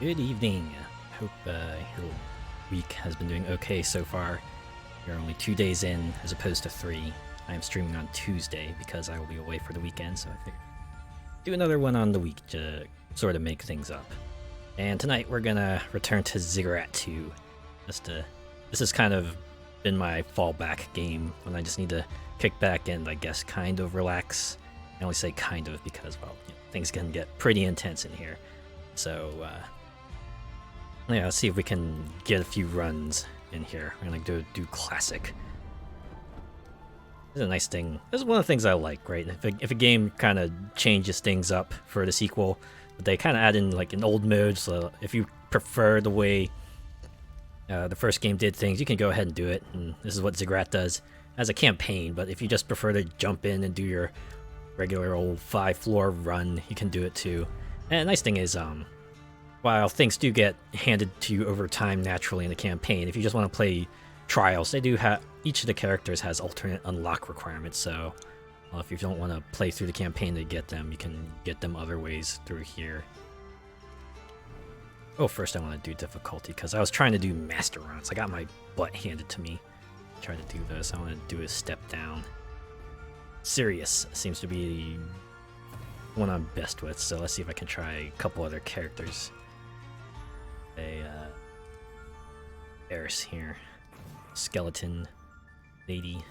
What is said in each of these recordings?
Good evening. Hope your week has been doing okay so far. You're only 2 days in as opposed to 3. I am streaming on Tuesday because I will be away for the weekend, so I figured do another one on the week to sort of make things up. And tonight we're gonna return to Ziggurat 2. This has kind of been my fallback game when I just need to kick back and I guess kind of relax. I only say kind of because, well, things can get pretty intense in here. So, yeah, let's see if we can get a few runs in here. We're gonna do classic. This is a nice thing. This is one of the things I like, right? If a game kind of changes things up for the sequel, but they kind of add in like an old mode, so if you prefer the way the first game did things, you can go ahead and do it. And this is what Ziggurat does as a campaign, but if you just prefer to jump in and do your regular old 5-floor run, you can do it too. And the nice thing is, while things do get handed to you over time naturally in the campaign, if you just want to play trials, they do have, each of the characters has alternate unlock requirements, so if you don't want to play through the campaign to get them, you can get them other ways through here. Oh, first I want to do difficulty, because I was trying to do master runs. I got my butt handed to me. Try to do this. I want to do a step down. Serious seems to be one I'm best with, so let's see if I can try a couple other characters. Eris here. Skeleton lady.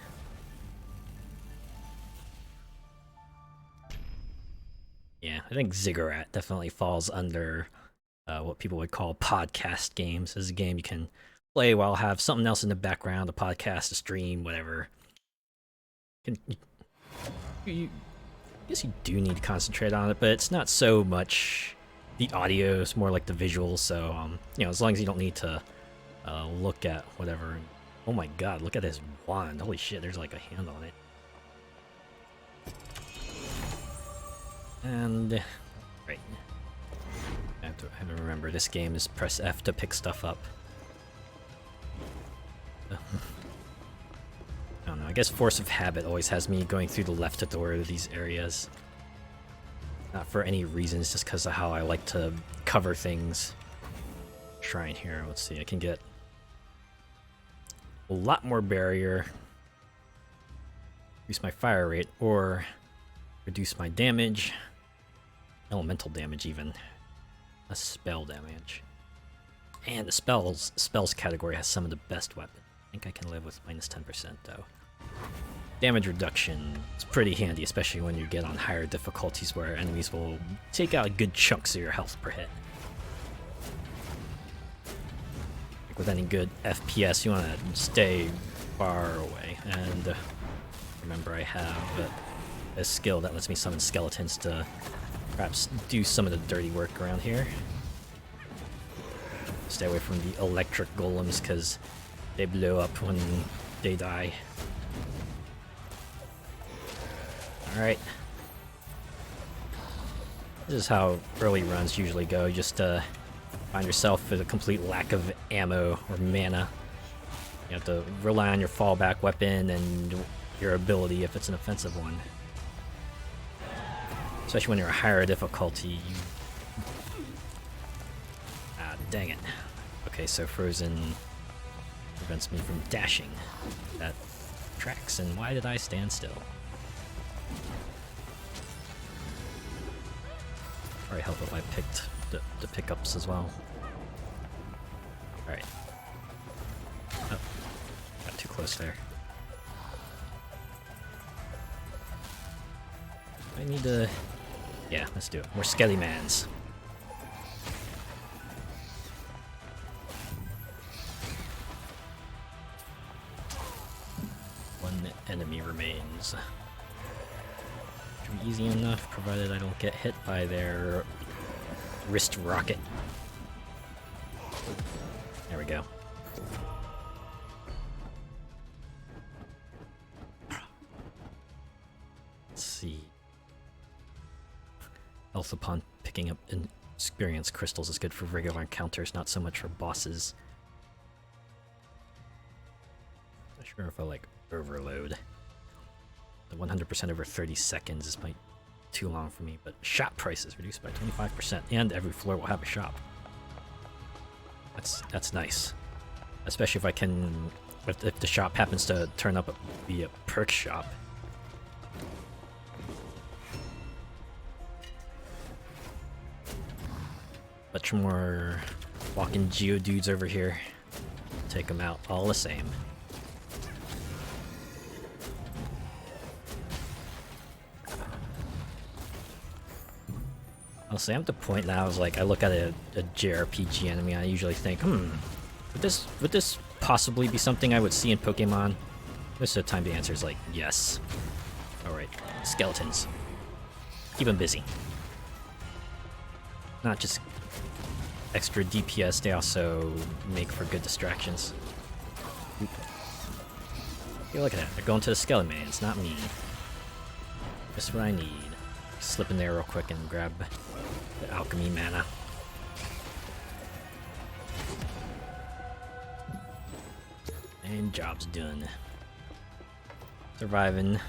Yeah, I think Ziggurat definitely falls under what people would call podcast games. This is a game you can play while have something else in the background, a podcast, a stream, whatever. I guess you do need to concentrate on it, but it's not so much the audio, it's more like the visuals, so, as long as you don't need to look at whatever. Oh my god, look at this wand. Holy shit, there's like a hand on it. And, right. I have to remember, this game is press F to pick stuff up. I don't know, I guess force of habit always has me going through the left door of these areas. Not for any reasons, just because of how I like to cover things. Shrine here, let's see, I can get a lot more barrier, reduce my fire rate, or reduce my damage, elemental damage even, a spell damage. And the spells category has some of the best weapons. I think I can live with minus 10% though. Damage reduction is pretty handy, especially when you get on higher difficulties where enemies will take out good chunks of your health per hit. Like with any good FPS, you want to stay far away. And remember, I have a skill that lets me summon skeletons to perhaps do some of the dirty work around here. Stay away from the electric golems because they blow up when they die. Alright. This is how early runs usually go. You just find yourself with a complete lack of ammo or mana. You have to rely on your fallback weapon and your ability if it's an offensive one. Especially when you're a higher difficulty. Ah, dang it. Okay, so frozen prevents me from dashing. That tracks, and why did I stand still? Probably help if I picked the pickups as well. Alright. Oh, got too close there. I need to... Yeah, let's do it. More Skelly-mans. One enemy remains. Should be easy enough, provided I don't get hit by their wrist rocket. There we go. Let's see. Health upon picking up experience crystals is good for regular encounters, not so much for bosses. Not sure if I like overload. The 100% over 30 seconds is too long for me, but shop prices reduced by 25%, and every floor will have a shop. That's nice. Especially if I can, if the shop happens to turn up be a perk shop. Much more walking geodudes over here. Take them out all the same. Honestly, I'm at the point now, I look at a JRPG enemy, I usually think, would this possibly be something I would see in Pokemon? Most of the time the answer is like, yes. Alright, skeletons. Keep them busy. Not just extra DPS, they also make for good distractions. Hey, look at that, they're going to the skeleton man, it's not me. Just what I need. Slip in there real quick and grab the alchemy mana. And job's done. Surviving.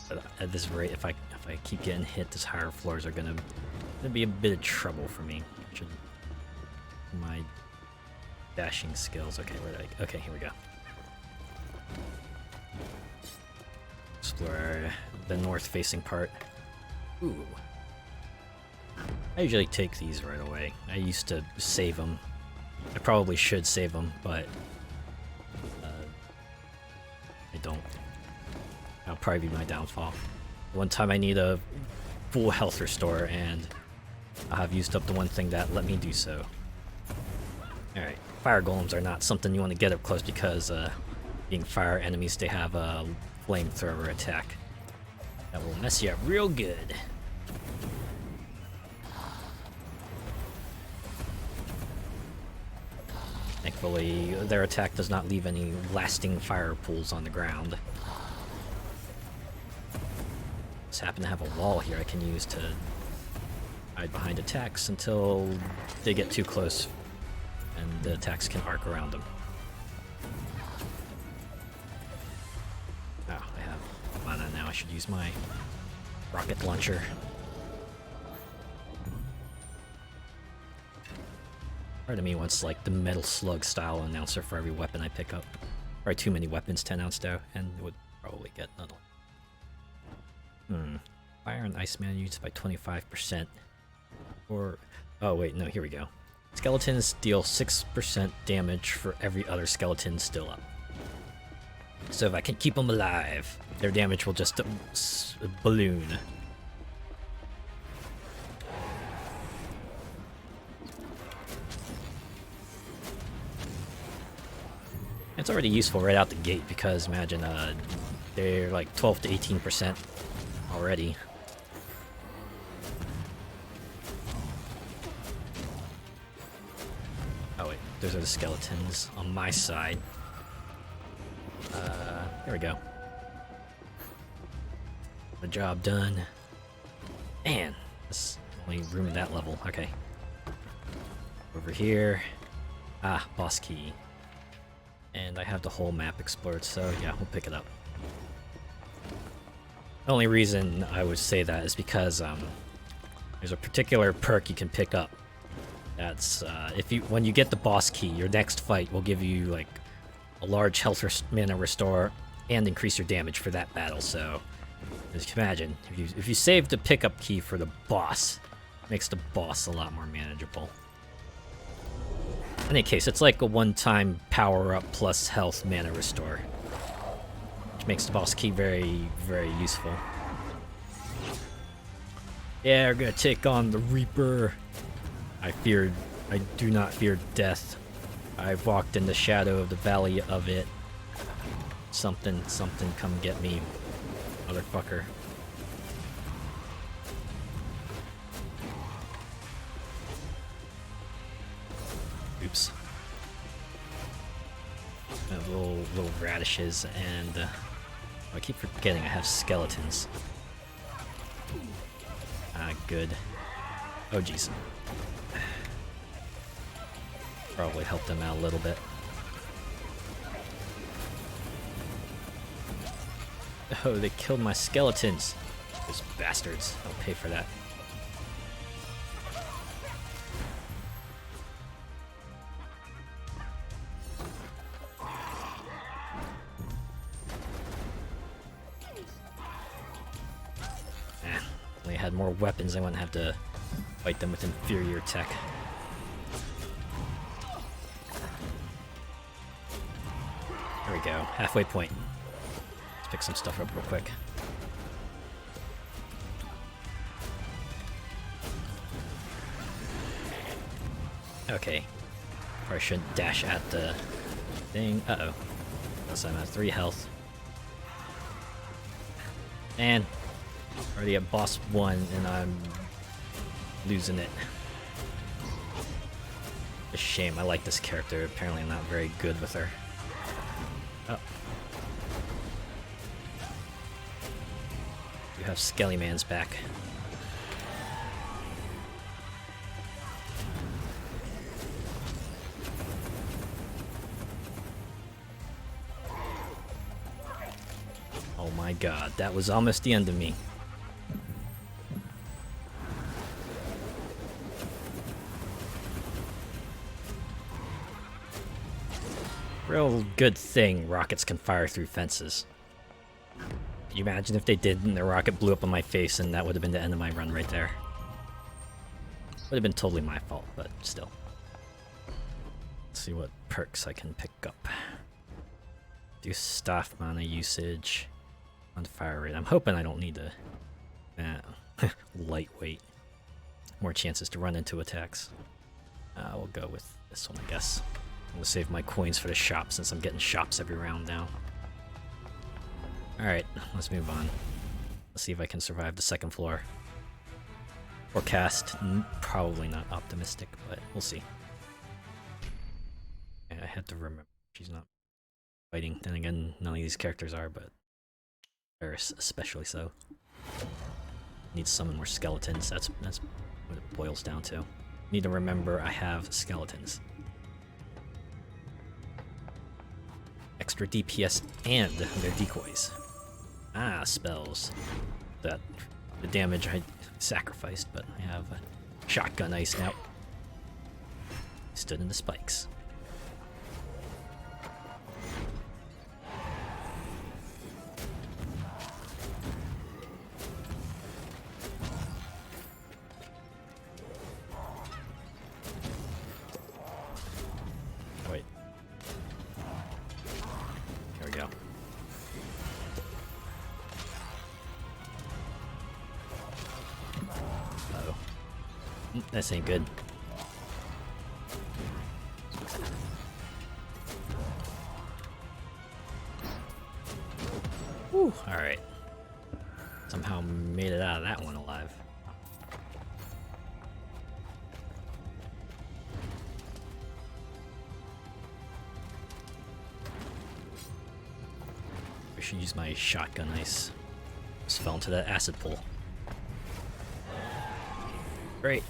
But at this rate, if I keep getting hit, these higher floors are gonna be a bit of trouble for me. My dashing skills. Okay, where did I? Okay, here we go. Explore the north-facing part. Ooh. I usually take these right away. I used to save them. I probably should save them, but I don't. That'll probably be my downfall. One time I need a full health restore, and I have used up the one thing that let me do so. Alright, fire golems are not something you want to get up close because being fire enemies, they have a flamethrower attack that will mess you up real good. Thankfully, their attack does not leave any lasting fire pools on the ground. Just happen to have a wall here I can use to hide behind attacks until they get too close and the attacks can arc around them. Oh, I have mana now. I should use my rocket launcher. Part of me wants like the Metal Slug style announcer for every weapon I pick up. Probably too many weapons to announce though, and would probably get none. Fire and ice mana used by 25%. Or oh wait, no, here we go. Skeletons deal 6% damage for every other skeleton still up. So if I can keep them alive, their damage will just balloon. It's already useful right out the gate because imagine they're like 12 to 18% already. Oh wait, those are the skeletons on my side. There we go. The job done. Man, this only room at that level. Okay. Over here. Ah, boss key. And I have the whole map explored, so yeah, we'll pick it up. The only reason I would say that is because there's a particular perk you can pick up. That's when you get the boss key, your next fight will give you like a large health mana restore and increase your damage for that battle. So, as you can imagine, if you save the pickup key for the boss, it makes the boss a lot more manageable. In any case, it's like a one-time power-up plus health mana restore, which makes the boss key very, very useful. Yeah, we're gonna take on the Reaper. I do not fear death. I've walked in the shadow of the valley of it. Something, come get me, motherfucker. Oops. Little radishes, and I keep forgetting I have skeletons. Ah, good. Oh jeez. Probably help them out a little bit. Oh, they killed my skeletons. Those bastards. I'll pay for that. more weapons, I wouldn't have to fight them with inferior tech. There we go, halfway point. Let's pick some stuff up real quick. Okay, probably shouldn't dash at the thing. Uh-oh. Guess I'm at 3 health. Man, already at boss 1 and I'm losing it. A shame, I like this character. Apparently I'm not very good with her. Oh. You have Skelly Man's back. Oh my god, that was almost the end of me. Real good thing rockets can fire through fences. Can you imagine if they did and the rocket blew up on my face and that would have been the end of my run right there? Would have been totally my fault, but still. Let's see what perks I can pick up. Do staff mana usage on fire rate. I'm hoping I don't need to... lightweight. More chances to run into attacks. We'll go with this one, I guess. I'm gonna save my coins for the shop since I'm getting shops every round now. Alright, let's move on. Let's see if I can survive the second floor. Forecast, probably not optimistic, but we'll see. Yeah, I had to remember she's not fighting. Then again, none of these characters are, but Eris especially so. Need to summon more skeletons, that's what it boils down to. Need to remember I have skeletons. Extra DPS and their decoys. Ah, spells. That the damage I sacrificed, but I have a shotgun ice now. Stood in the spikes. Wait. There we go. Uh-oh. This ain't good. Whew, alright. Somehow made it out of that one alive. I should use my shotgun ice. Just fell into that acid pool. Great.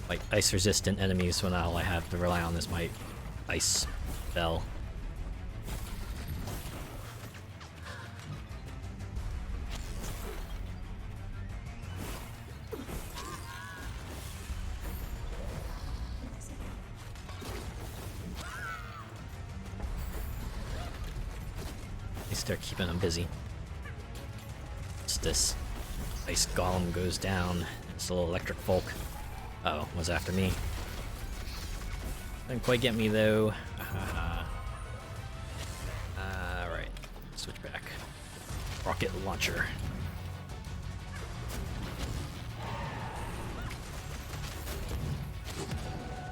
Like ice resistant enemies when all I have to rely on is my ice spell. At least they're keeping them busy. What's this? Ice golem goes down. It's a little electric folk. Uh-oh, was after me. Didn't quite get me though. Alright, switch back. Rocket launcher.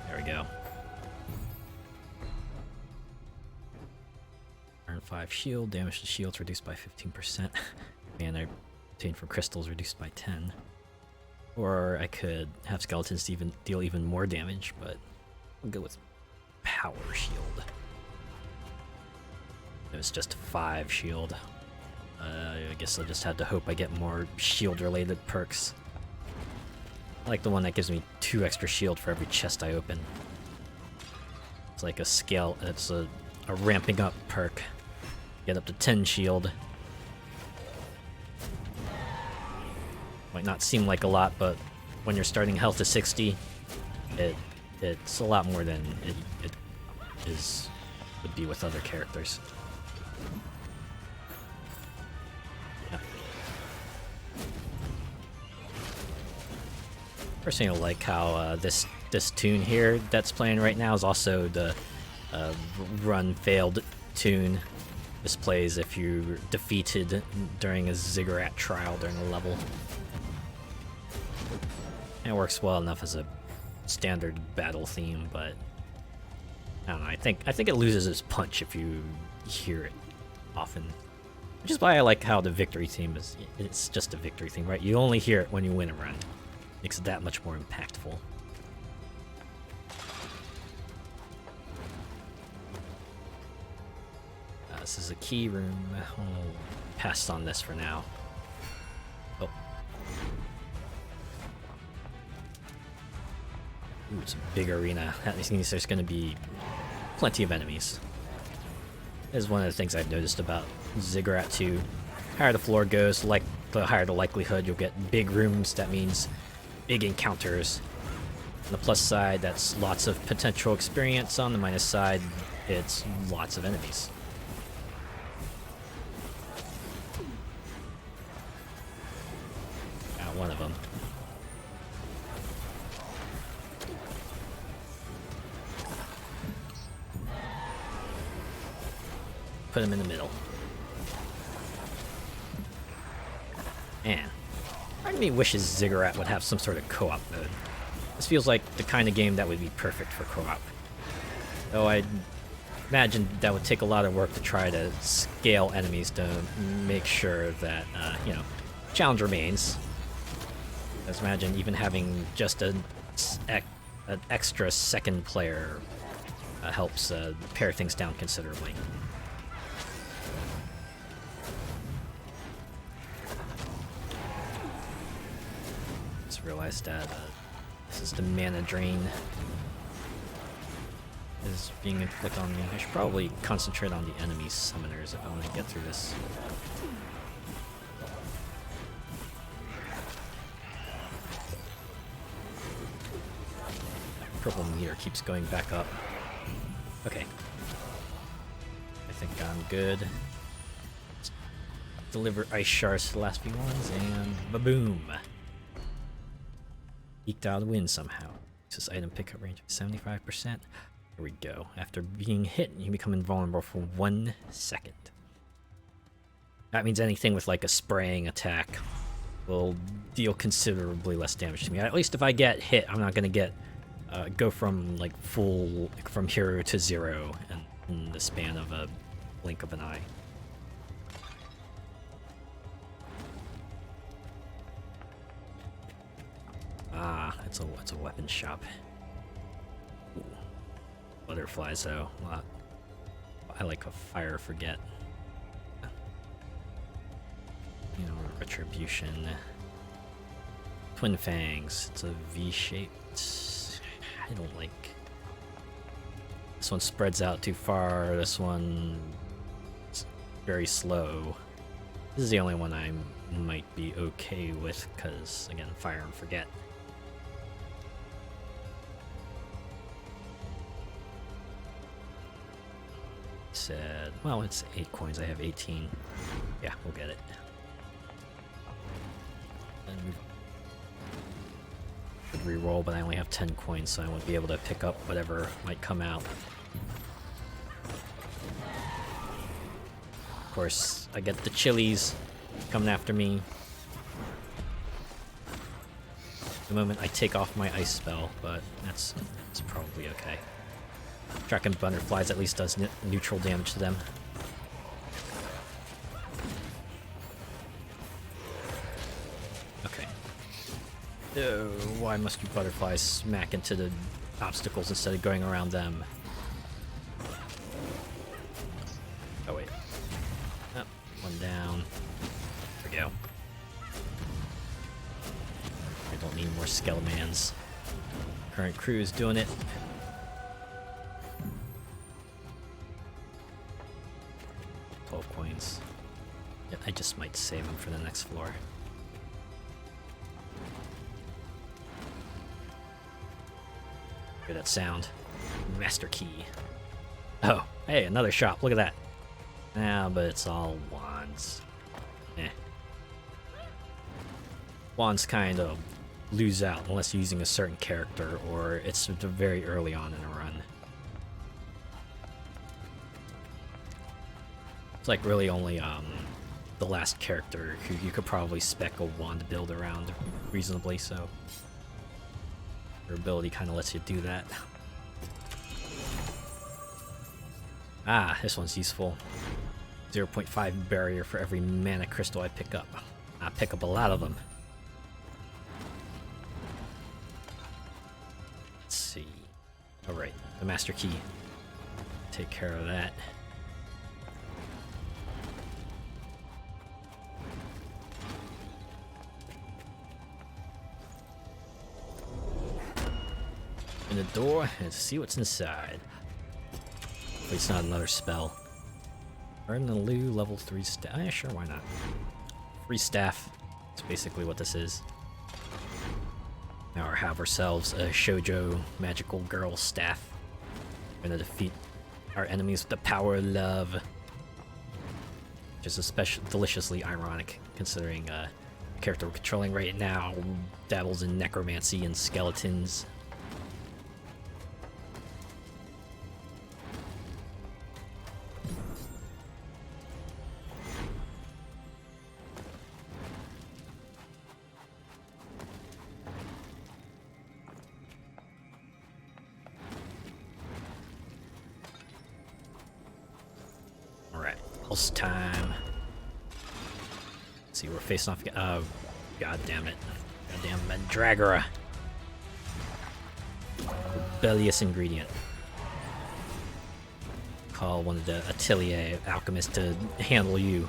There we go. Earn 5 shield. Damage to shields reduced by 15%. Man, I obtained from crystals reduced by 10. Or I could have skeletons to even deal even more damage, but I'll go with power shield. It was just 5 shield. I guess I'll just have to hope I get more shield related perks. I like the one that gives me 2 extra shield for every chest I open. It's like a scale, it's a ramping up perk. Get up to 10 shield. Might not seem like a lot, but when you're starting health to 60, it's a lot more than it would be with other characters. Yeah. Personally, I like how this tune here that's playing right now is also the run failed tune. This plays if you're defeated during a Ziggurat trial during a level. And it works well enough as a standard battle theme, but I don't know. I think it loses its punch if you hear it often. Which is why I like how the victory theme is. It's just a victory theme, right? You only hear it when you win a run. Makes it that much more impactful. This is a key room. I'll pass on this for now. Oh. Ooh, it's a big arena. That means there's going to be plenty of enemies. This is one of the things I've noticed about Ziggurat 2. The higher the floor goes, the higher the likelihood you'll get big rooms. That means big encounters. On the plus side, that's lots of potential experience. On the minus side, it's lots of enemies. Got one of them. Put him in the middle. Man, part of me wishes Ziggurat would have some sort of co-op mode. This feels like the kind of game that would be perfect for co-op. Though I imagine that would take a lot of work to try to scale enemies to make sure that, you know, challenge remains. Let's imagine even having just an extra second player helps pare things down considerably. Just realized that this is the mana drain is being inflicted on me. I should probably concentrate on the enemy summoners if I want to get through this. Purple meter keeps going back up. Okay. I think I'm good. Let's deliver ice shards to the last few ones, and ba-boom! Eked out a win somehow. This item pickup range of 75%. Here we go. After being hit, you become invulnerable for 1 second. That means anything with like a spraying attack will deal considerably less damage to me. At least if I get hit, I'm not gonna get go from like from hero to 0 in the span of a blink of an eye. Ah, it's a weapon shop. Ooh. Butterflies though. I like a fire forget. You know, retribution. Twin fangs. It's a V-shaped. I don't like. This one spreads out too far. This one is very slow. This is the only one I might be okay with, because again, fire and forget. Said, well, it's 8 coins. I have 18. Yeah, we'll get it. And could re-roll, but I only have 10 coins, so I won't be able to pick up whatever might come out. Of course, I get the chilies coming after me. The moment I take off my ice spell, but that's probably okay. Tracking butterflies at least does neutral damage to them. Okay. Oh, why must you butterflies smack into the obstacles instead of going around them? Oh wait. Oh, one down. There we go. I don't need more Skelemans. Current crew is doing it. Coins. Yeah, I just might save them for the next floor. Hear that sound? Master key. Oh, hey, another shop. Look at that. Ah, but it's all wands. Eh. Wands kind of lose out unless you're using a certain character or it's very early on in a run. It's like really only the last character who you could probably spec a wand build around reasonably, so your ability kind of lets you do that. Ah, this one's useful. 0.5 barrier for every mana crystal I pick up. I pick up a lot of them. Let's see. Alright, the master key. Take care of that. In the door and see what's inside. Hopefully it's not another spell. Earn the Lu level 3 staff. Yeah, sure, why not? Free staff. That's basically what this is. Now we have ourselves a shoujo magical girl staff. We're gonna defeat our enemies with the power of love. Which is especially deliciously ironic, considering the character we're controlling right now dabbles in necromancy and skeletons. Time. Let's see, we're facing off. Oh, god damn it! Goddamn Mandragora! Rebellious ingredient. Call one of the Atelier alchemists to handle you.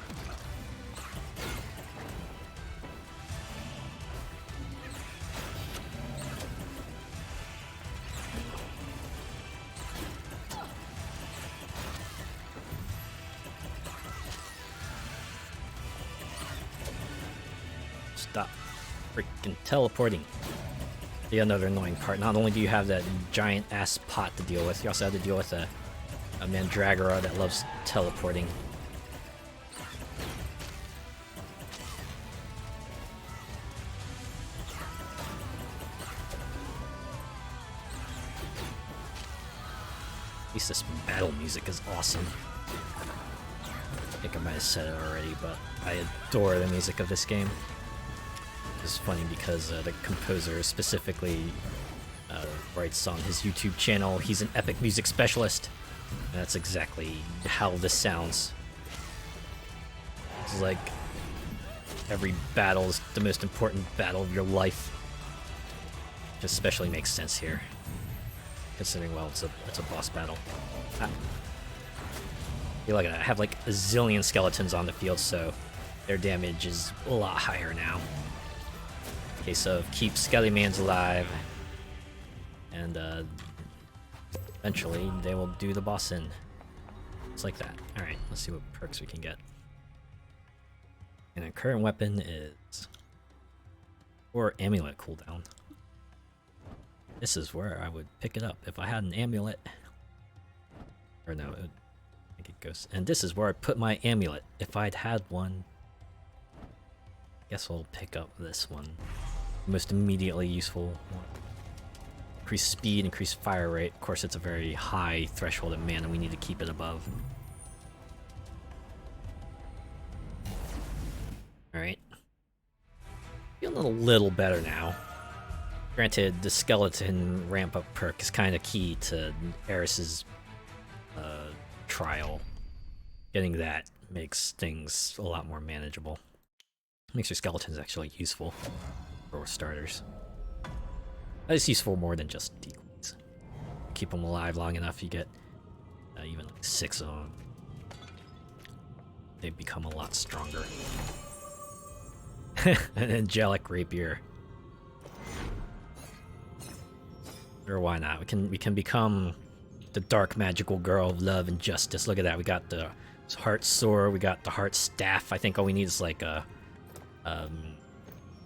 Stop freaking teleporting. The another annoying part. Not only do you have that giant ass pot to deal with, you also have to deal with a Mandragora that loves teleporting. At least this battle music is awesome. I think I might have said it already, but I adore the music of this game. It's funny because the composer specifically writes on his YouTube channel, he's an epic music specialist. And that's exactly how this sounds. It's like every battle is the most important battle of your life. Which especially makes sense here, considering, well, it's a boss battle. You look at that, I have like a zillion skeletons on the field, so their damage is a lot higher now. Case of keep Skelly-mans alive, and eventually they will do the boss in. It's like that. Alright, let's see what perks we can get. And our current weapon is... or amulet cooldown. This is where I would pick it up if I had an amulet. Or no, I think it goes... and this is where I put my amulet if I'd had one. Guess we'll pick up this one. Most immediately useful one. Increase speed, increase fire rate. Of course, it's a very high threshold of mana. We need to keep it above. Alright. Feeling a little better now. Granted, the skeleton ramp up perk is kind of key to Eris's trial. Getting that makes things a lot more manageable. Makes your skeletons actually useful for starters. It's useful more than just decoys. Keep them alive long enough, you get even like 6 of them. They become a lot stronger. An angelic rapier. Or why not? We can become the dark magical girl of love and justice. Look at that. We got the heart sword. We got the heart staff. I think all we need is like a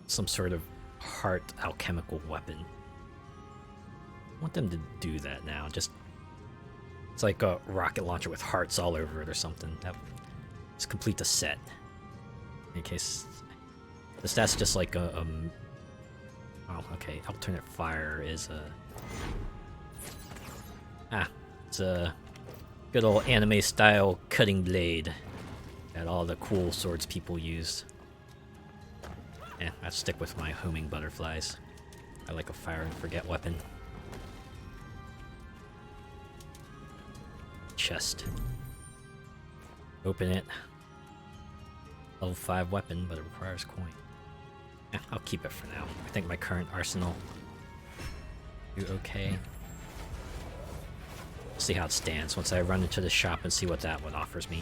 some sort of heart alchemical weapon. I want them to do that now. Just it's like a rocket launcher with hearts all over it or something. Just complete the set. In case the stat's just like Oh, okay. Alternate fire is a... it's a good old anime-style cutting blade that all the cool swords people use. I'll stick with my homing butterflies. I like a fire and forget weapon. Chest. Open it. Level 5 weapon, but it requires coin. I'll keep it for now. I think my current arsenal do okay. See how it stands once I run into the shop and see what that one offers me.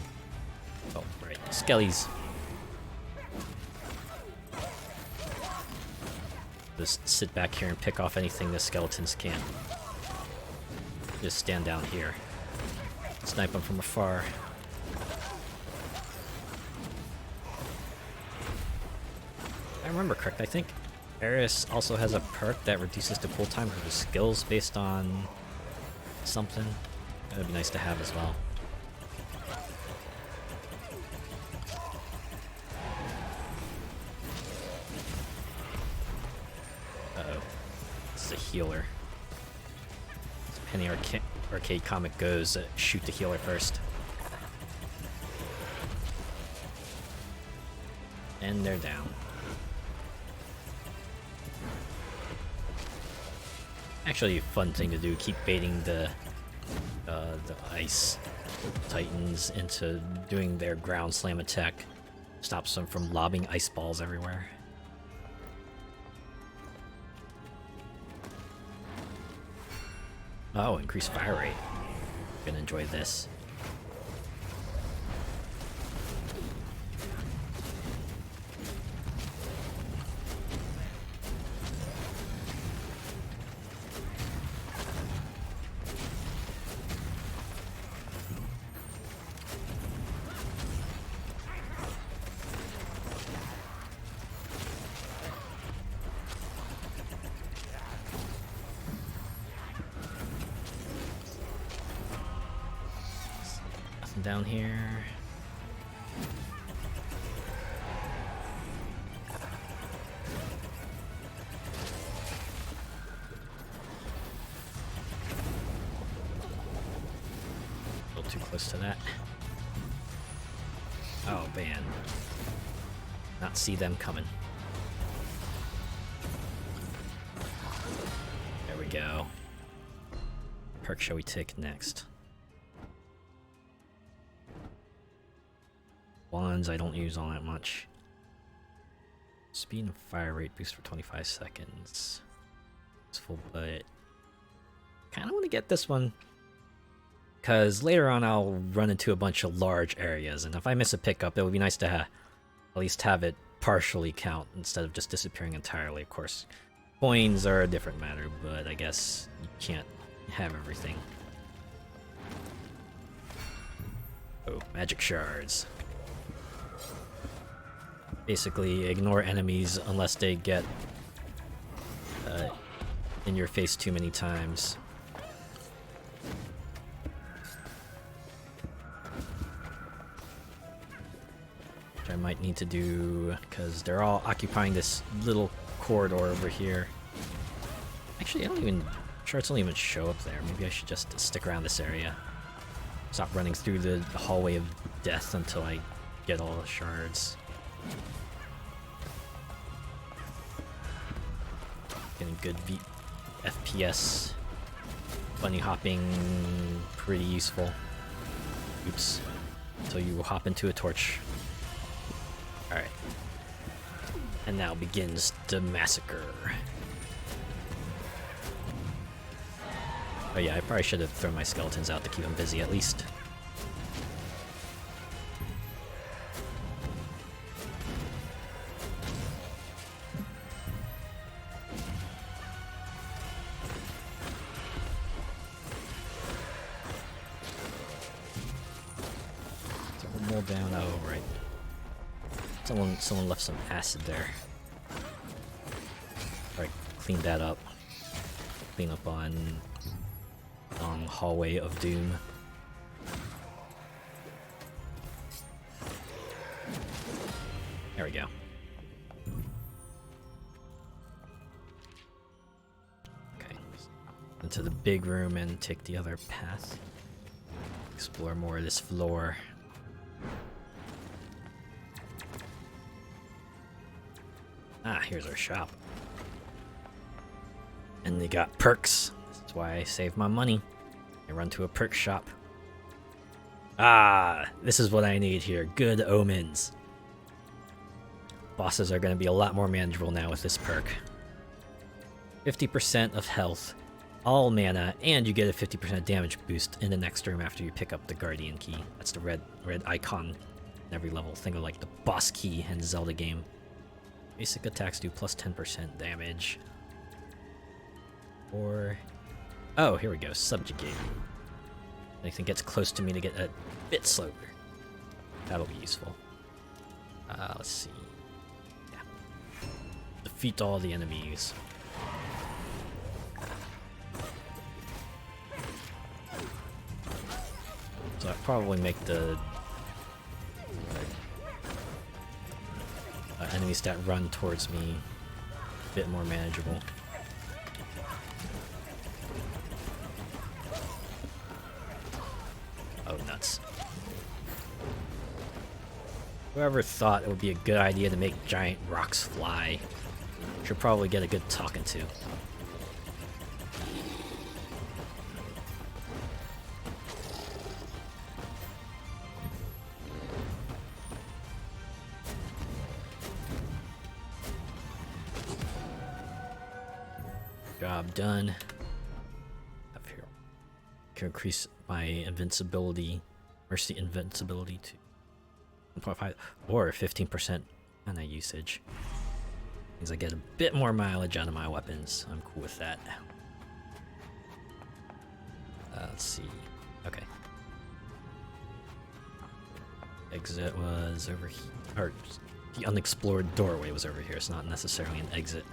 Oh, right. Skellies. Just sit back here and pick off anything the skeletons can. Just stand down here. Snipe them from afar. If I remember correct, I think Eris also has a perk that reduces the cool time of her skills based on something. That would be nice to have as well. Uh-oh. This is a healer. As Penny Arcade comic goes, shoot the healer first. And they're down. Actually a fun thing to do, keep baiting the ice titans into doing their ground slam attack. Stops them from lobbing ice balls everywhere. Oh, increased fire rate. Gonna enjoy this. Down here. A little too close to that. Oh man. Not see them coming. There we go. Perk shall we take next? Wands I don't use all that much. Speed and fire rate boost for 25 seconds. It's full, but kind of want to get this one because later on I'll run into a bunch of large areas, and if I miss a pickup, it would be nice to at least have it partially count instead of just disappearing entirely. Of course, coins are a different matter, but I guess you can't have everything. Oh, magic shards. Basically, ignore enemies unless they get in your face too many times. Which I might need to do, because they're all occupying this little corridor over here. Actually, shards don't even show up there. Maybe I should just stick around this area. Stop running through the hallway of death until I get all the shards. Getting good FPS. Bunny hopping, pretty useful. Oops. Until you hop into a torch. Alright. And now begins the massacre. Oh yeah, I probably should have thrown my skeletons out to keep them busy at least. Down. Oh, right. Someone left some acid there. Alright, clean that up. Clean up on hallway of doom. There we go. into the big room and take the other path. Explore more of this floor. Ah, here's our shop. And they got perks. That's why I save my money. I run to a perk shop. Ah, this is what I need here. Good omens. Bosses are going to be a lot more manageable now with this perk. 50% of health, all mana, and you get a 50% damage boost in the next room after you pick up the Guardian Key. That's the red icon in every level. Think of like the boss key in Zelda game. Basic attacks do plus 10% damage. Or... oh, here we go. Subjugate. Anything gets close to me to get a bit slower. That'll be useful. Let's see. Yeah. Defeat all the enemies. So I'll probably make the enemies that run towards me a bit more manageable. Oh, nuts. Whoever thought it would be a good idea to make giant rocks fly should probably get a good talking to. Job done. Up here. Can increase my invincibility, mercy invincibility to 1.5 or 15% mana usage. Means I get a bit more mileage out of my weapons. I'm cool with that. Let's see. Okay. Exit was over here. Or the unexplored doorway was over here. It's not necessarily an exit.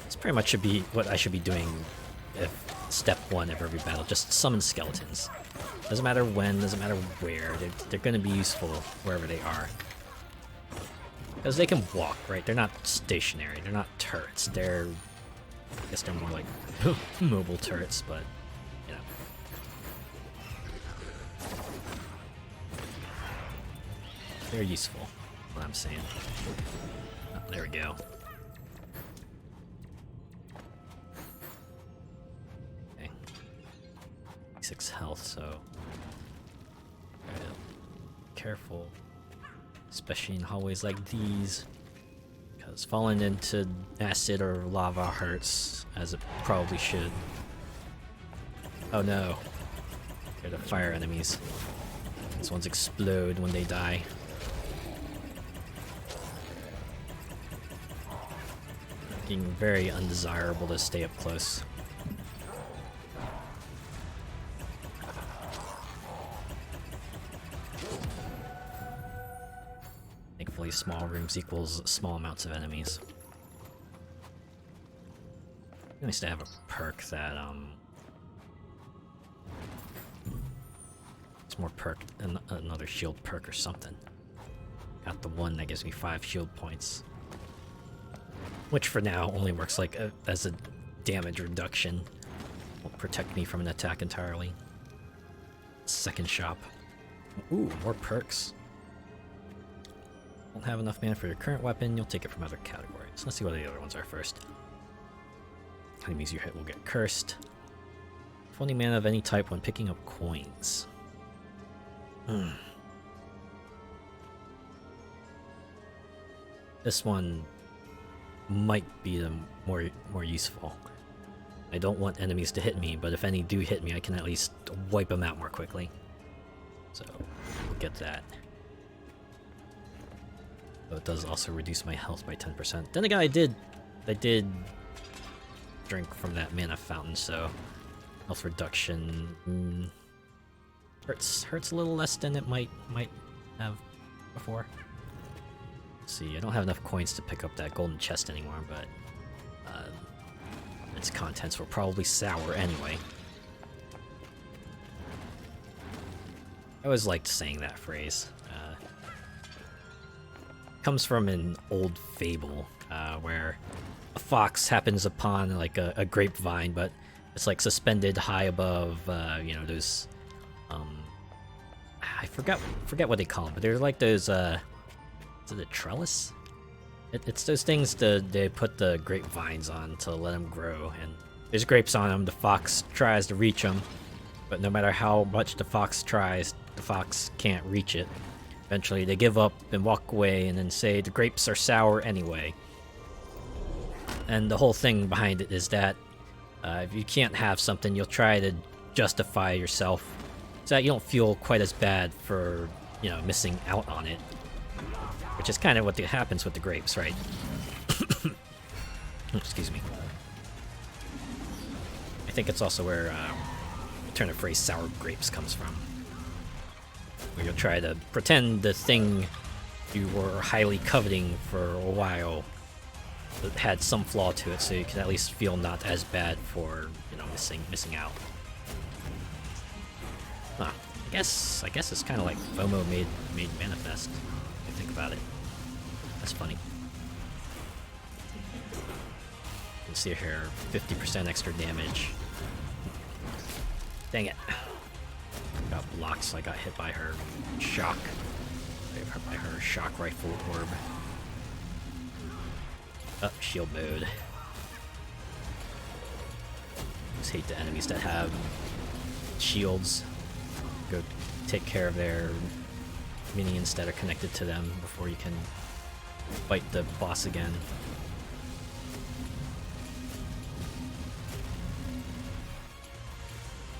This pretty much should be what I should be doing if step 1 of every battle. Just summon skeletons. Doesn't matter when, doesn't matter where. They're going to be useful wherever they are. Because they can walk, right? They're not stationary. They're not turrets. They're... I guess they're more like mobile turrets, but, you know. They're useful, what I'm saying. Oh, there we go. Okay. 6 health, so... careful. Especially in hallways like these. Because falling into acid or lava hurts, as it probably should. Oh no. They're the fire enemies. These ones explode when they die. Being very undesirable to stay up close. Thankfully, small rooms equals small amounts of enemies. Nice to have a perk that, it's more perk than another shield perk or something. Got the one that gives me 5 shield points. Which for now only works like as a damage reduction. Won't protect me from an attack entirely. Second shop. Ooh, more perks. Won't have enough mana for your current weapon, you'll take it from other categories. Let's see what the other ones are first. Enemies you hit will get cursed. 20 mana of any type when picking up coins. This one might be the more useful. I don't want enemies to hit me, but if any do hit me, I can at least wipe them out more quickly. So, we'll get that. Though it does also reduce my health by 10%. Then again, I did drink from that mana fountain, so health reduction hurts a little less than it might have before. Let's see, I don't have enough coins to pick up that golden chest anymore, but its contents were probably sour anyway. I always liked saying that phrase. Comes from an old fable where a fox happens upon like a grapevine, but it's like suspended high above, you know, those, I forget what they call them, but they're like those, is it a trellis? It's those things that they put the grapevines on to let them grow, and there's grapes on them. The fox tries to reach them, but no matter how much the fox tries, the fox can't reach it. Eventually they give up and walk away and then say the grapes are sour anyway. And the whole thing behind it is that if you can't have something, you'll try to justify yourself so that you don't feel quite as bad for, you know, missing out on it. Which is kind of what happens with the grapes, right? Excuse me. I think it's also where the turn of phrase sour grapes comes from. Where you'll try to pretend the thing you were highly coveting for a while had some flaw to it, so you can at least feel not as bad for, you know, missing out. Huh. I guess it's kind of like FOMO made manifest. If you think about it. That's funny. You can see here, 50% extra damage. Dang it. Got blocked, so I got hit by her shock. By her shock rifle orb. Oh, shield mode. Just hate the enemies that have shields. Go take care of their minions that are connected to them before you can fight the boss again.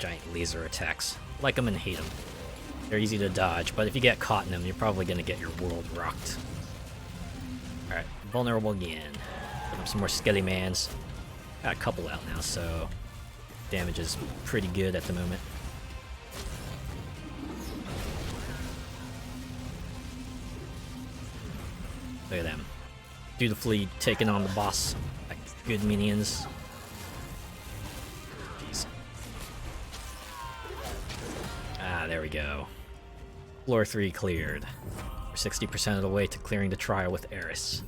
Giant laser attacks. Like them and hate them. They're easy to dodge, but if you get caught in them, you're probably gonna get your world rocked. Alright, vulnerable again. Put up some more skelly mans. Got a couple out now, so damage is pretty good at the moment. Look at them. Dutifully taking on the boss. Like good minions. Jeez. Ah, there we go. Floor 3 cleared. We're 60% of the way to clearing the trial with Eris.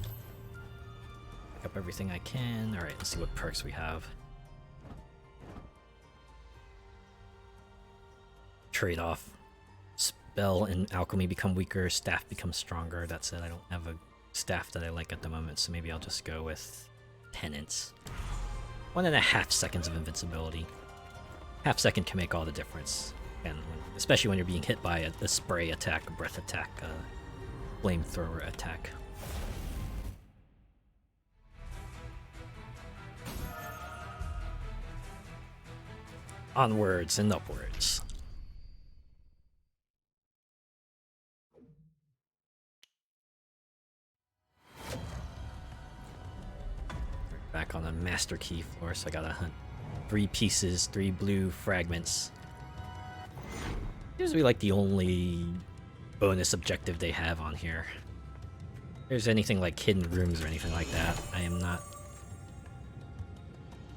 Pick up everything I can. Alright, let's see what perks we have. Trade-off. Spell and alchemy become weaker, staff becomes stronger. That's it. I don't have a staff that I like at the moment, so maybe I'll just go with Penance. 1.5 seconds of invincibility. Half second can make all the difference. And especially when you're being hit by a spray attack, a breath attack, a flamethrower attack. Onwards and upwards. Back on the master key floor, so I gotta hunt 3 pieces, 3 blue fragments. Seems to be like the only bonus objective they have on here. If there's anything like hidden rooms or anything like that, I am not.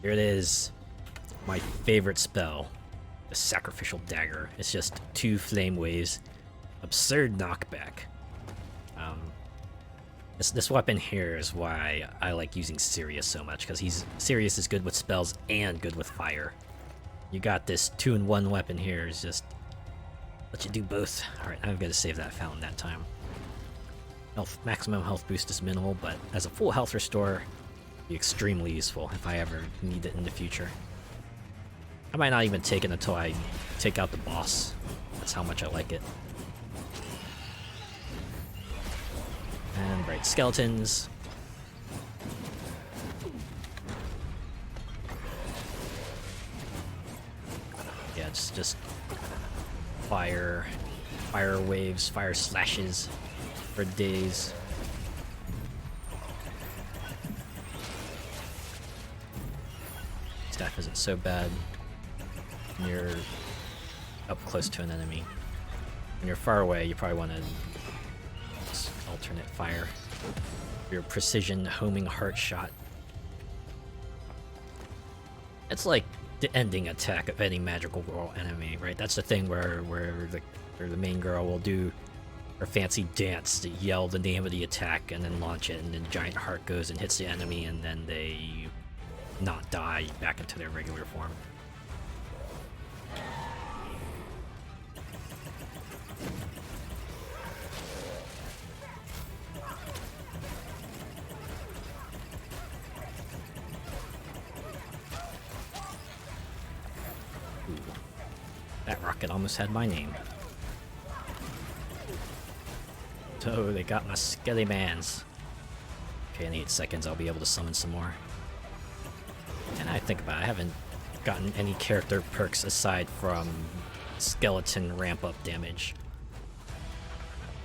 Here it is. My favorite spell. The Sacrificial Dagger. It's just 2 flame waves. Absurd knockback. This weapon here is why I like using Sirius so much, because Sirius is good with spells and good with fire. You got this 2-in-1 weapon here, is just let you do both. Alright, I'm gonna save that fountain that time. Maximum health boost is minimal, but as a full health restore, it'd be extremely useful if I ever need it in the future. I might not even take it until I take out the boss. That's how much I like it. And bright skeletons. Yeah, it's just fire waves, fire slashes for days. Staff isn't so bad when you're up close to an enemy. When you're far away, you probably want to alternate fire. Your precision homing heart shot. It's like the ending attack of any magical girl enemy, right? That's the thing where the main girl will do or fancy dance to yell the name of the attack and then launch it, and then giant heart goes and hits the enemy, and then they not die back into their regular form. Ooh. That rocket almost had my name. So they got my skelly mans. Okay, in 8 seconds I'll be able to summon some more. And I think about it, I haven't gotten any character perks aside from skeleton ramp up damage.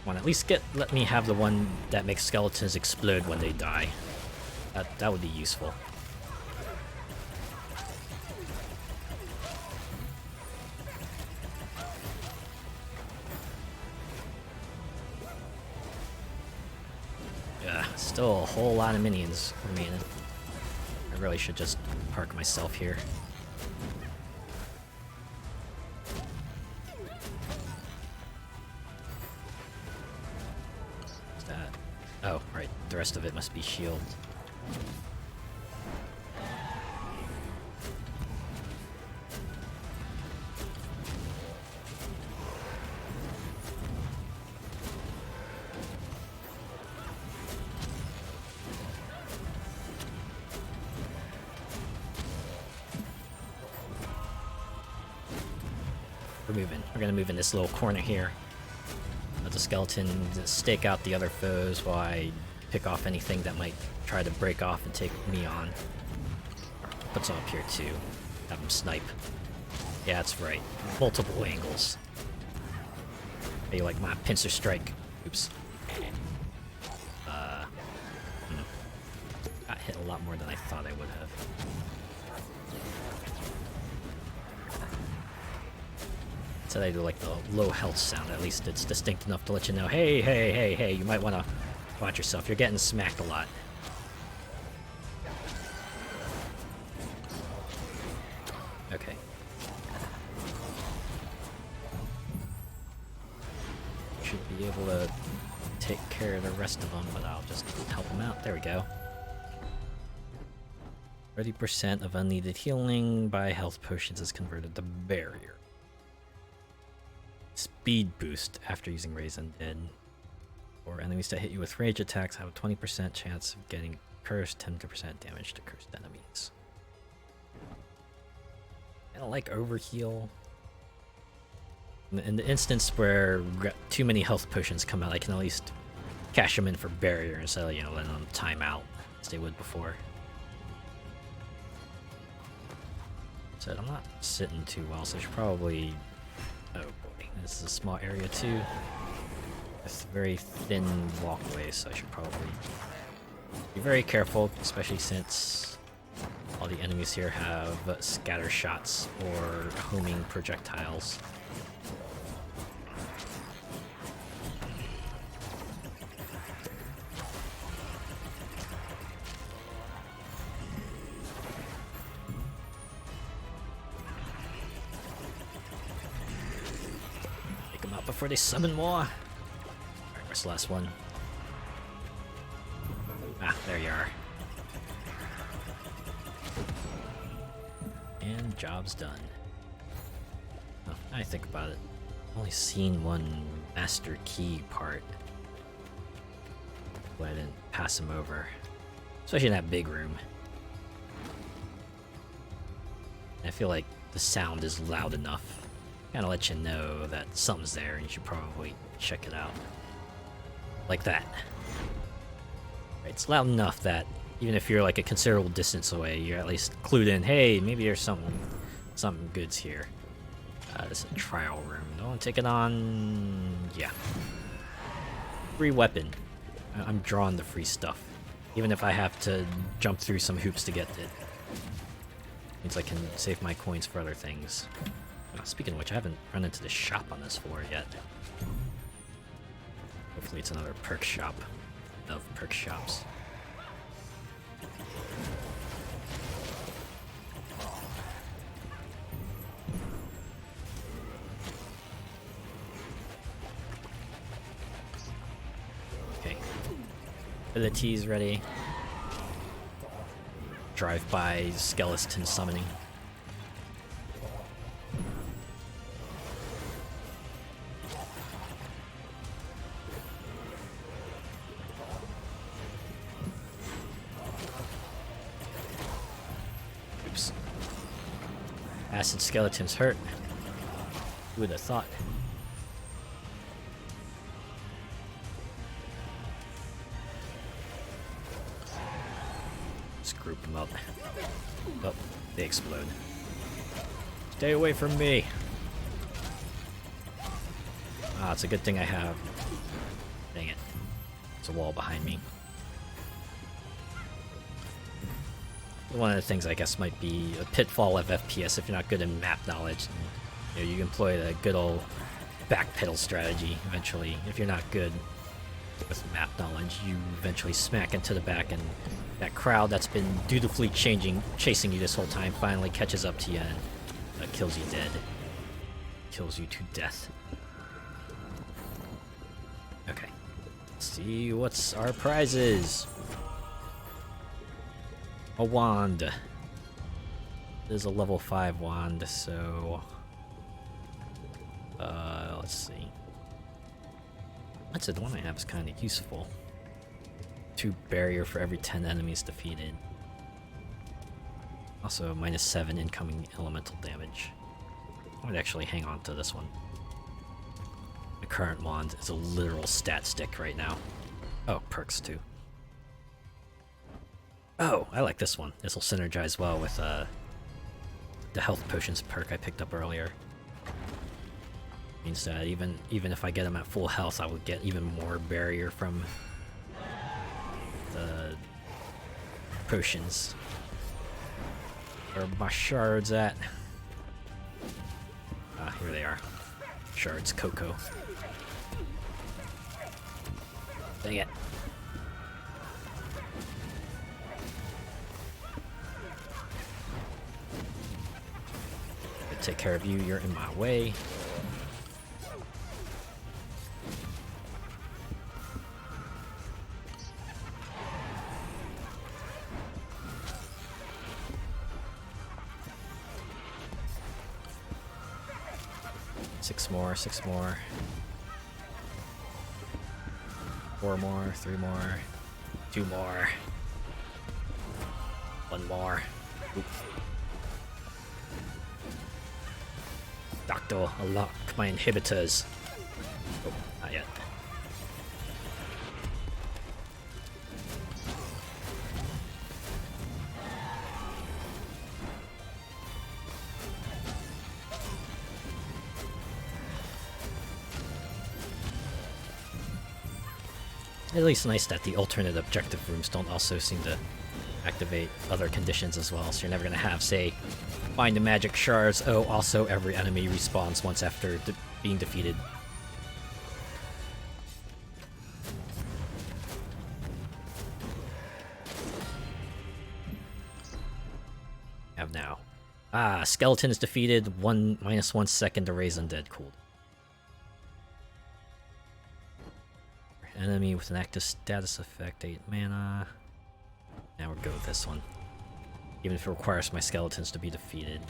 At least let me have the one that makes skeletons explode when they die. That would be useful. Still a whole lot of minions remaining. I really should just park myself here. What's that? Oh, right. The rest of it must be shield. We're gonna move in this little corner here. Let the skeleton stake out the other foes while I pick off anything that might try to break off and take me on. Put some up here too. Have them snipe. Yeah, that's right. Multiple angles. Hey, you like my pincer strike? Oops. Got hit a lot more than I thought I would have. So they do like the low health sound. At least it's distinct enough to let you know, hey, hey, hey, hey, you might want to watch yourself. You're getting smacked a lot. Okay. Should be able to take care of the rest of them, but I'll just help them out. There we go. 30% of unneeded healing by health potions is converted to barrier. Speed boost after using Raise Undead. Or enemies that hit you with rage attacks have a 20% chance of getting cursed, 10% damage to cursed enemies. I don't like overheal. In the instance where too many health potions come out, I can at least cash them in for barrier instead of, letting them time out as they would before. So I'm not sitting too well, so I should probably... Oh boy, this is a small area too. With very thin walkways, so I should probably be very careful, especially since all the enemies here have scatter shots or homing projectiles. Before they summon more. Alright, where's the last one? Ah, there you are. And job's done. Oh, now I think about it. I've only seen one master key part. But I didn't pass him over. Especially in that big room. I feel like the sound is loud enough. Kind of let you know that something's there and you should probably check it out. Like that. Right, it's loud enough that even if you're like a considerable distance away, you're at least clued in, hey, maybe there's something good's here. This is a trial room. No one take it on. Yeah. Free weapon. I'm drawing the free stuff. Even if I have to jump through some hoops to get it. Means I can save my coins for other things. Speaking of which, I haven't run into the shop on this floor yet. Hopefully it's another perk shop of perk shops. abilities ready. Drive-by skeleton summoning. Oops. Acid skeletons hurt. Who would have thought? Group them up. Oh, they explode. Stay away from me! Ah, it's a good thing I have. Dang it. There's a wall behind me. One of the things I guess might be a pitfall of FPS if you're not good in map knowledge. You know, you employ the good old backpedal strategy eventually. If you're not good with map knowledge, you eventually smack into the back, and that crowd that's been dutifully chasing you this whole time finally catches up to you and kills you dead. Kills you to death. Okay. Let's see what's our prizes. A wand. This is a level 5 wand, so... let's see. I'd say the one I have is kind of useful. 2 barrier for every 10 enemies defeated. Also, -7 incoming elemental damage. I would actually hang on to this one. The current wand is a literal stat stick right now. Oh, perks too. Oh, I like this one. This will synergize well with the health potions perk I picked up earlier. Means that even if I get them at full health, I would get even more barrier from the potions. Where are my shards at? Ah, here they are. Shards, Coco. Dang it. Take care of you, you're in my way. Six more. 4 more, 3 more, 2 more. 1 more. Oop. Doctor, unlock my inhibitors. Oh, not yet. At least nice that the alternate objective rooms don't also seem to activate other conditions as well, so you're never gonna have, say, find the magic shards. Oh, also every enemy respawns once after being defeated. Have now. Ah, skeleton is defeated. -1 second to raise undead. Cool. Enemy with an active status effect, 8 mana. Now we'll go with this one. Even if it requires my skeletons to be defeated.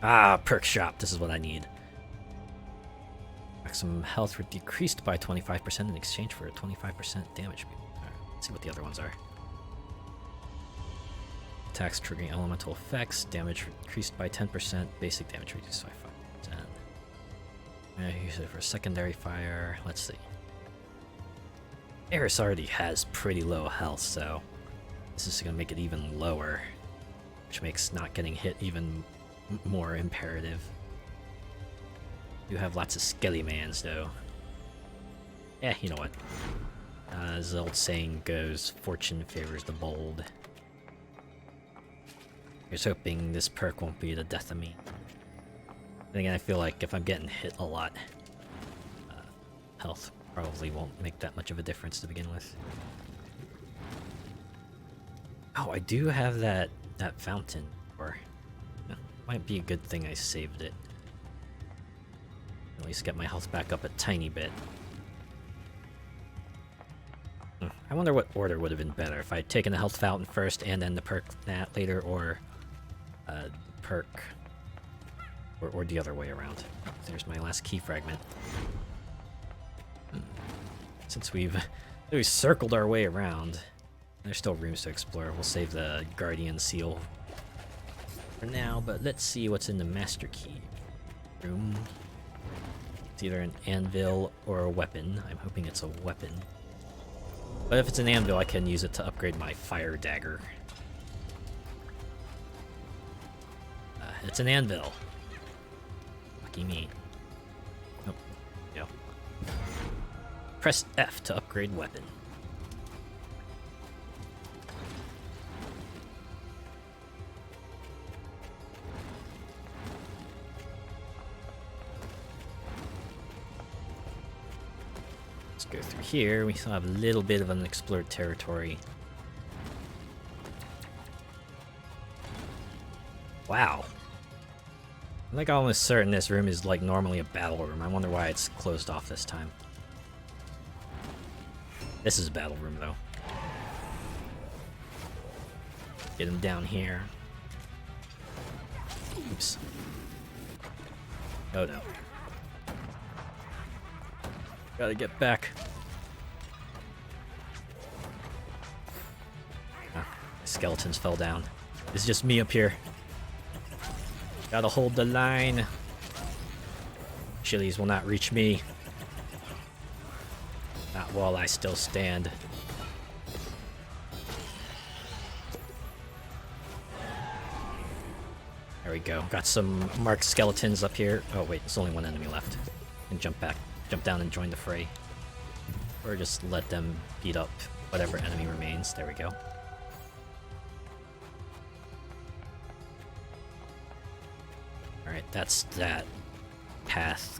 Ah, perk shop. This is what I need. Maximum health decreased by 25% in exchange for a 25% damage. Alright, let's see what the other ones are. Attacks triggering elemental effects. Damage increased by 10%. Basic damage reduced by 5%. Use it for secondary fire. Let's see. Eris already has pretty low health, so this is going to make it even lower, which makes not getting hit even more imperative. You have lots of skelly-mans, though. Yeah, you know what? As the old saying goes, fortune favors the bold. Here's hoping this perk won't be the death of me. Then again, I feel like if I'm getting hit a lot, health probably won't make that much of a difference to begin with. Oh, I do have that fountain, or might be a good thing I saved it. At least get my health back up a tiny bit. I wonder what order would have been better, if I'd taken the health fountain first and then the perk that later, or perk, or the other way around. There's my last key fragment. Since we've circled our way around, there's still rooms to explore. We'll save the Guardian Seal for now, but let's see what's in the Master Key room. It's either an anvil or a weapon. I'm hoping it's a weapon. But if it's an anvil, I can use it to upgrade my fire dagger. It's an anvil. Lucky me. Nope. Yep. Press F to upgrade weapon. Let's go through here. We still have a little bit of unexplored territory. Wow. I'm like almost certain this room is like normally a battle room. I wonder why it's closed off this time. This is a battle room though. Get him down here. Oops. Oh no. Gotta get back. Ah, the skeletons fell down. It's just me up here. Gotta hold the line. Chilies will not reach me. Not while I still stand. There we go. Got some marked skeletons up here. Oh wait, there's only one enemy left. And jump down and join the fray. Or just let them beat up whatever enemy remains. There we go. Alright, that's that path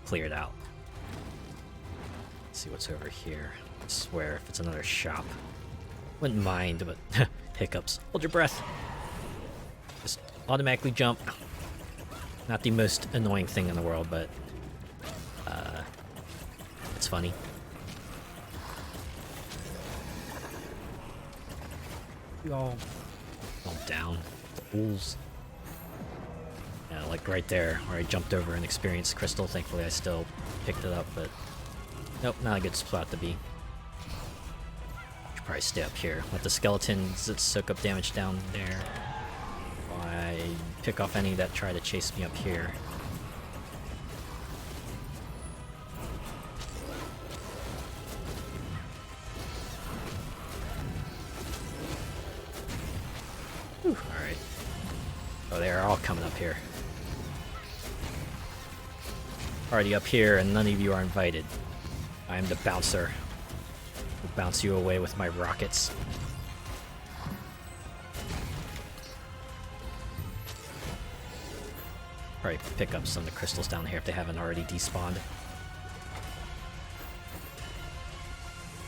cleared out. Let's see what's over here. I swear, if it's another shop. Wouldn't mind, but hiccups. Hold your breath. Just automatically jump. Not the most annoying thing in the world, but it's funny. You all down. Fools. Yeah, like right there, where I jumped over an experienced crystal. Thankfully, I still picked it up, but nope, not a good spot to be. Should probably stay up here. Let the skeletons that soak up damage down there. While I pick off any that try to chase me up here. Alright. Oh, they're all coming up here. Already up here, and none of you are invited. I am the bouncer. I'll bounce you away with my rockets. Probably pick up some of the crystals down here if they haven't already despawned.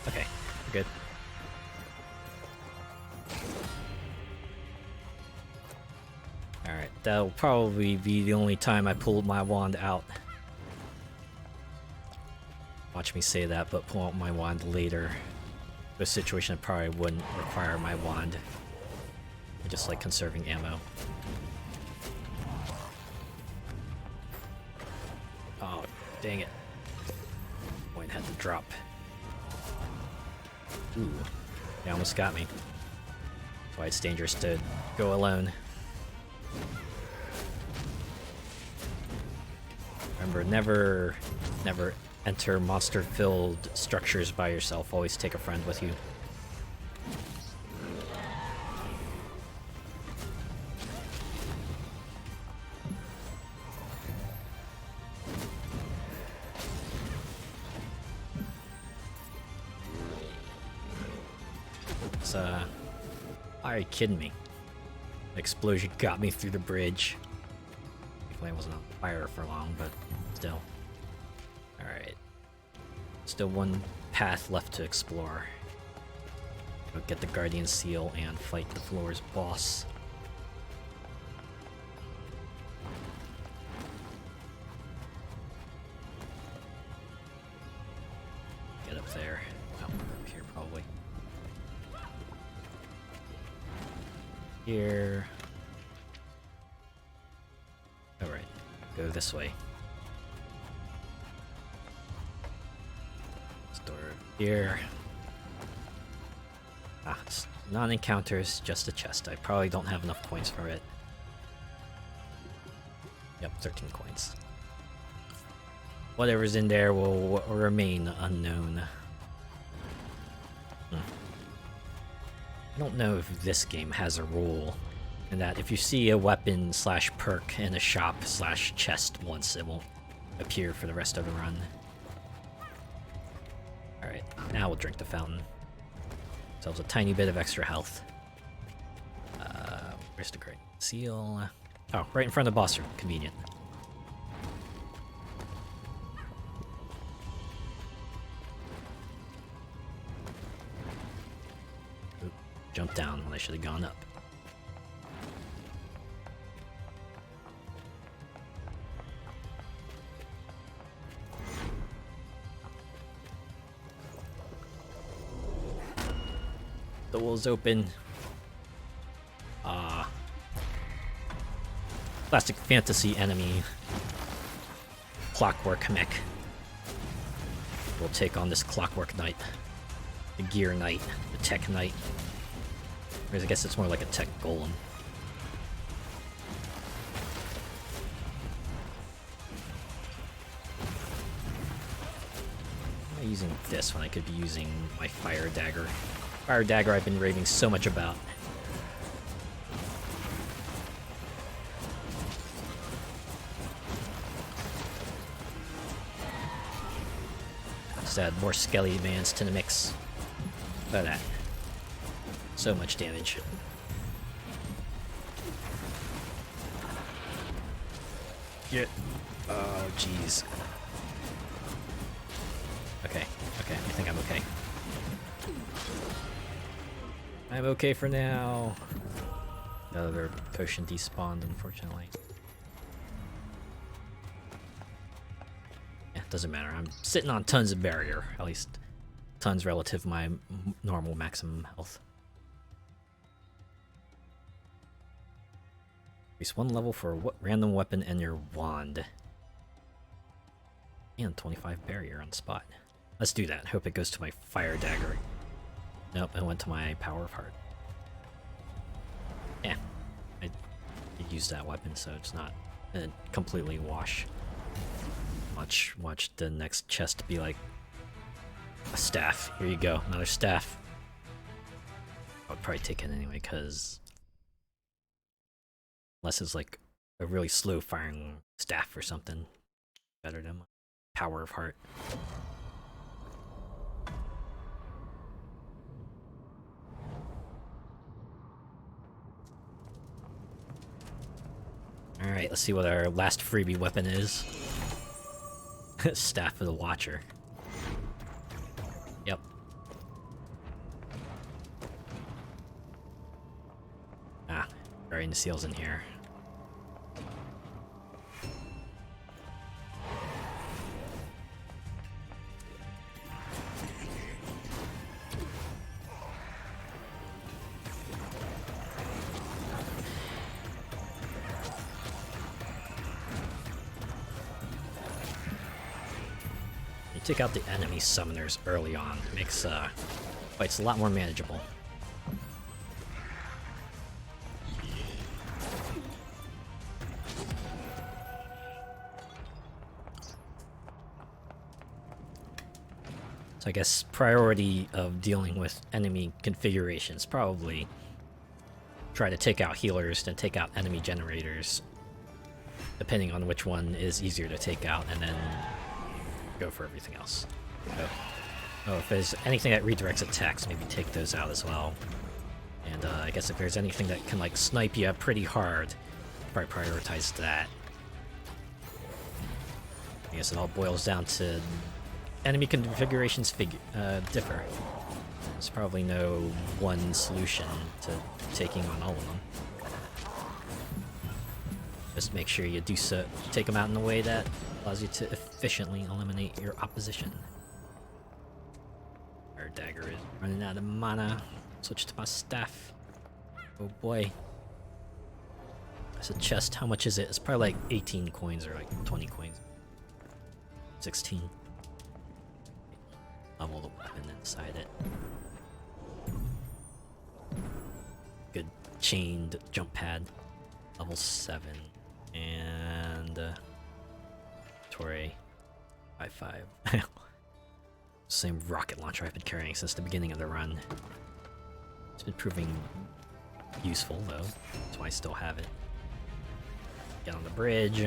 Okay, we're good. Alright, that'll probably be the only time I pull my wand out. Watch me say that, but pull out my wand later. A situation that probably wouldn't require my wand. I just like conserving ammo. Oh, dang it. Point had to drop. Ooh, they almost got me. That's why it's dangerous to go alone. Remember, never enter monster-filled structures by yourself. Always take a friend with you. Are you kidding me? The explosion got me through the bridge. Thankfully I wasn't on fire for long, but still. Alright. Still one path left to explore. Go get the Guardian Seal and fight the floor's boss. Get up there. Oh, up here probably. here. Alright, go this way. Store here. Ah, it's non-encounters, just a chest. I probably don't have enough coins for it. Yep, 13 coins. Whatever's in there will remain unknown. I don't know if this game has a rule in that if you see a weapon slash perk in a shop slash chest once, it won't appear for the rest of the run. Alright, now we'll drink the fountain. Ourselves a tiny bit of extra health. Where's the great seal? Oh, right in front of the boss room. Convenient. Oop, jumped down when I should have gone up. The wall's open. Classic fantasy enemy. Clockwork mech. We'll take on this Clockwork Knight. The Gear Knight. The Tech Knight. Whereas I guess it's more like a Tech Golem. Why am I using this when I could be using my Fire Dagger? Fire Dagger I've been raving so much about. Just add more Skelly advance to the mix. Look at that. So much damage. Yeah. Oh, jeez. Okay, I think I'm okay. I'm okay for now. The other potion despawned, unfortunately. Yeah, doesn't matter. I'm sitting on tons of barrier. At least tons relative to my normal maximum health. Increase 1 level for a random weapon and your wand. And 25 barrier on spot. Let's do that. Hope it goes to my Fire Dagger. Nope, it went to my Power of Heart. Yeah, I used that weapon, so it's not completely wash. Watch the next chest be like a staff. Here you go, another staff. I would probably take it anyway, because unless it's like a really slow firing staff or something, better than my Power of Heart. Alright, let's see what our last freebie weapon is. Staff of the Watcher. Yep. Ah, burying the seals in here. Take out the enemy summoners early on. It makes fights a lot more manageable. So I guess priority of dealing with enemy configurations, probably try to take out healers, then take out enemy generators, depending on which one is easier to take out, and then go for everything else. Oh, if there's anything that redirects attacks, maybe take those out as well. And I guess if there's anything that can like snipe you pretty hard, probably prioritize that. I guess it all boils down to enemy configurations differ. There's probably no one solution to taking on all of them. Just make sure you do so, take them out in a way that allows you to efficiently eliminate your opposition. Our dagger is running out of mana. Switch to my staff. Oh boy. It's a chest. How much is it? It's probably like 18 coins or like 20 coins. 16. Level the weapon inside it. Good chained jump pad. Level 7. And Torre 5.5. Same rocket launcher I've been carrying since the beginning of the run. It's been proving useful though. That's why I still have it. Get on the bridge.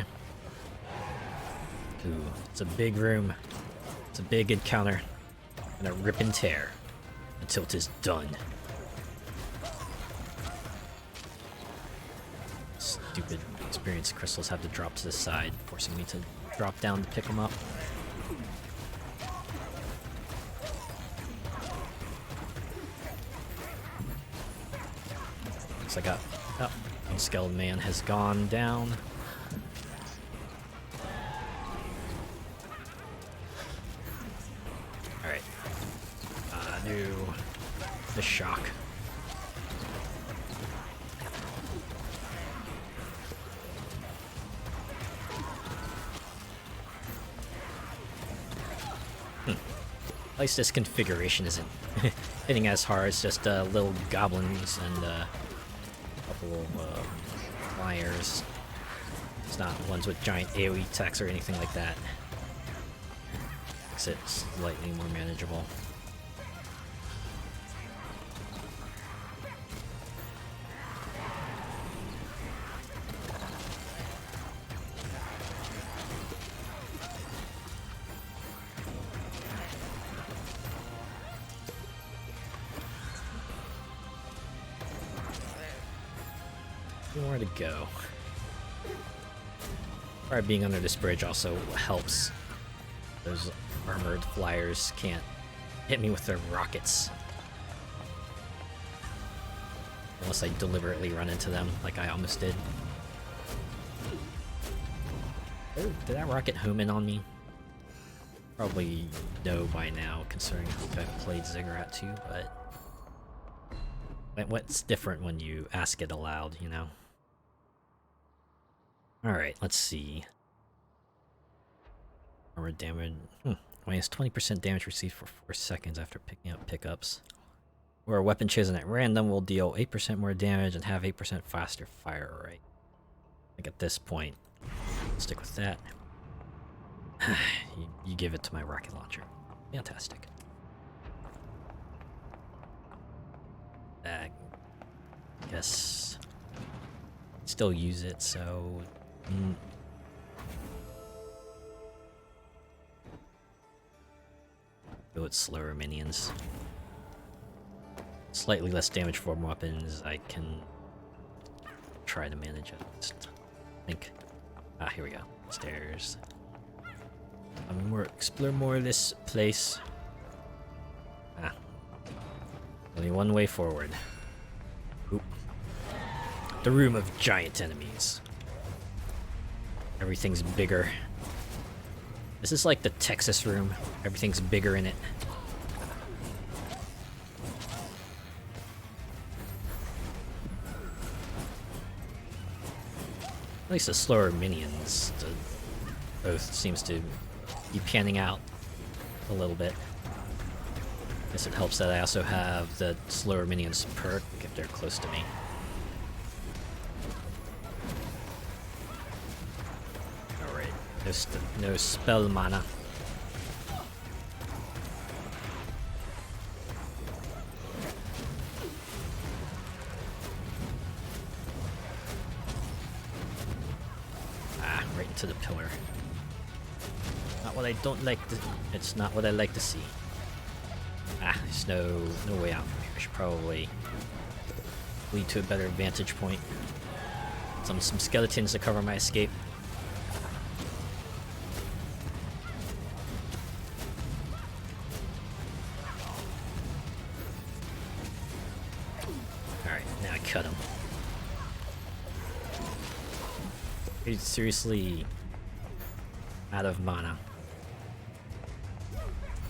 Ooh, it's a big room. It's a big encounter. I'm gonna rip and tear until it is done. Stupid experience crystals have to drop to the side, forcing me to drop down to pick them up. Looks like Skeleton Man has gone down. Alright. Do the shock. At least this configuration isn't hitting as hard. It's just little goblins and a couple of flyers. It's not ones with giant AoE attacks or anything like that. Makes it slightly more manageable. Where to go? Probably being under this bridge also helps. Those armored flyers can't hit me with their rockets. Unless I deliberately run into them, like I almost did. Oh, did that rocket home in on me? Probably no by now, considering I've played Ziggurat too, but what's different when you ask it aloud, you know? Alright, let's see. Armor damage. Minus 20% damage received for 4 seconds after picking up pickups. Or a weapon chosen at random will deal 8% more damage and have 8% faster fire rate. I think at this point, I'll stick with that. you give it to my rocket launcher. Fantastic. I guess still use it, so go with slower minions. Slightly less damage for weapons. I can try to manage it. I think. Here we go. Stairs. Explore more of this place. Only one way forward. Oop. The room of giant enemies. Everything's bigger. This is like the Texas room. Everything's bigger in it. At least the slower minions both seems to be panning out a little bit. I guess it helps that I also have the slower minions perk if they're close to me. No spell mana. Right into the pillar. Not what I don't like to. It's not what I like to see. There's no way out from here. I should probably lead to a better vantage point. Some skeletons to cover my escape. Cut him. He's seriously out of mana.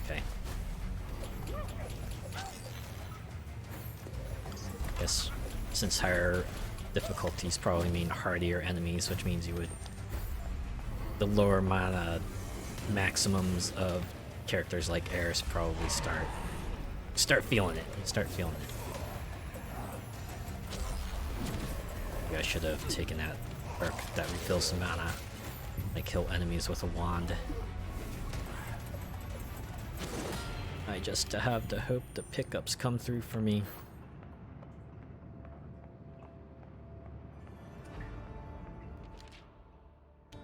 Okay. Guess since higher difficulties probably mean hardier enemies, which means you would... The lower mana maximums of characters like Eris probably start feeling it. Start feeling it. Maybe I should have taken that perk that refills some mana. Like kill enemies with a wand. I just have to hope the pickups come through for me.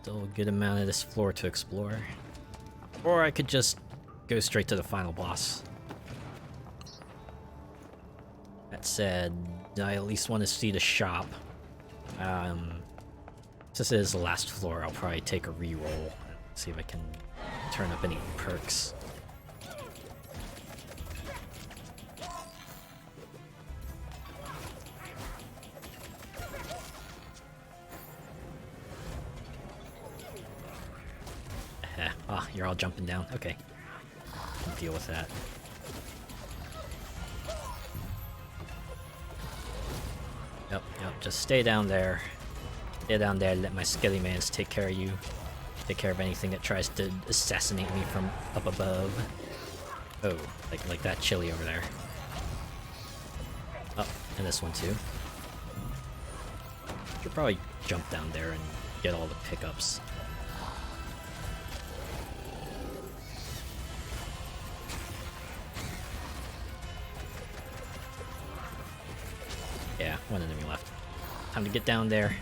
Still a good amount of this floor to explore. Or I could just go straight to the final boss. That said, I at least want to see the shop. Since it is the last floor, I'll probably take a reroll. See if I can turn up any perks. Oh, you're all jumping down. Okay. Can deal with that. Yep, just stay down there. Stay down there, let my skelly mans take care of you. Take care of anything that tries to assassinate me from up above. Oh, like that chili over there. Oh, and this one too. Should probably jump down there and get all the pickups. Yeah, one enemy left. Time to get down there.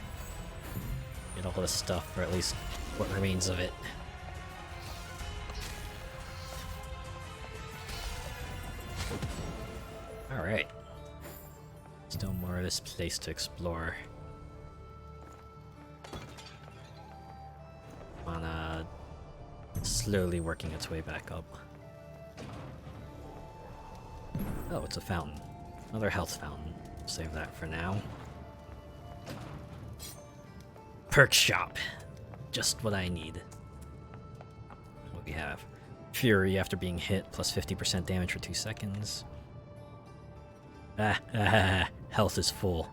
Get all this stuff, or at least what remains of it. Alright. Still more of this place to explore. Mana slowly working its way back up. Oh, it's a fountain. Another health fountain. Save that for now. Perk shop. Just what I need. What we have? Fury after being hit, plus 50% damage for 2 seconds. Health is full.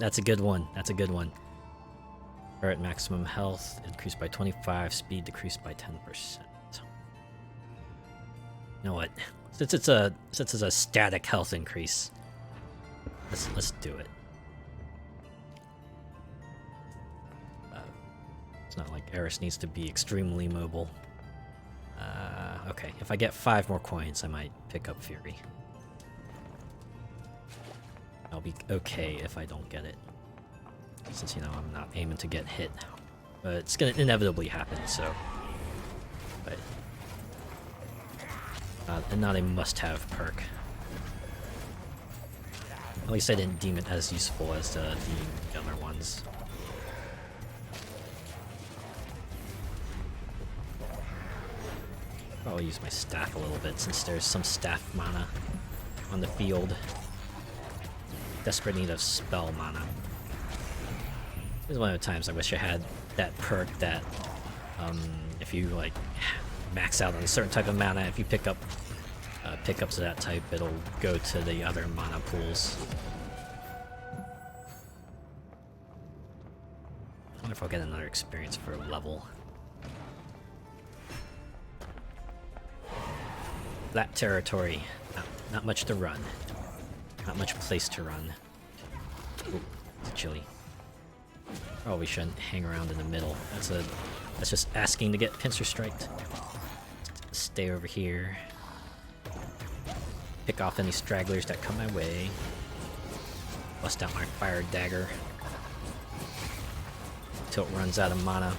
That's a good one. That's a good one. We're at maximum health, increased by 25, speed decreased by 10%. You know what? Since it's a static health increase, let's do it. It's not like Eris needs to be extremely mobile. Okay, if I get 5 more coins, I might pick up Fury. I'll be okay if I don't get it. Since, you know, I'm not aiming to get hit. But it's gonna inevitably happen, so... But... and not a must-have perk. At least I didn't deem it as useful as the other ones. I'll use my staff a little bit since there's some staff mana on the field. Desperate need of spell mana. This is one of the times I wish I had that perk that if you like max out on a certain type of mana, if you pick up pickups of that type, it'll go to the other mana pools. I wonder if I'll get another experience for a level. Flat territory. Not much to run. Not much place to run. Ooh, it's chilly. Probably shouldn't hang around in the middle. That's just asking to get pincer striked. Stay over here. Pick off any stragglers that come my way. Bust out my fire dagger. Till it runs out of mana.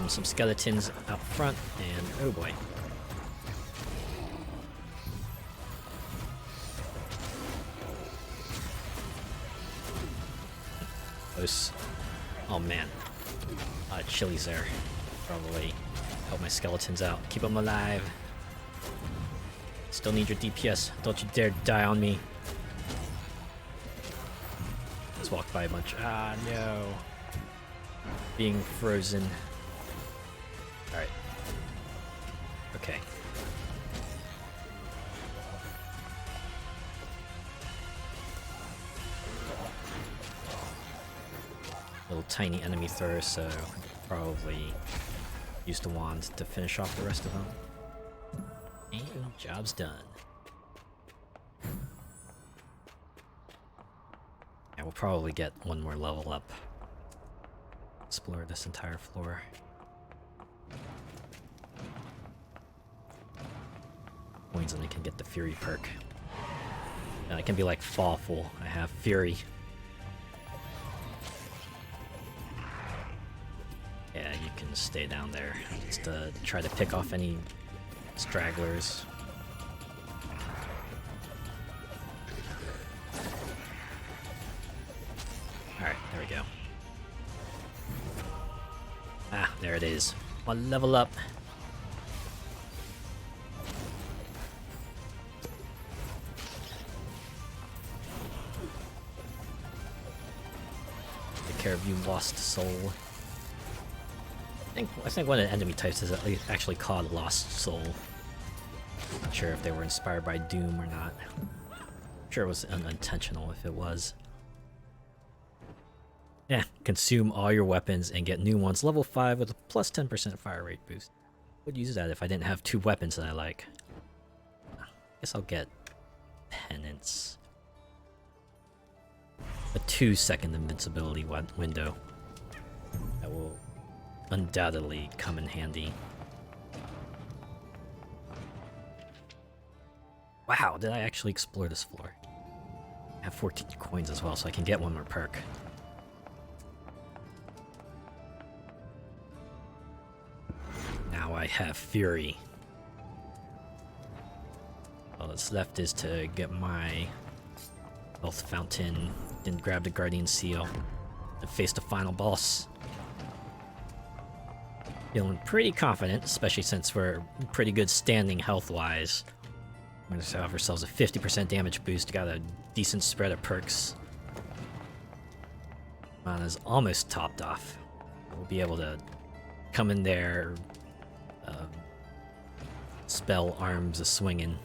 Some skeletons out front, and oh boy. Close. Oh man. A lot of chilies there. Probably help my skeletons out. Keep them alive. Still need your DPS. Don't you dare die on me. Just walked by a bunch. Ah, no. Being frozen. Alright. Okay. little tiny enemy thrower, so I'll probably use the wand to finish off the rest of them. And job's done. Yeah, we'll probably get one more level up. Explore this entire floor. Coins and I can get the Fury perk. And I can be like Fawful. I have Fury. Yeah, you can stay down there. Just try to pick off any stragglers. Alright, there we go. Ah, there it is. One level up. Take care of you, lost soul. I think one of the enemy types is actually called Lost Soul. Not sure if they were inspired by Doom or not. I'm sure it was unintentional if it was. Yeah, consume all your weapons and get new ones level 5 with a plus 10% fire rate boost. Would use that if I didn't have 2 weapons that I like. Guess I'll get Penance. A 2-second invincibility window. That will undoubtedly come in handy. Wow, did I actually explore this floor? I have 14 coins as well, so I can get one more perk. Now I have Fury. All that's left is to get my health fountain and grab the Guardian Seal and face the final boss. Feeling pretty confident, especially since we're pretty good standing health-wise. We're gonna have ourselves a 50% damage boost, got a decent spread of perks. Mana's almost topped off. We'll be able to come in there, spell arms a-swinging.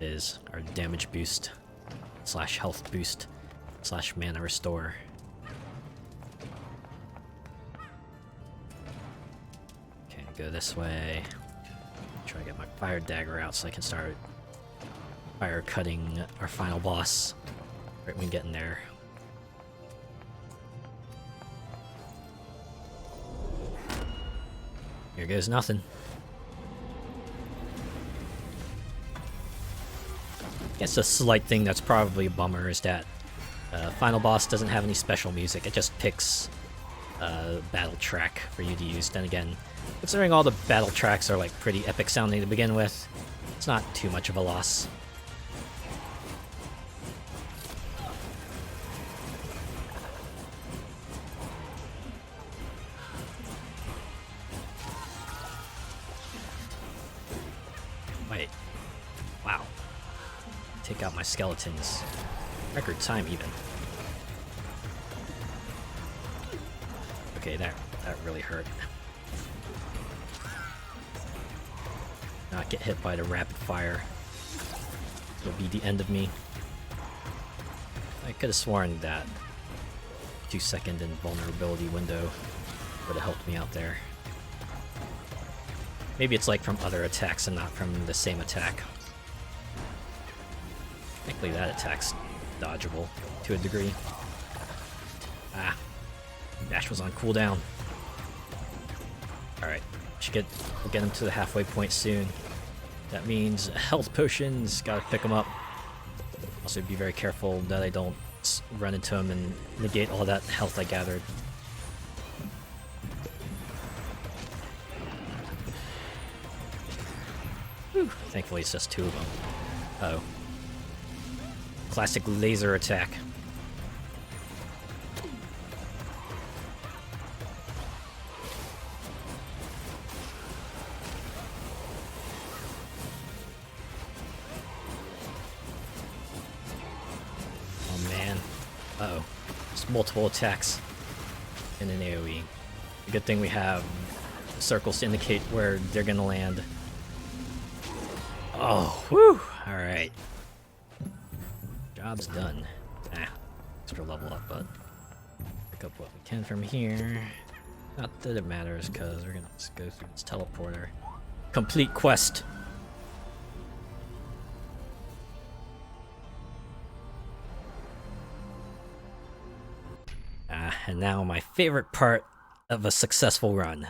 Is our damage boost, slash health boost, slash mana restore. Okay, go this way. Try to get my fire dagger out so I can start fire cutting our final boss right when we get in there. Here goes nothing. I guess a slight thing that's probably a bummer is that final boss doesn't have any special music. It just picks a battle track for you to use. Then again, considering all the battle tracks are like pretty epic sounding to begin with, it's not too much of a loss. Wait. Wow. Take out my skeletons. Record time, even. Okay, that really hurt. Not get hit by the rapid fire. It'll be the end of me. I could have sworn that 2-second invulnerability window would have helped me out there. Maybe it's like from other attacks and not from the same attack. Thankfully that attack's dodgeable to a degree. Ah, dash was on cooldown. Alright, we'll get him to the halfway point soon. That means health potions, gotta pick them up. Also be very careful that I don't run into him and negate all that health I gathered. Whew. Thankfully it's just 2 of them. Uh-oh. Classic laser attack. Oh man. Uh-oh. There's multiple attacks in an AoE. A good thing we have circles to indicate where they're gonna land. Oh, whew! Alright. Job's done. Extra level up, but pick up what we can from here. Not that it matters, because we're gonna just go through this teleporter. Complete quest! And now my favorite part of a successful run.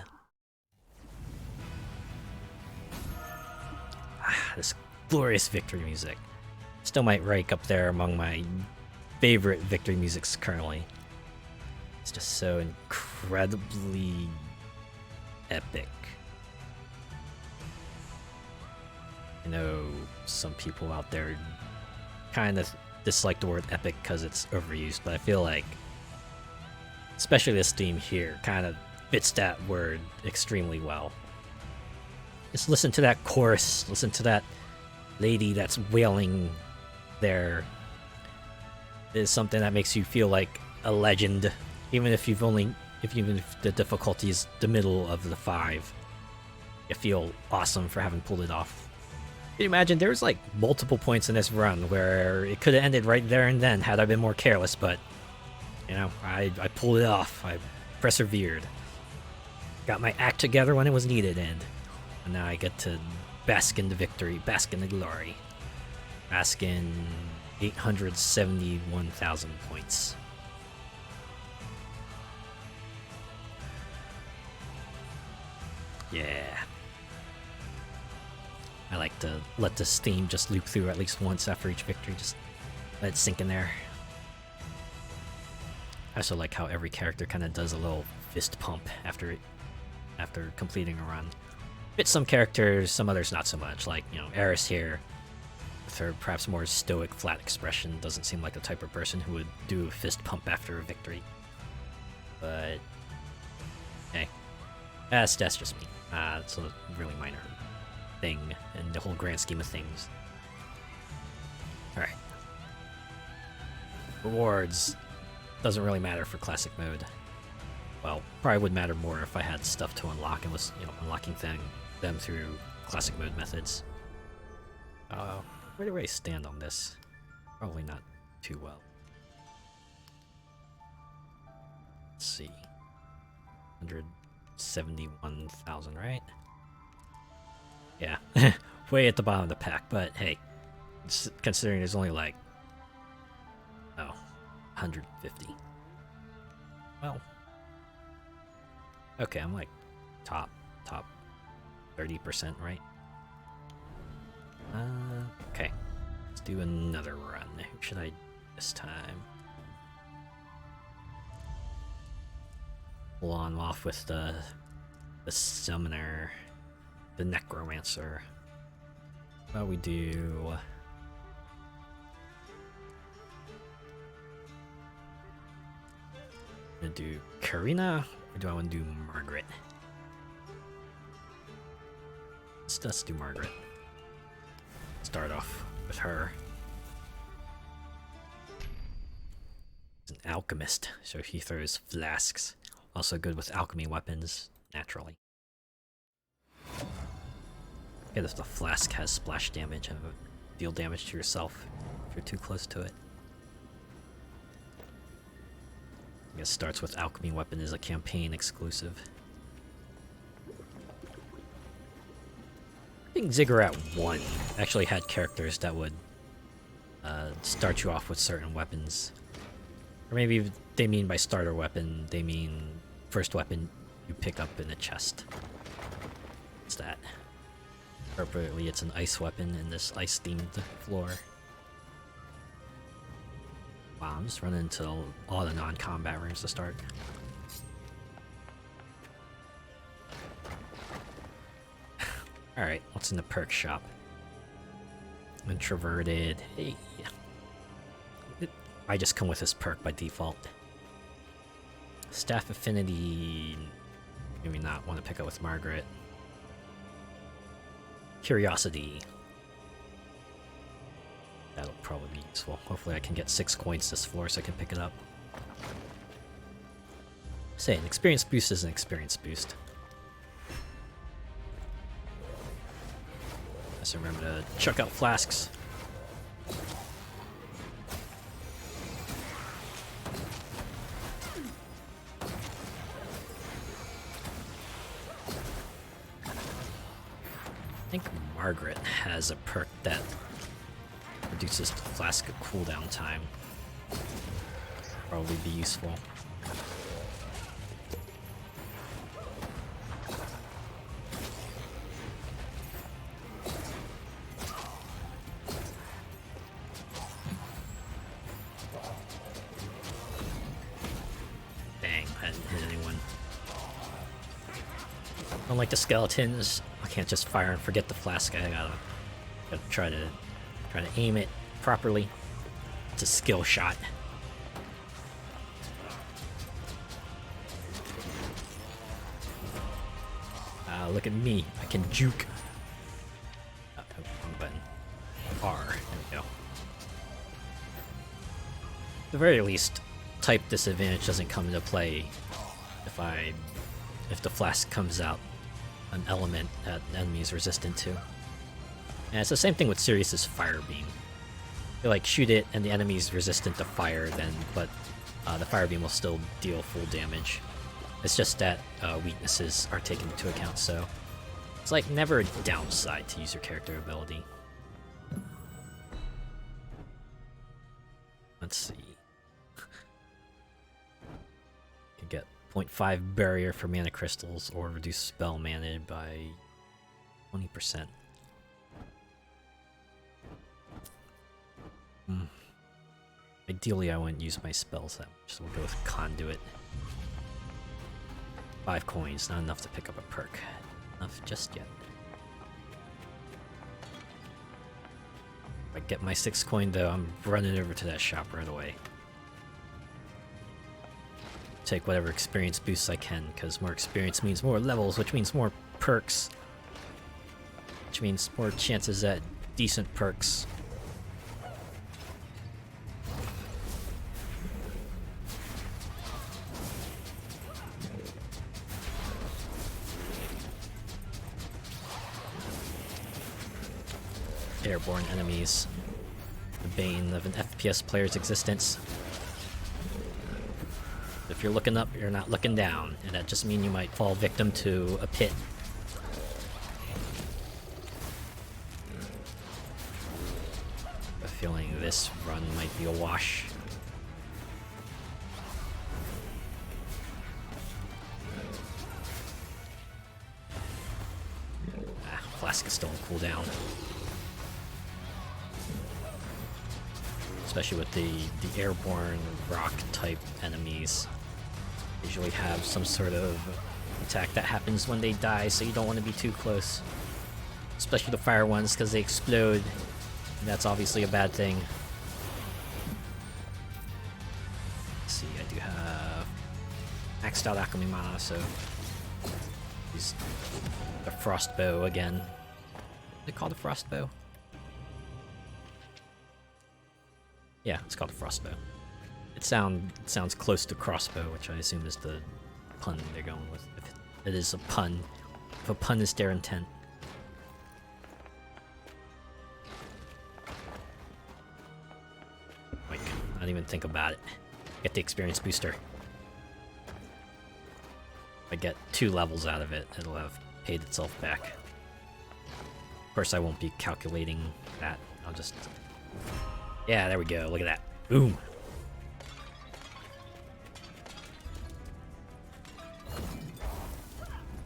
This glorious victory music. Still might rank up there among my favorite victory musics currently. It's just so incredibly epic. I know some people out there kind of dislike the word epic because it's overused, but I feel like especially this theme here kind of fits that word extremely well. Just listen to that chorus, listen to that lady that's wailing there. It is something that makes you feel like a legend, even if even if the difficulty is the middle of the 5. You feel awesome for having pulled it off. Can you imagine? There's like multiple points in this run where it could have ended right there and then had I been more careless, but you know, I pulled it off. I persevered. Got my act together when it was needed, and now I get to bask in the victory, bask in the glory. Bask in 871,000 points. Yeah. I like to let this theme just loop through at least once after each victory, just let it sink in there. I also like how every character kind of does a little fist pump after completing a run. Fits some characters, some others not so much. Like, you know, Eris here, with her perhaps more stoic, flat expression, doesn't seem like the type of person who would do a fist pump after a victory. But hey, that's just me. It's a really minor thing in the whole grand scheme of things. All right, rewards. Doesn't really matter for classic mode. Well, probably would matter more if I had stuff to unlock and was, you know, unlocking them through classic mode methods. Where do I stand on this? Probably not too well. Let's see. 171,000, right? Yeah, way at the bottom of the pack, but hey, considering there's only like 150. Well, okay, I'm like top 30%, right? Okay, let's do another run. Who should I this time? Pull on off with the summoner, the necromancer. How about we do? I'm gonna do Karina, or do I want to do Margaret? Let's do Margaret. Start off with her. She's an alchemist, so he throws flasks. Also good with alchemy weapons, naturally. Okay, if the flask has splash damage and deal damage to yourself if you're too close to it. I guess starts with alchemy weapon is a campaign exclusive. I think Ziggurat 1 actually had characters that would start you off with certain weapons. Or maybe they mean by starter weapon, they mean first weapon you pick up in a chest. What's that? Appropriately, it's an ice weapon in this ice-themed floor. Wow, I'm just running into all the non-combat rooms to start. Alright, what's in the perk shop? Introverted. Hey. I just come with this perk by default. Staff affinity. Maybe not want to pick up with Margaret. Curiosity. That'll probably be useful. Hopefully I can get 6 coins this floor so I can pick it up. Say, an experience boost is an experience boost. Just remember to chuck out flasks. think Margaret has a perk that reduces the flask cooldown time. Probably be useful. Dang, I didn't hit anyone. Unlike the skeletons, I can't just fire and forget the flask. I gotta try to aim it properly. It's a skill shot. Look at me. I can juke. Wrong button. R. There we go. At the very least, type disadvantage doesn't come into play if the flask comes out an element that the enemy is resistant to. And it's the same thing with Sirius's fire beam. You like shoot it and the enemy's resistant to fire, but the fire beam will still deal full damage. It's just that weaknesses are taken into account, so it's like never a downside to use your character ability. Let's see. Can get 0.5 barrier for mana crystals or reduce spell mana by 20%. Ideally, I wouldn't use my spells that much, so we'll go with Conduit. 5 coins, not enough to pick up a perk. Enough just yet. If I get my 6th coin though, I'm running over to that shop right away. Take whatever experience boosts I can, because more experience means more levels, which means more perks. Which means more chances at decent perks. Airborne enemies, the bane of an FPS player's existence. If you're looking up, you're not looking down, and that just means you might fall victim to a pit. I have a feeling this run might be a wash. Flask is still on cooldown. Especially with the airborne rock type enemies. Usually have some sort of attack that happens when they die, so you don't want to be too close. Especially the fire ones, because they explode. And that's obviously a bad thing. Let's see, I do have maxed out alchemy mana, so use the frost bow again. What do they call the frost bow? Yeah, it's called a frostbow. It sounds close to crossbow, which I assume is the pun they're going with. If it is a pun. If a pun is their intent. Like, not even think about it. Get the experience booster. If I get 2 levels out of it, it'll have paid itself back. Of course, I won't be calculating that. I'll just... Yeah, there we go. Look at that. Boom.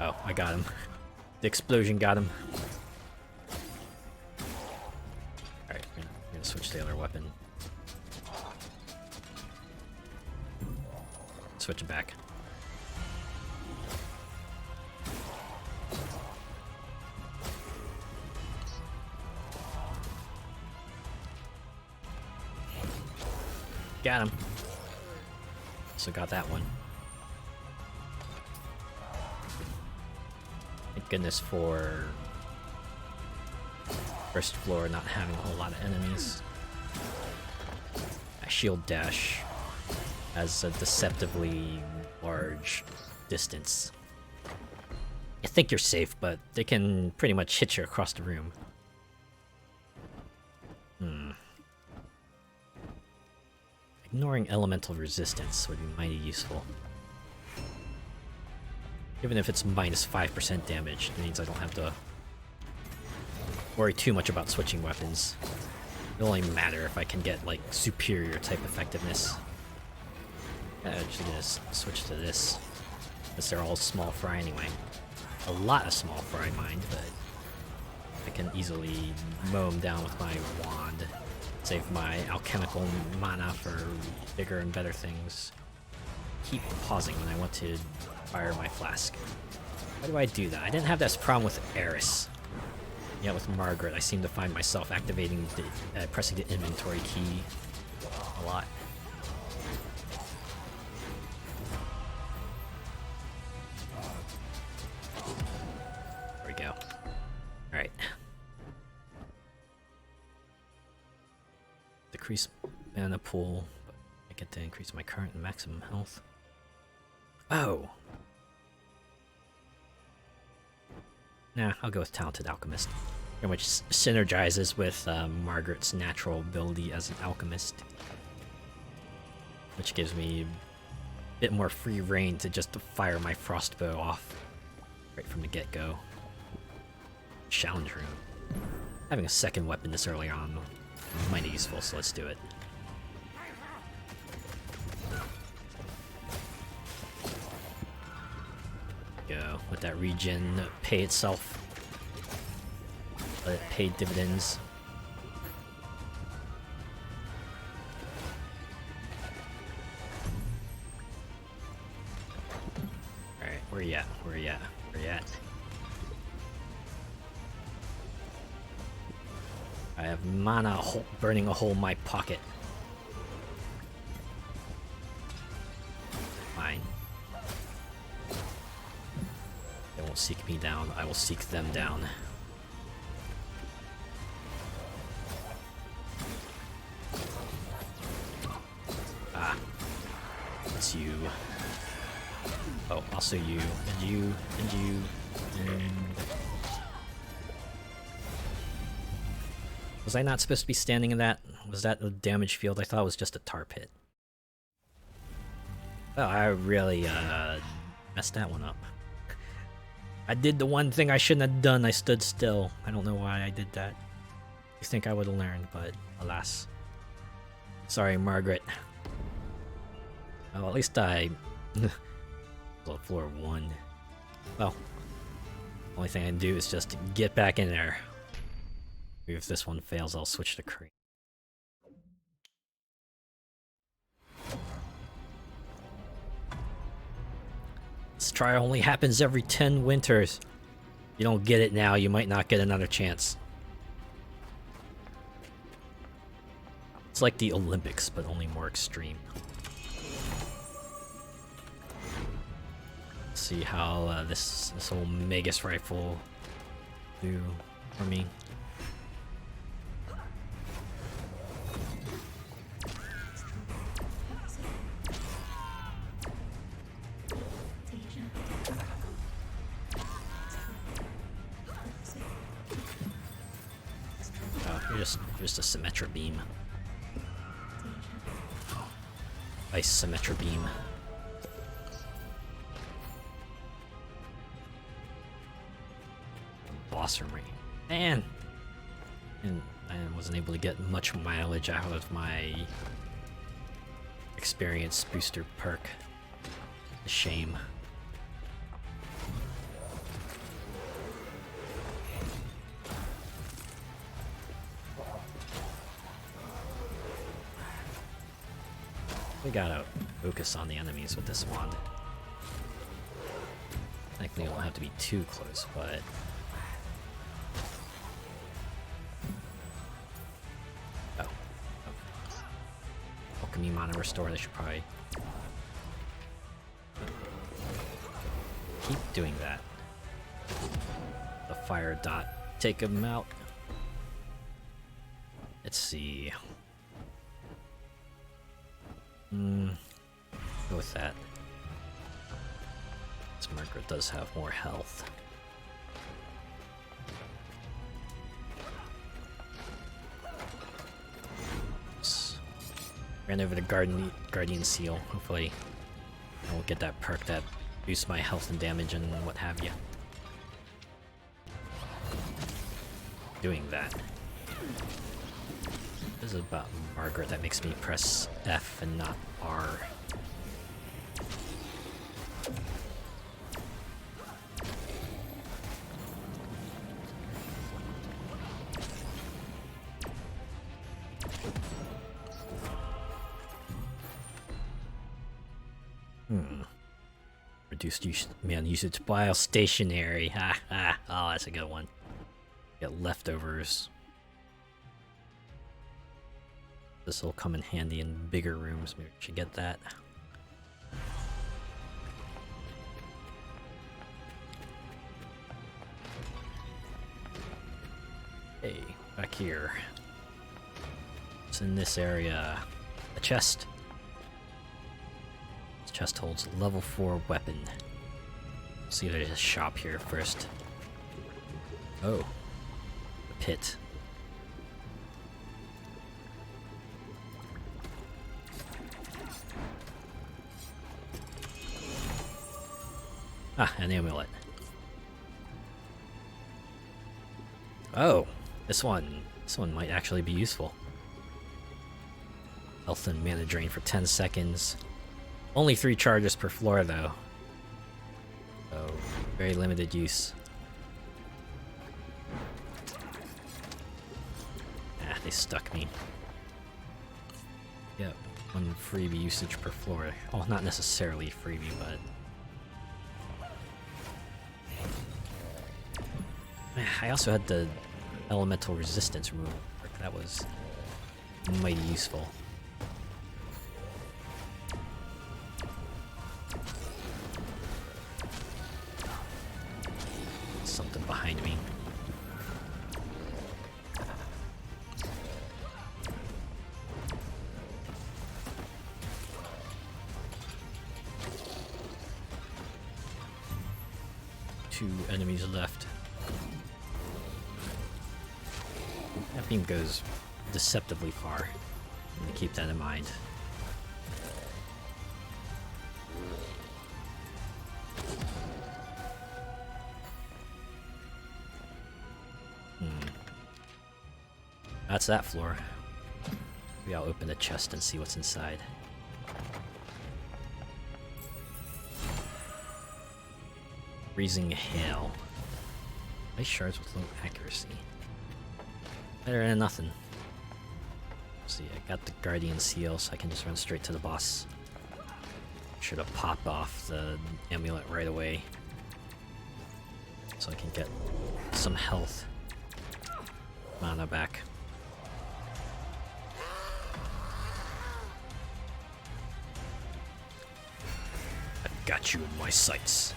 Oh, I got him. The explosion got him. Alright, I'm gonna switch to the other weapon. Switch it back. Got him. So got that one. Thank goodness for first floor not having a whole lot of enemies. A shield dash has a deceptively large distance. You think you're safe, but they can pretty much hit you across the room. Ignoring elemental resistance would be mighty useful. Even if it's minus 5% damage, it means I don't have to worry too much about switching weapons. It'll only matter if I can get, like, superior type effectiveness. I'm actually gonna switch to this, because they're all small fry anyway. A lot of small fry, mind, but I can easily mow them down with my wand. Save my alchemical mana for bigger and better things. Keep pausing when I want to fire my flask. Why do I do that? I didn't have this problem with Eris. Yeah, with Margaret, I seem to find myself activating the, pressing the inventory key a lot. There we go. Alright. Decrease mana pool, but I get to increase my current and maximum health. Oh! Nah, I'll go with Talented Alchemist. Pretty much synergizes with Margaret's natural ability as an alchemist. Which gives me a bit more free reign to just fire my frostbow off right from the get-go. Challenge room. Having a second weapon this early on might be useful, so let's do it. Go. Let that regen pay itself. Let it pay dividends. Alright, where you at? Where you at? Where you at? I have mana burning a hole in my pocket. Fine. They won't seek me down, I will seek them down. Ah. It's you. Oh, also you, and you, and you, and... Was I not supposed to be standing in that? Was that a damage field? I thought it was just a tar pit. Oh, I really, messed that one up. I did the one thing I shouldn't have done. I stood still. I don't know why I did that. You think I would have learned, but alas. Sorry, Margaret. Oh, at least I... well, floor 1. Well, only thing I can do is just get back in there. If this one fails, I'll switch to crate. This trial only happens every 10 winters. You don't get it now, you might not get another chance. It's like the Olympics, but only more extreme. Let's see how this whole Magus rifle do for me. Just a Symmetra beam. Ice Symmetra beam. Boss room, man. And I wasn't able to get much mileage out of my experience booster perk. A shame. We gotta focus on the enemies with this wand. Thankfully, it won't have to be too close, but... Oh. Alchemy mana restore, they should probably... keep doing that. The fire dot. Take him out. Let's see... go with that. This Margaret does have more health. Oops. Ran over the Guardian Seal. Hopefully I won't get that perk that boosts my health and damage and what have you. doing that. What is it about Margaret that makes me press F and not R? Reduced usage while stationary. Ha ha. Oh, that's a good one. Get leftovers. This will come in handy in bigger rooms. Maybe we should get that. Hey, back here. It's in this area. A chest. This chest holds a level 4 weapon. See if there's a shop here first. Oh. A pit. Ah, an amulet. Oh, this one might actually be useful. Health and mana drain for 10 seconds. Only 3 charges per floor though. So, very limited use. Ah, they stuck me. Yep, 1 freebie usage per floor. Oh, not necessarily freebie, but... I also had the elemental resistance removal. That was mighty useful. Something behind me. Two enemies left. That beam goes deceptively far. I'm gonna keep that in mind. That's that floor. Maybe I'll open the chest and see what's inside. Freezing hail. Ice shards with low accuracy. Better than nothing. See, I got the Guardian Seal, so I can just run straight to the boss. Should have popped off the amulet right away. So I can get some health. Mana back. I've got you in my sights.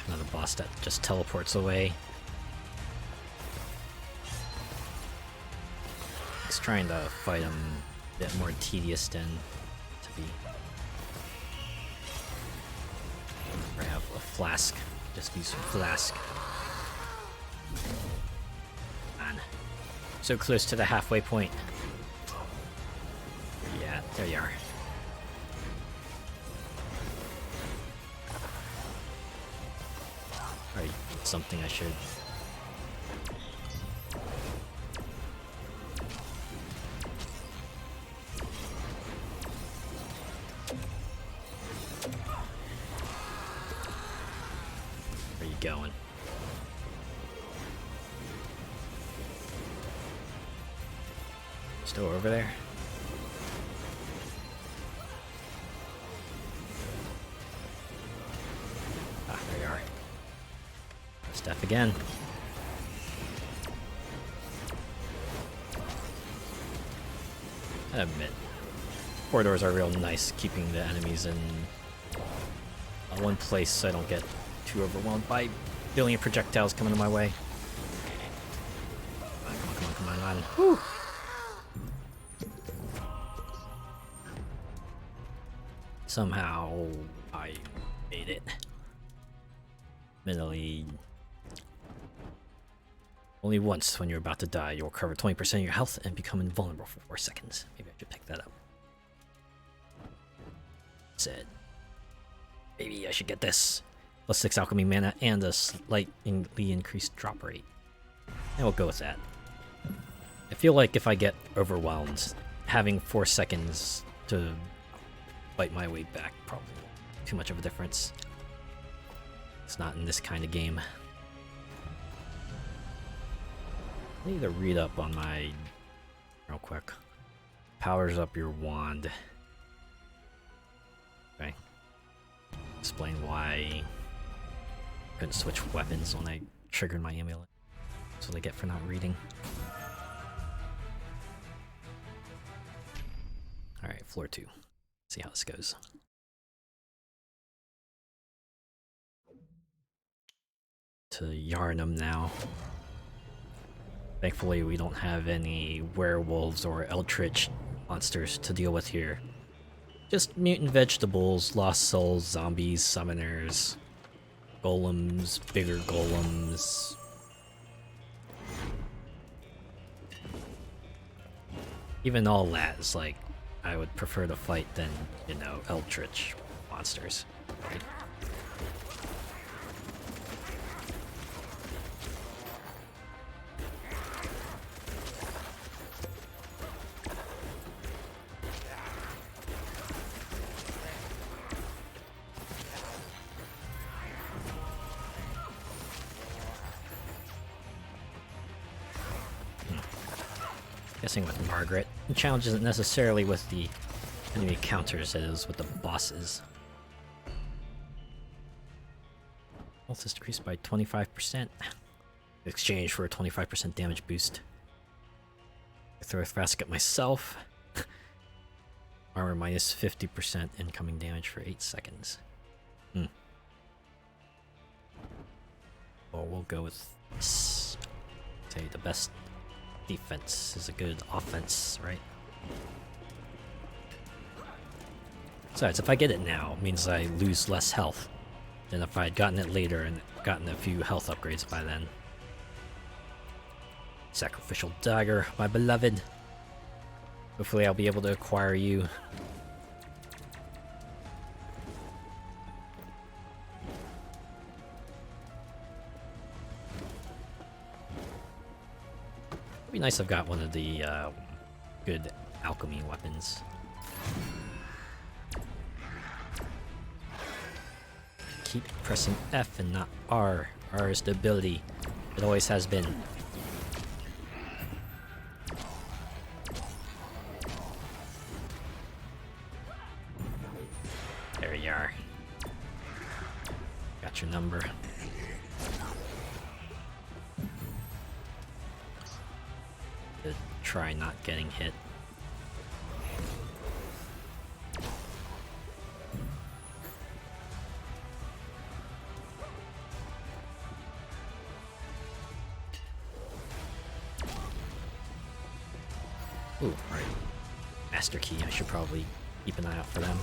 Another boss that just teleports away. It's trying to fight him a bit more tedious than to be. I have a flask. Just use flask. Man. So close to the halfway point. Yeah, there you are. Alright, something I should. Where are you going? Still over there? Ah, there you are. Step again. I admit, corridors are real nice, keeping the enemies in one place so I don't get too overwhelmed by Billion projectiles coming my way. Come on. Whew. Somehow I made it. Admittedly, only once when you're about to die, you'll recover 20% of your health and become invulnerable for 4 seconds. Maybe I should pick that up. Said, maybe I should get this. +6 alchemy mana and a slightly increased drop rate. And we'll go with that. I feel like if I get overwhelmed, having 4 seconds to fight my way back probably won't too much of a difference. It's not in this kind of game. I need to read up on my real quick. Powers up your wand. Okay. Explain why I couldn't switch weapons when I triggered my amulet. That's what I get for not reading. Alright, floor 2. See how this goes. To Yarnum now. Thankfully, we don't have any werewolves or eldritch monsters to deal with here. Just mutant vegetables, lost souls, zombies, summoners, golems, bigger golems. Even all that is like, I would prefer to fight than, you know, eldritch monsters. Right? Guessing with Margaret. The challenge isn't necessarily with the enemy counters, it is with the bosses. Health is decreased by 25%. In exchange for a 25% damage boost. I throw a flask at myself. Armor minus 50% incoming damage for 8 seconds. Well, we'll go with this. Say the best defense is a good offense, right? Besides, if I get it now, it means I lose less health than if I had gotten it later and gotten a few health upgrades by then. Sacrificial dagger, my beloved. Hopefully I'll be able to acquire you. It'd be nice if I've got one of the good alchemy weapons. Keep pressing F and not R. R is the ability. It always has been. There you are. Got your number. Try not getting hit. Ooh, right. Master key, I should probably keep an eye out for them.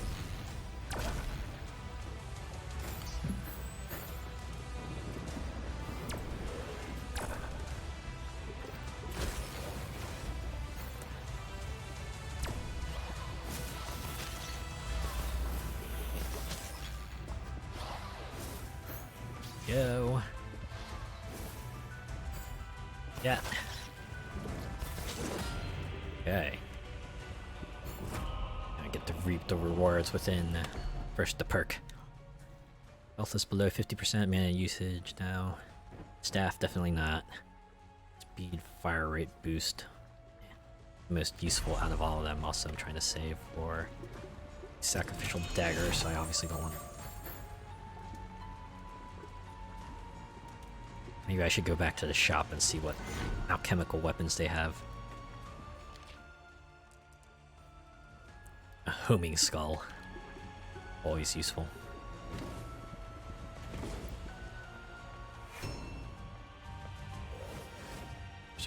Go. Yeah. Okay. I get to reap the rewards within first the perk. Health is below 50% mana usage now. Staff definitely not. Speed, fire rate boost. Most useful out of all of them. Also, I'm trying to save for sacrificial dagger, so I obviously don't want to. Maybe I should go back to the shop and see what alchemical weapons they have. A homing skull. Always useful.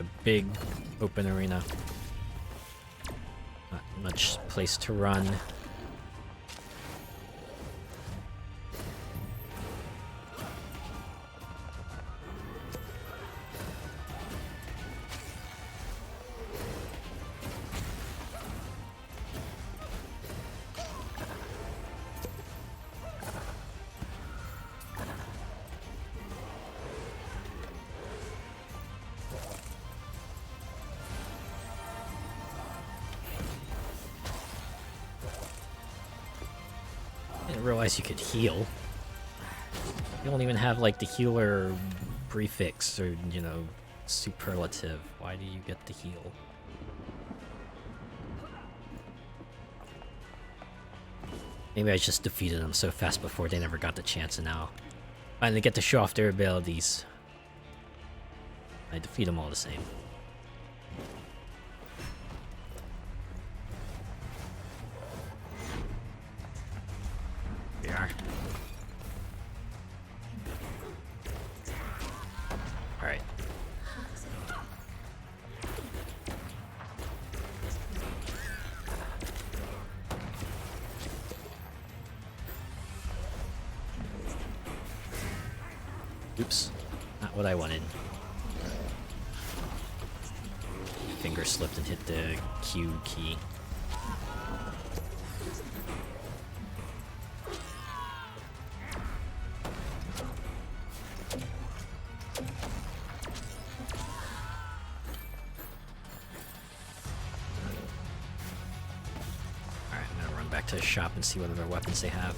There's a big open arena. Not much place to run. I didn't realize you could heal. You don't even have like the healer prefix or, you know, superlative. Why do you get to heal? Maybe I just defeated them so fast before they never got the chance, and now finally get to show off their abilities. I defeat them all the same. We are. Alright. Oops. Not what I wanted. Finger slipped and hit the Q key. To the shop and see what other weapons they have.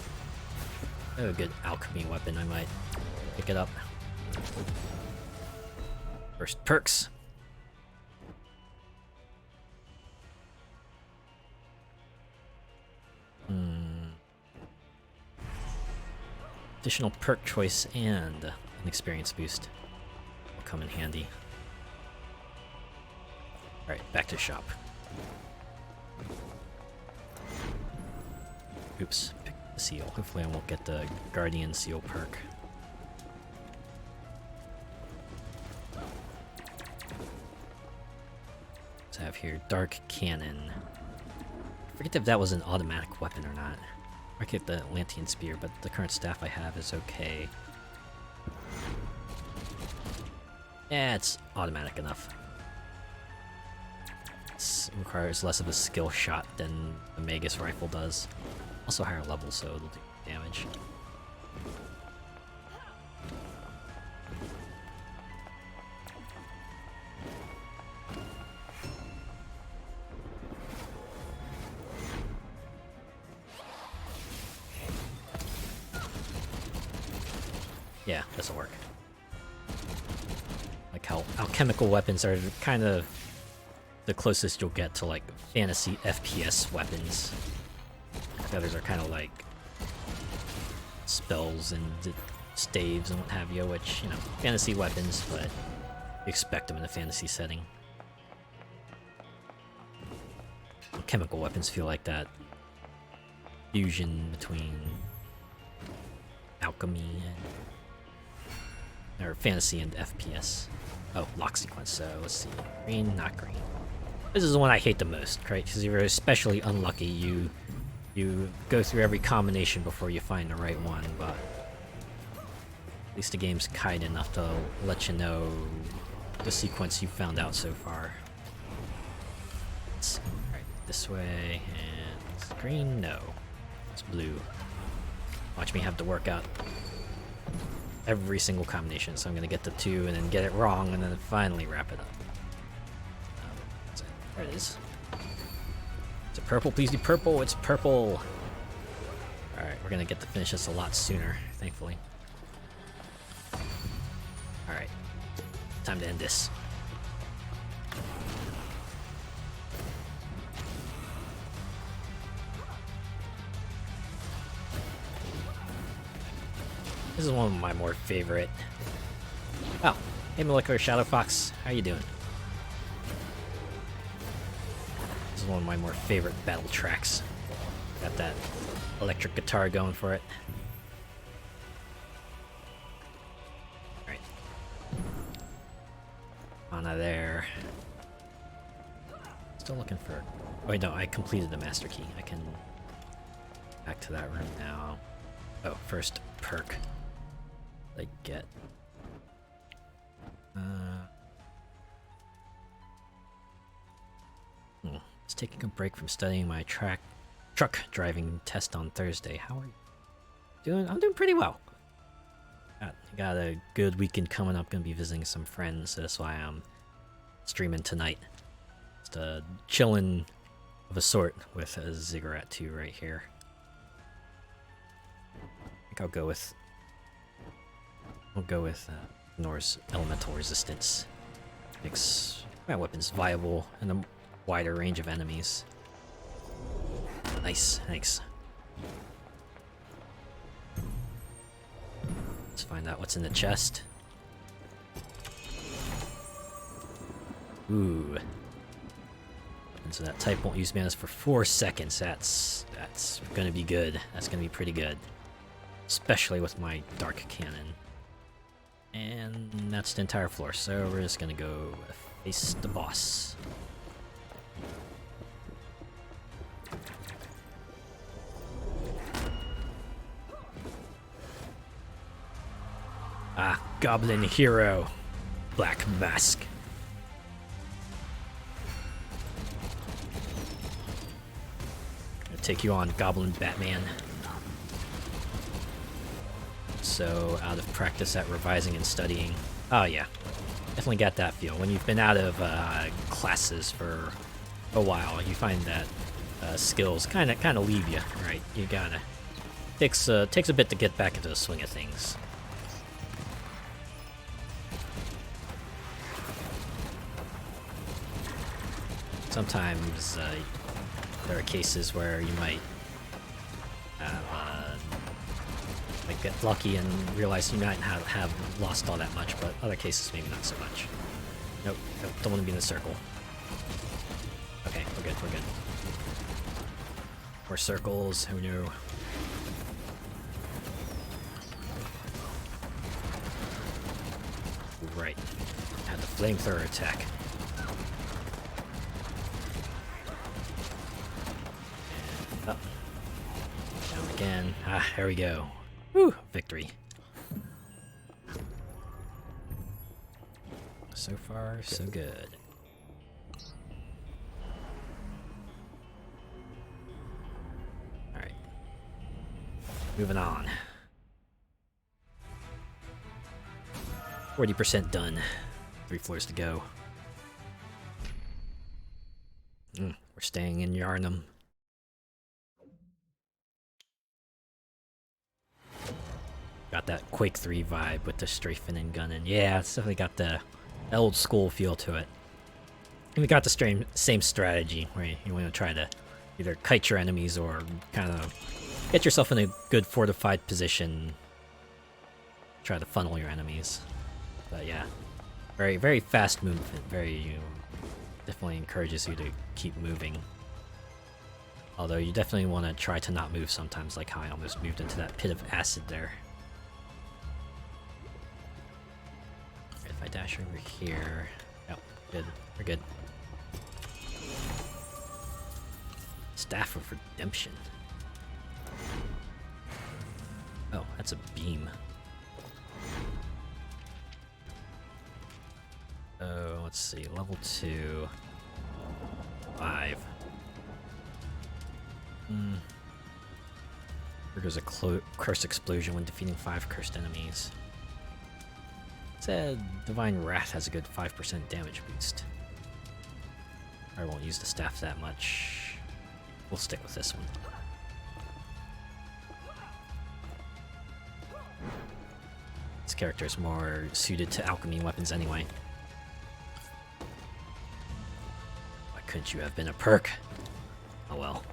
Oh, a good alchemy weapon. I might pick it up. First perks. Additional perk choice and an experience boost will come in handy. Alright, back to shop. Oops, pick the seal. Hopefully I won't get the Guardian Seal perk. Let's have here Dark Cannon. I forget if that was an automatic weapon or not. I get the Atlantean Spear, but the current staff I have is okay. Yeah, it's automatic enough. It requires less of a skill shot than the Magus rifle does. Also higher level, so it'll do damage. Yeah, this'll work. Like how alchemical weapons are kind of the closest you'll get to like fantasy FPS weapons. The others are kind of like spells and staves and what have you, which, you know, fantasy weapons, but you expect them in a fantasy setting. Chemical weapons feel like that fusion between alchemy and or fantasy and FPS. Oh, lock sequence. So let's see, green, not green. This is the one I hate the most, right? Because you're especially unlucky. You go through every combination before you find the right one, but at least the game's kind enough to let you know the sequence you found out so far. Let's see. Alright, this way, and it's green? No. It's blue. Watch me have to work out every single combination, so I'm gonna get the 2 and then get it wrong and then finally wrap it up. There it is. Is it purple? Please be purple. It's purple. Alright, we're gonna get to finish this a lot sooner, thankfully. Alright. Time to end this. This is one of my more favorite. Oh, hey Molecular Shadow Fox, how you doing? This is one of my more favorite battle tracks. Got that electric guitar going for it. Alright. On out of there. Still looking for... Oh wait, no, I completed the master key. I can... Back to that room now. Oh, first perk. I get... Just taking a break from studying my truck driving test on Thursday. How are you doing? I'm doing pretty well. Got a good weekend coming up. Gonna be visiting some friends, so that's why I'm streaming tonight. Just chilling of a sort with a Ziggurat 2 right here. I think I'll go with Nor's elemental resistance. Makes my weapons viable in a wider range of enemies. Nice, thanks. Let's find out what's in the chest. Ooh. And so that type won't use manas for 4 seconds. That's gonna be good. That's gonna be pretty good. Especially with my dark cannon. And that's the entire floor, so we're just gonna go face the boss. Ah, Goblin Hero. Black Mask. Gonna take you on, Goblin Batman. So, out of practice at revising and studying. Oh yeah, definitely got that feel. When you've been out of classes for a while, you find that skills kind of leave you, right? You gotta... Takes a bit to get back into the swing of things. Sometimes there are cases where you might like get lucky and realize you might have lost all that much, but other cases maybe not so much. Nope, don't want to be in the circle. Okay, we're good, we're good. More circles, who knew? Right, had the flamethrower attack. Up. Down again. Ah, here we go. Woo! Victory. So far, so good. Alright. Moving on. 40% done. 3 floors to go. We're staying in Yarnum. Got that Quake 3 vibe with the strafing and gunning. Yeah, it's definitely got the old school feel to it. And we got the same strategy where you want to try to either kite your enemies or kind of get yourself in a good fortified position. Try to funnel your enemies. But yeah, very, very fast movement. Definitely encourages you to keep moving. Although you definitely want to try to not move sometimes, like how I almost moved into that pit of acid there. If I dash over here... Yep, good. We're good. Staff of Redemption. Oh, that's a beam. Oh, let's see. Level 2. 5. Triggers a cursed explosion when defeating 5 cursed enemies. Said Divine Wrath has a good 5% damage boost. I won't use the staff that much. We'll stick with this one. This character is more suited to alchemy weapons anyway. Why couldn't you have been a perk? Oh well.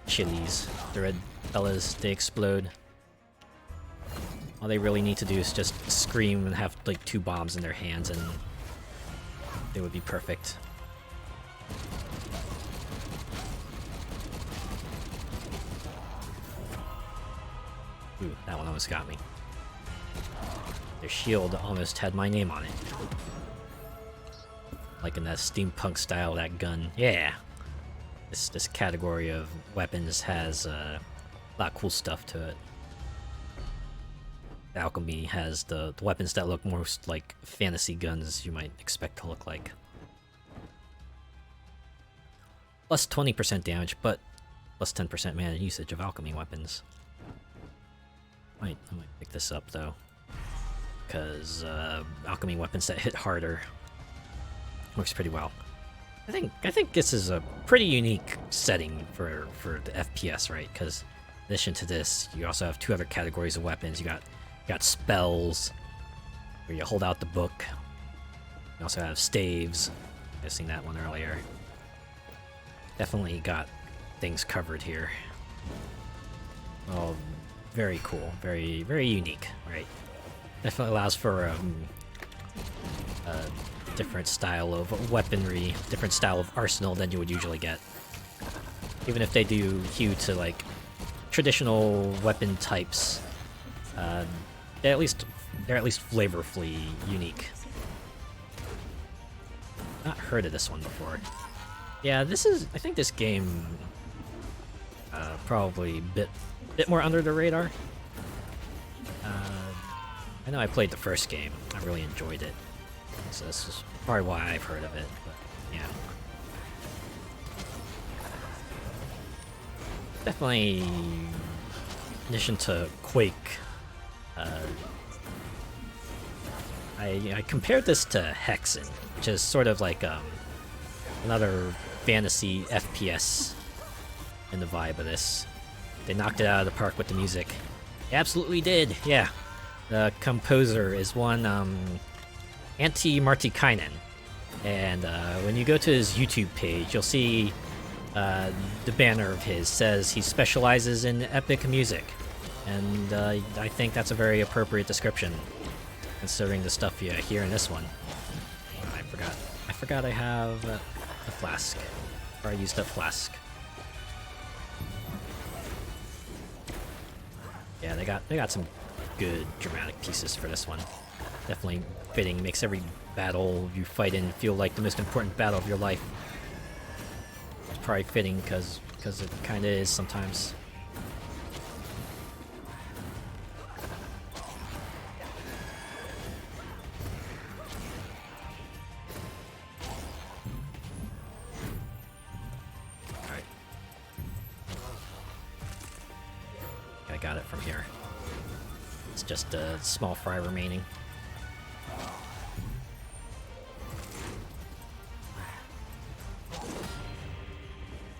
Chilies. The red fellas, they explode. All they really need to do is just scream and have like 2 bombs in their hands and it would be perfect. Ooh, that one almost got me. Their shield almost had my name on it. Like in that steampunk style, that gun. Yeah! This category of weapons has a lot of cool stuff to it. Alchemy has the weapons that look most like fantasy guns you might expect to look like. Plus 20% damage, but plus 10% mana usage of alchemy weapons. I might pick this up though, because alchemy weapons that hit harder works pretty well. I think this is a pretty unique setting for the FPS, right? Because in addition to this, you also have two other categories of weapons. You got spells, where you hold out the book. You also have staves. I've seen that one earlier. Definitely got things covered here. Oh, very cool, very unique, right? Definitely allows for a different style of weaponry, different style of arsenal than you would usually get. Even if they do hew to like traditional weapon types, they're at least flavorfully unique. Not heard of this one before. Yeah, I think this game probably bit more under the radar. I know I played the first game. I really enjoyed it. So this is probably why I've heard of it, but yeah. Definitely, in addition to Quake, I compared this to Hexen, which is sort of like another fantasy FPS in the vibe of this. They knocked it out of the park with the music. They absolutely did, yeah. The composer is one Antti Martikainen, and when you go to his YouTube page, you'll see the banner of his says he specializes in epic music, and I think that's a very appropriate description, considering the stuff you hear in this one. Oh, I forgot I have a flask, or I used a flask. Yeah, they got some good dramatic pieces for this one. Definitely fitting, makes every battle you fight in feel like the most important battle of your life. It's probably fitting because it kind of is sometimes. Alright. I got it from here. It's just a small fry remaining.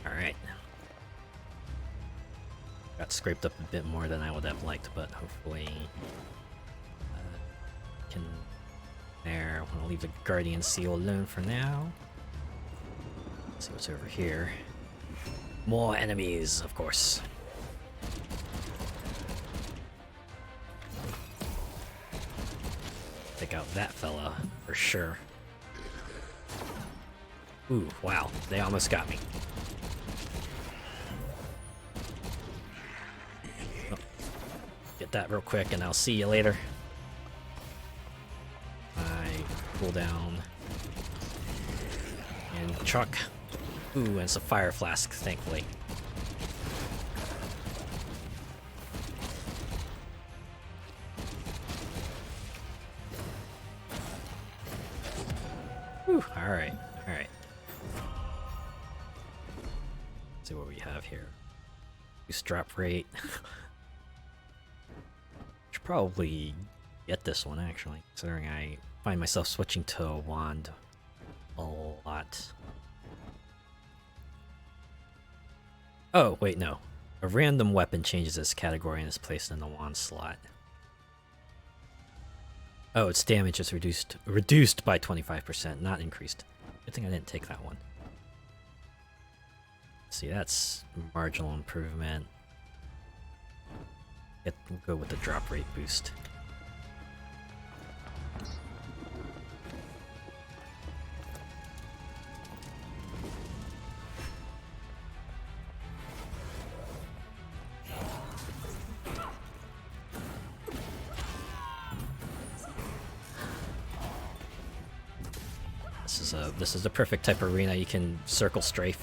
Alright. Got scraped up a bit more than I would have liked, but hopefully can... There, I'm gonna leave the Guardian Seal alone for now. Let's see what's over here. More enemies, of course. Take out that fella, for sure. Ooh, wow, they almost got me. Oh, get that real quick and I'll see you later. I pull down and chuck. Ooh, and it's a fire flask, thankfully. Whew, alright. See what we have here. Use drop rate. Should probably get this one actually, considering I find myself switching to a wand a lot. Oh, wait, no. A random weapon changes its category and is placed in the wand slot. Oh, its damage is reduced by 25%, not increased. Good thing I didn't take that one. See, that's marginal improvement. We'll go with the drop rate boost. This is the perfect type of arena. You can circle strafe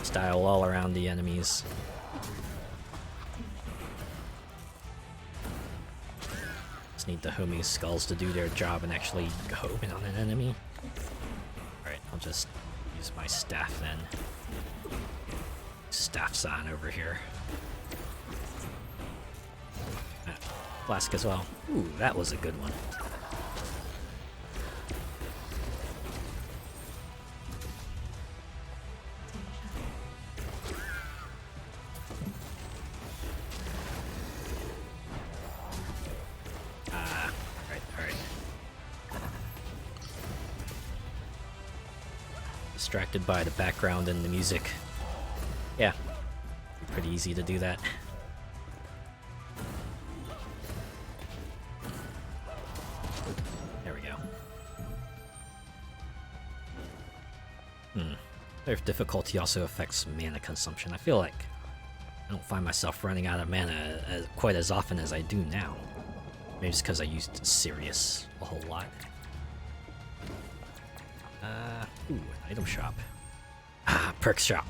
style all around the enemies. Just need the homing skulls to do their job and actually go in on an enemy. Alright, I'll just use my staff then. Staff's on over here. Flask as well. Ooh, that was a good one. Alright. Distracted by the background and the music. Yeah, pretty easy to do that. There we go. Their difficulty also affects mana consumption. I feel like I don't find myself running out of mana quite as often as I do now. Maybe it's because I used Sirius a whole lot. Ooh, item shop. Perk shop.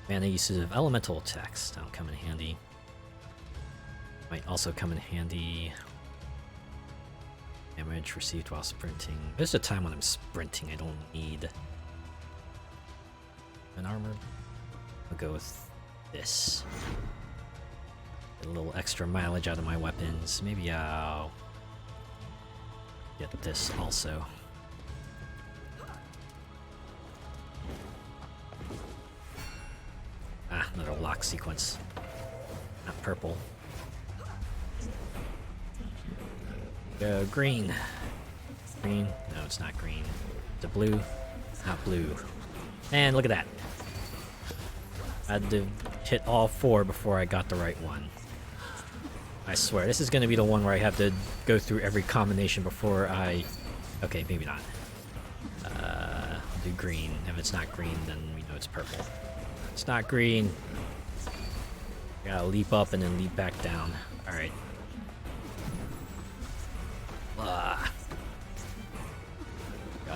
Mana uses of elemental attacks. That'll come in handy. Might also come in handy. Damage received while sprinting. There's a time when I'm sprinting I don't need an armor. I'll go with this. Get a little extra mileage out of my weapons. Maybe I'll get this also. Another lock sequence. Not purple. Go green. Green? No, it's not green. The blue? Not blue. And look at that. I had to hit all four before I got the right one. I swear, this is going to be the one where I have to go through every combination before I... Okay, maybe not. I'll do green. If it's not green, then we know it's purple. It's not green. Gotta leap up and then leap back down. Alright. Got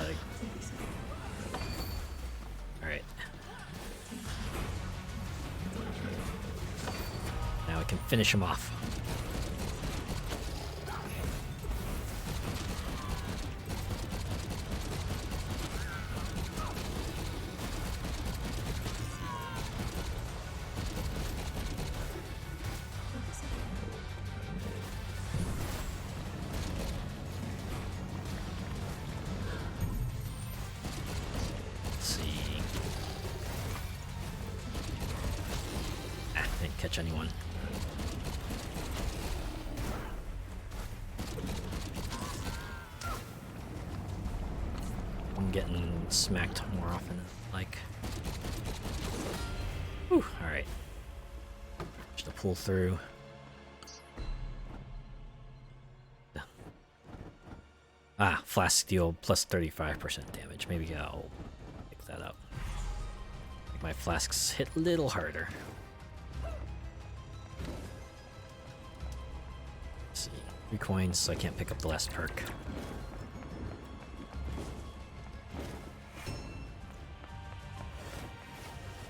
it. Alright. Now we can finish him off. Catch anyone. I'm getting smacked more often, like. Whew, alright. Just to pull through. Flask deal plus 35% damage. Maybe I'll pick that up. Make my flasks hit a little harder. Let's see. 3 coins, so I can't pick up the last perk.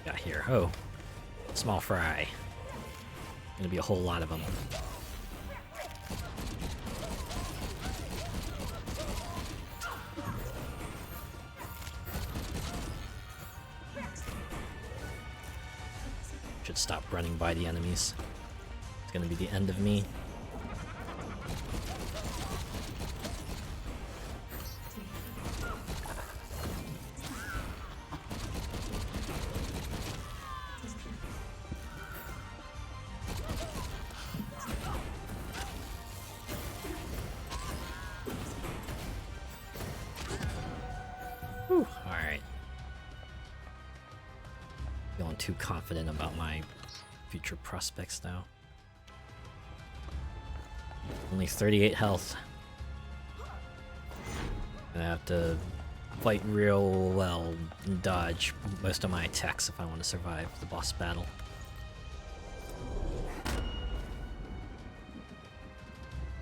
Got here. Oh. Small fry. Gonna be a whole lot of them. Should stop running by the enemies. It's gonna be the end of me. Whew, alright. Feeling too confident about my future prospects now. Only 38 health. Gonna have to fight real well and dodge most of my attacks if I want to survive the boss battle.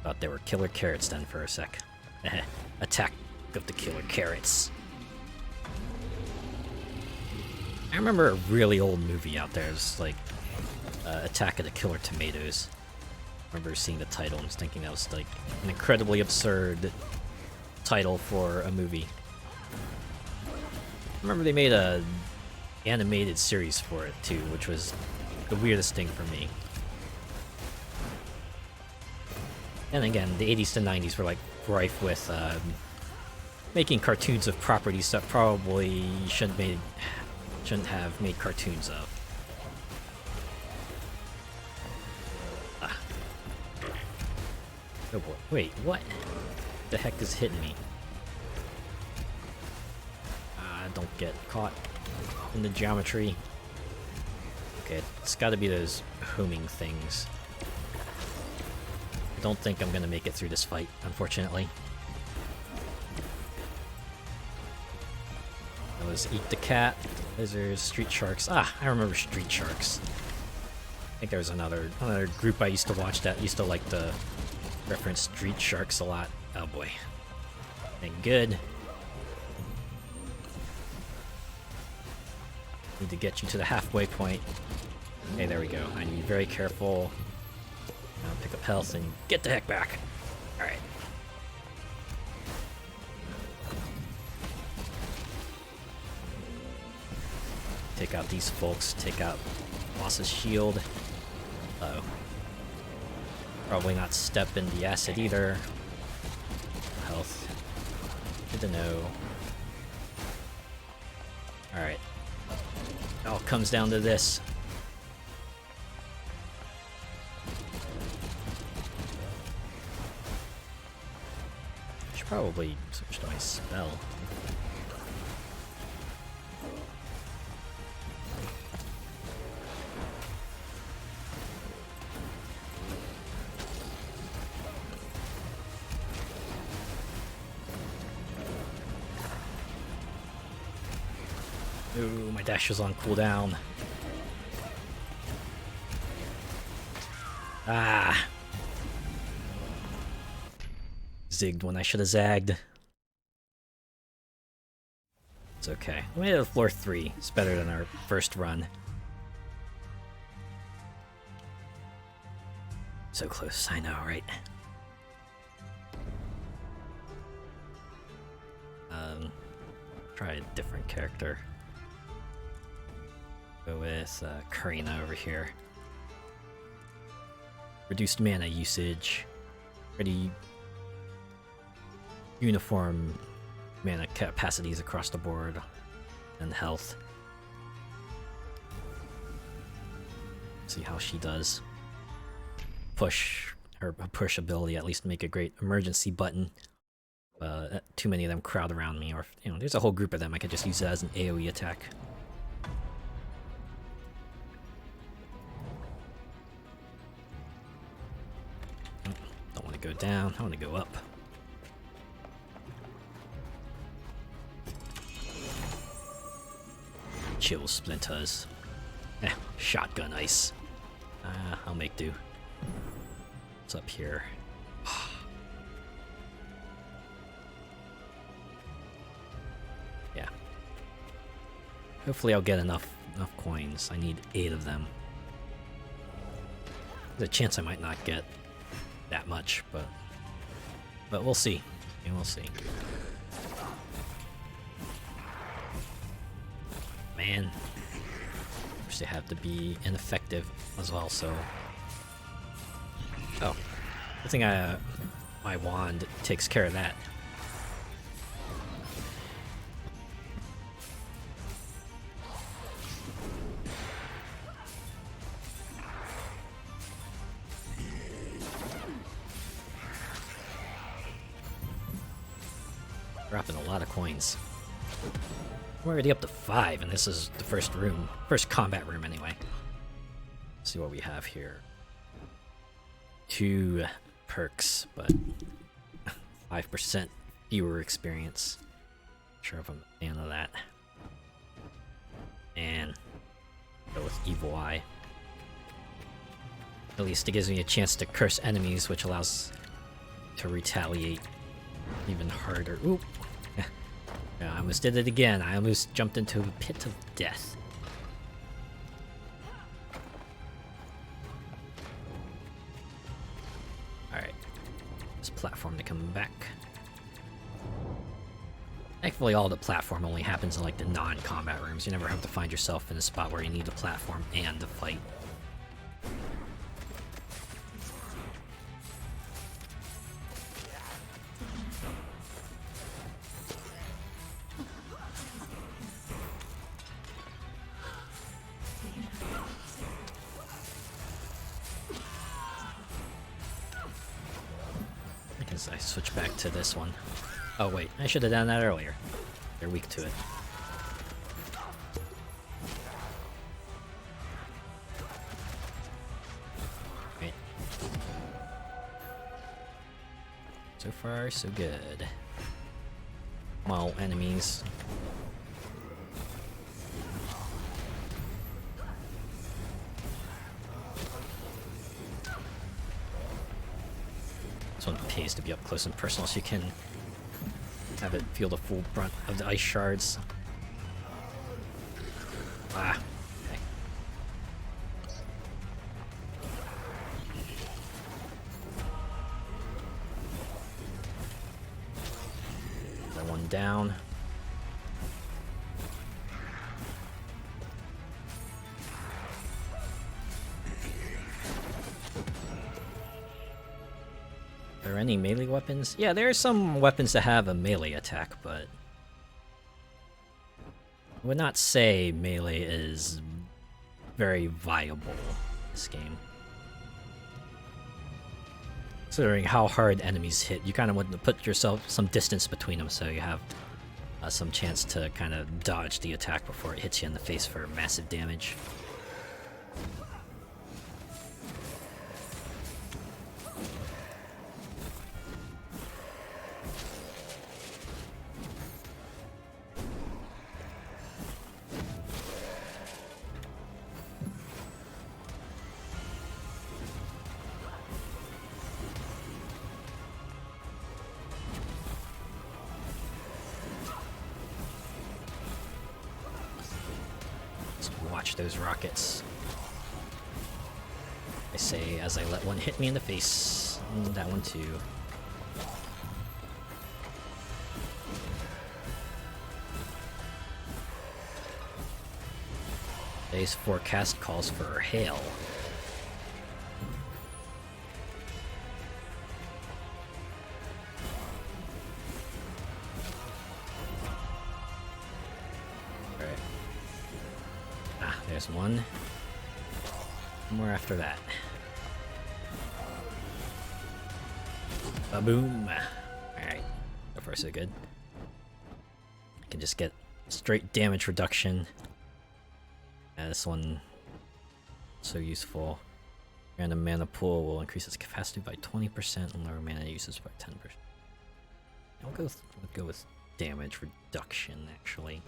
Thought they were killer carrots then for a sec. Attack of the killer carrots. I remember a really old movie out there. It was like Attack of the Killer Tomatoes. I remember seeing the title and was thinking that was like an incredibly absurd title for a movie. I remember they made a animated series for it too, which was the weirdest thing for me. And again, the 80s to 90s were like rife with making cartoons of properties that probably shouldn't have made cartoons of. Oh boy, wait, what? The heck is hitting me? Don't get caught in the geometry. Okay, it's gotta be those homing things. I don't think I'm gonna make it through this fight, unfortunately. That was Eat the Cat, Lizards, Street Sharks. Ah, I remember Street Sharks. I think there was another group I used to watch that used to like to reference Street Sharks a lot. Oh boy. Ain't good. Need to get you to the halfway point. Okay, there we go. I need to be very careful. Now pick up health and get the heck back. Alright. Take out these folks. Take out Boss's shield. Uh-oh. Probably not step in the acid either. Health. Good to know. Alright. It all comes down to this. I should probably switch to my spell. Ooh, my dash is on cooldown. Ah! Zigged when I should have zagged. It's okay. We made it to floor 3. It's better than our first run. So close, I know, right? Try a different character. Go with Karina over here. Reduced mana usage. Pretty uniform mana capacities across the board. And health. See how she does. Push. Her push ability at least make a great emergency button. Too many of them crowd around me, or you know, there's a whole group of them. I could just use that as an AoE attack. Don't want to go down. I want to go up. Chill, splinters. Shotgun ice. I'll make do. What's up here? Yeah. Hopefully I'll get enough coins. I need 8 of them. There's a chance I might not get that much, but we'll see. And we'll see. Man. They have to be ineffective as well, so... Oh. I think my wand takes care of that. Dropping a lot of coins. We're already up to 5, and this is the first room. First combat room, anyway. Let's see what we have here. 2 perks, but 5% fewer experience. Not sure if I'm a fan of that. And go with Evil Eye. At least it gives me a chance to curse enemies, which allows to retaliate even harder. Oop! Yeah, I almost did it again. I almost jumped into a pit of death. Alright. This platform to come back. Thankfully, all the platform only happens in like the non-combat rooms. You never have to find yourself in a spot where you need to platform and to fight. I switch back to this one. Oh wait, I should have done that earlier. They're weak to it. Right. So far, so good. Well, enemies. This one pays to be up close and personal so you can have it feel the full brunt of the ice shards. Ah, okay. That one down. Are there any melee weapons? Yeah, there are some weapons that have a melee attack, but I would not say melee is very viable in this game. Considering how hard enemies hit, you kind of want to put yourself some distance between them so you have some chance to kind of dodge the attack before it hits you in the face for massive damage. Watch those rockets. I say as I let one hit me in the face. And that one too. Today's forecast calls for hail. There's one. More after that. Ba-boom! Alright. So far so good. I can just get straight damage reduction. Yeah, this one so useful. Random mana pool will increase its capacity by 20% and lower mana uses by 10%. I'll go with damage reduction actually.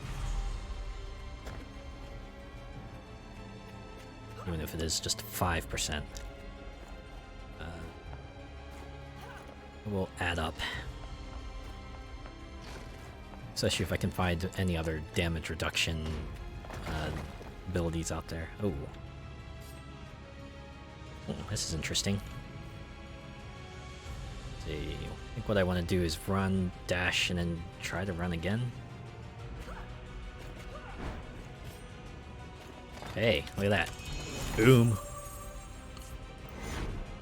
Even if it is just 5%. It will add up. Especially if I can find any other damage reduction abilities out there. Oh. Oh, this is interesting. Let's see. I think what I want to do is run, dash, and then try to run again. Hey, look at that. Boom.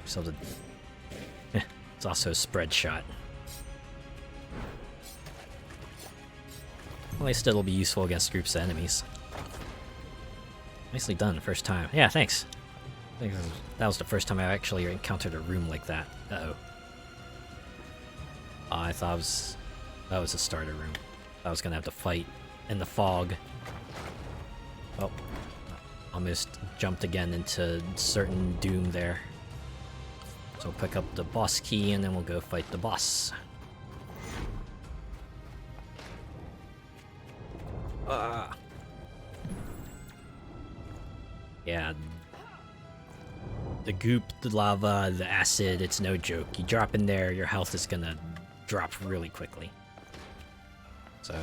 So it's also a spread shot. At least it'll be useful against groups of enemies. Nicely done, first time. Yeah, thanks. I think that was the first time I actually encountered a room like that. Uh-oh. I thought that was a starter room. I was gonna have to fight in the fog. Oh. Almost jumped again into certain doom there. So we'll pick up the boss key and then we'll go fight the boss. Yeah. The goop, the lava, the acid, it's no joke. You drop in there, your health is gonna drop really quickly. So,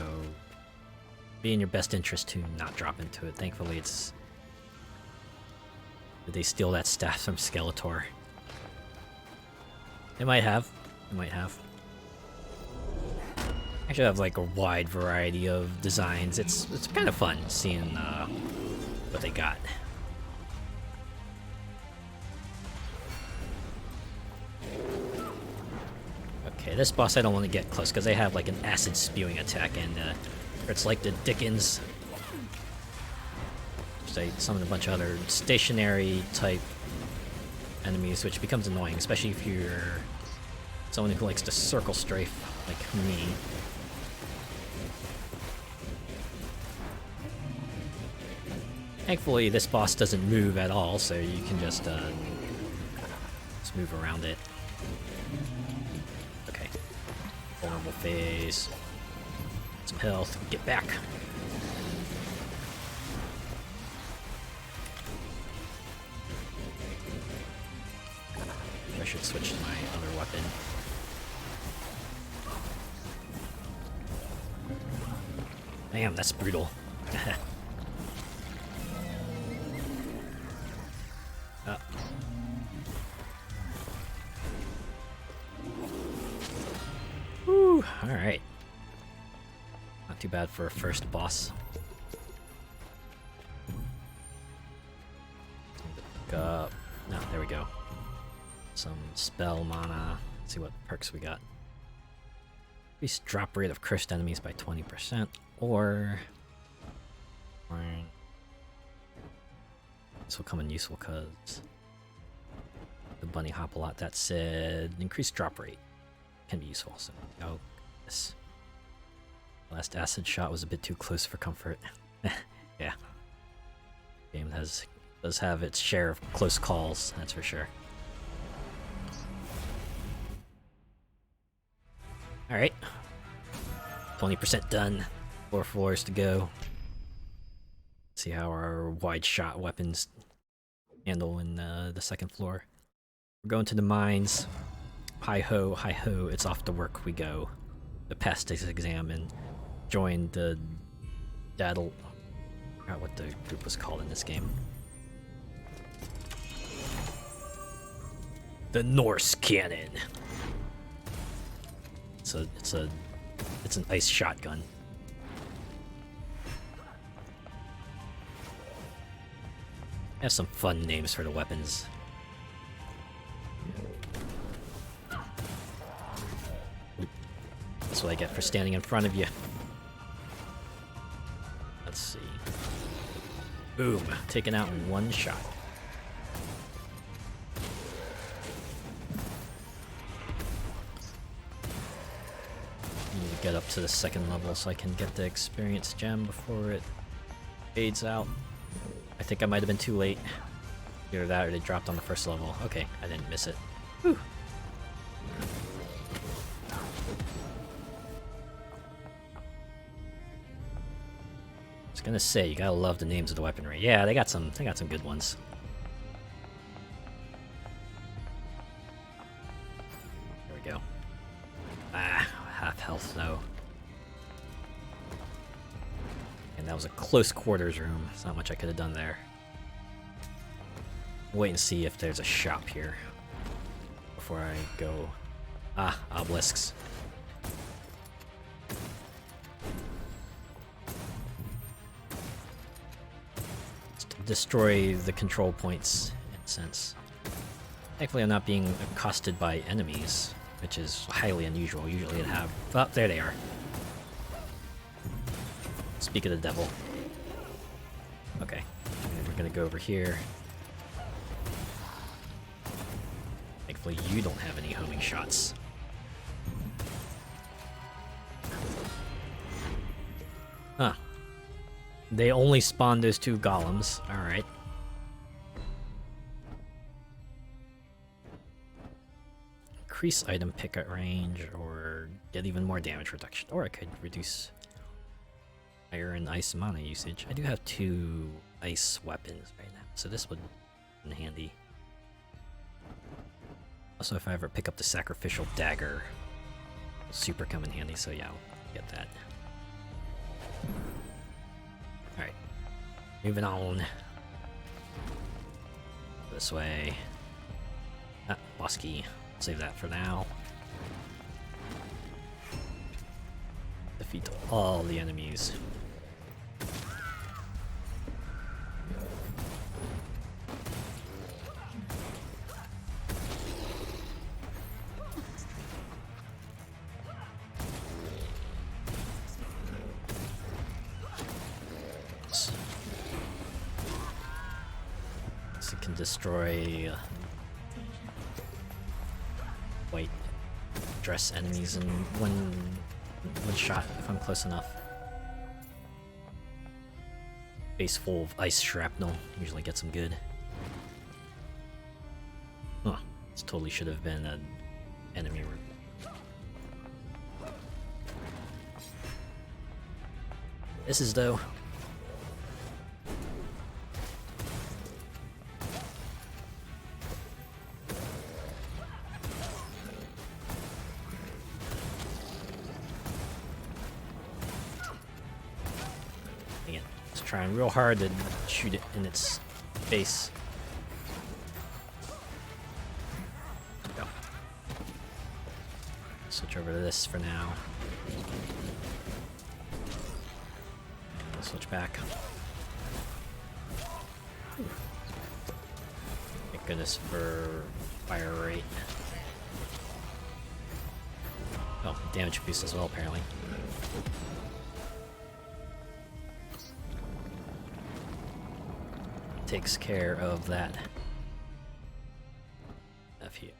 be in your best interest to not drop into it. Thankfully, it's... Did they steal that staff from Skeletor? They might have. They might have. I should have like a wide variety of designs. It's kind of fun seeing what they got. Okay, this boss I don't want to get close because they have like an acid spewing attack, and it's like the Dickens. They summon a bunch of other stationary type enemies, which becomes annoying, especially if you're someone who likes to circle strafe like me. Thankfully, this boss doesn't move at all, so you can just move around it. Okay. Vulnerable phase. Some health. Get back. I should switch to my other weapon. Damn, that's brutal. Whew, alright. Not too bad for a first boss. Pick up. No, there we go. Some spell mana. Let's see what perks we got. Increase drop rate of cursed enemies by 20%, or this will come in useful because the bunny hop a lot. That said, increased drop rate can be useful. So, oh, this last acid shot was a bit too close for comfort. Yeah, game does have its share of close calls. That's for sure. Alright. 20% done. 4 floors to go. See how our wide shot weapons handle in the second floor. We're going to the mines. Hi ho, it's off to work we go. To pass this exam and join the Daddle. I forgot what the group was called in this game. The Norse Cannon. It's an ice shotgun. Have some fun names for the weapons. That's what I get for standing in front of you. Let's see. Boom, taken out in one shot. Get up to the second level so I can get the experience gem before it fades out. I think I might have been too late. Either that or they dropped on the first level. Okay, I didn't miss it. Whew. I was gonna say, you gotta love the names of the weaponry. Yeah, they got some good ones. There we go. Ah, half health though. And that was a close quarters room. There's not much I could have done there. Wait and see if there's a shop here before I go. Ah, obelisks. Let's destroy the control points in a sense. Thankfully I'm not being accosted by enemies, which is highly unusual. Usually I'd have... Oh, there they are. Speak of the devil. Okay, and we're gonna go over here. Thankfully you don't have any homing shots. Huh. They only spawn those 2 golems. Alright. Increase item pickup range, or get even more damage reduction. Or I could reduce fire and ice mana usage. I do have 2 ice weapons right now, so this would be handy. Also, if I ever pick up the sacrificial dagger, it'll super come in handy, so yeah, I'll get that. Moving on. This way. Ah, boss key. Save that for now. Defeat all the enemies. It can destroy white dress enemies in one shot if I'm close enough. Base full of ice shrapnel usually gets them good. Huh, this totally should have been an enemy room. This is though. Trying real hard to shoot it in its face. Go. Switch over to this for now. I'll switch back. Thank goodness for fire rate. Oh, damage boost as well, apparently. Takes care of that stuff here.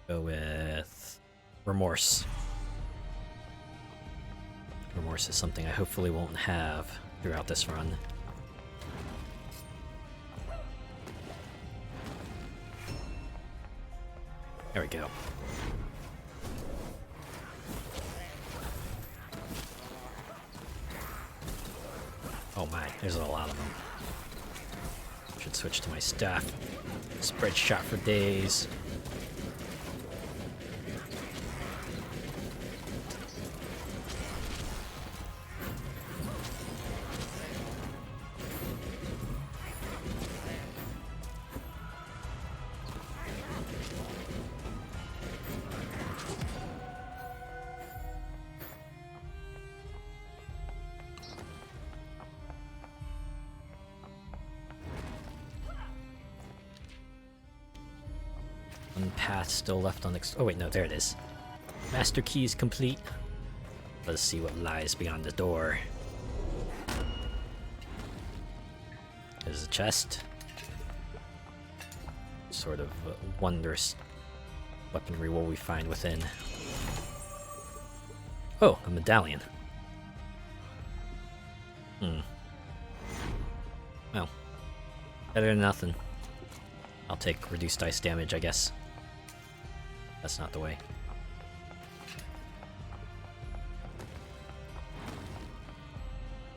Go with remorse. Remorse is something I hopefully won't have throughout this run. There we go. Oh my, there's a lot of them. Should switch to my staff. Spread shot for days. One path still left on oh wait, no, there it is. Master key is complete. Let's see what lies beyond the door. There's a chest. Sort of wondrous weaponry will we find within. Oh, a medallion. Well, better than nothing. I'll take reduced ice damage, I guess. That's not the way.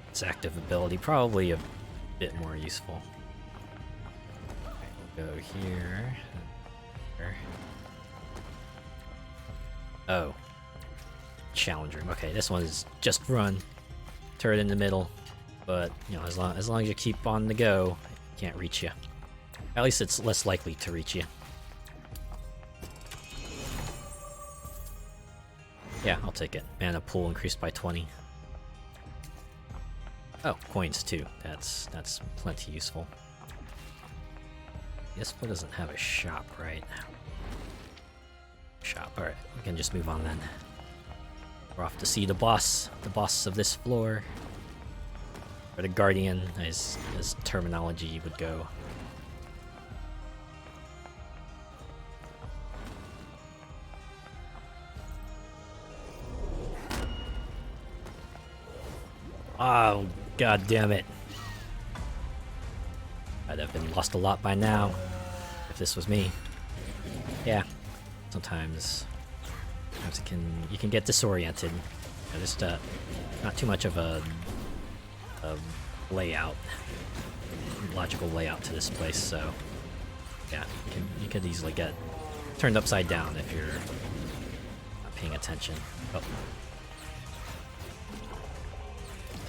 Its active ability, probably a bit more useful. Okay, we'll go here. Oh. Challenge room. Okay, this one is just run. Turret in the middle. But, you know, as long as you keep on the go, it can't reach you. At least it's less likely to reach you. Yeah, I'll take it. Mana pool increased by 20. Oh, coins too. That's plenty useful. This one doesn't have a shop, right? Shop. Alright, we can just move on then. We're off to see the boss of this floor. Or the Guardian, as terminology would go. Oh, god damn it. I'd have been lost a lot by now if this was me. Yeah, sometimes you can get disoriented. Just not too much of a layout, logical layout to this place, so yeah, you could easily get turned upside down if you're paying attention. Oh.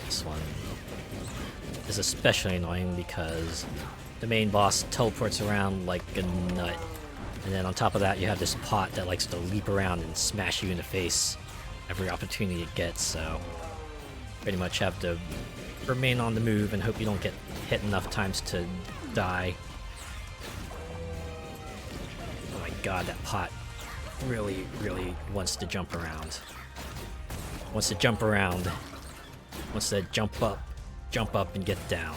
This one is especially annoying because the main boss teleports around like a nut. And then on top of that, you have this pot that likes to leap around and smash you in the face every opportunity it gets, so pretty much have to remain on the move and hope you don't get hit enough times to die. Oh my god, that pot really, really wants to jump around. Wants to jump around. Wants to jump up and get down.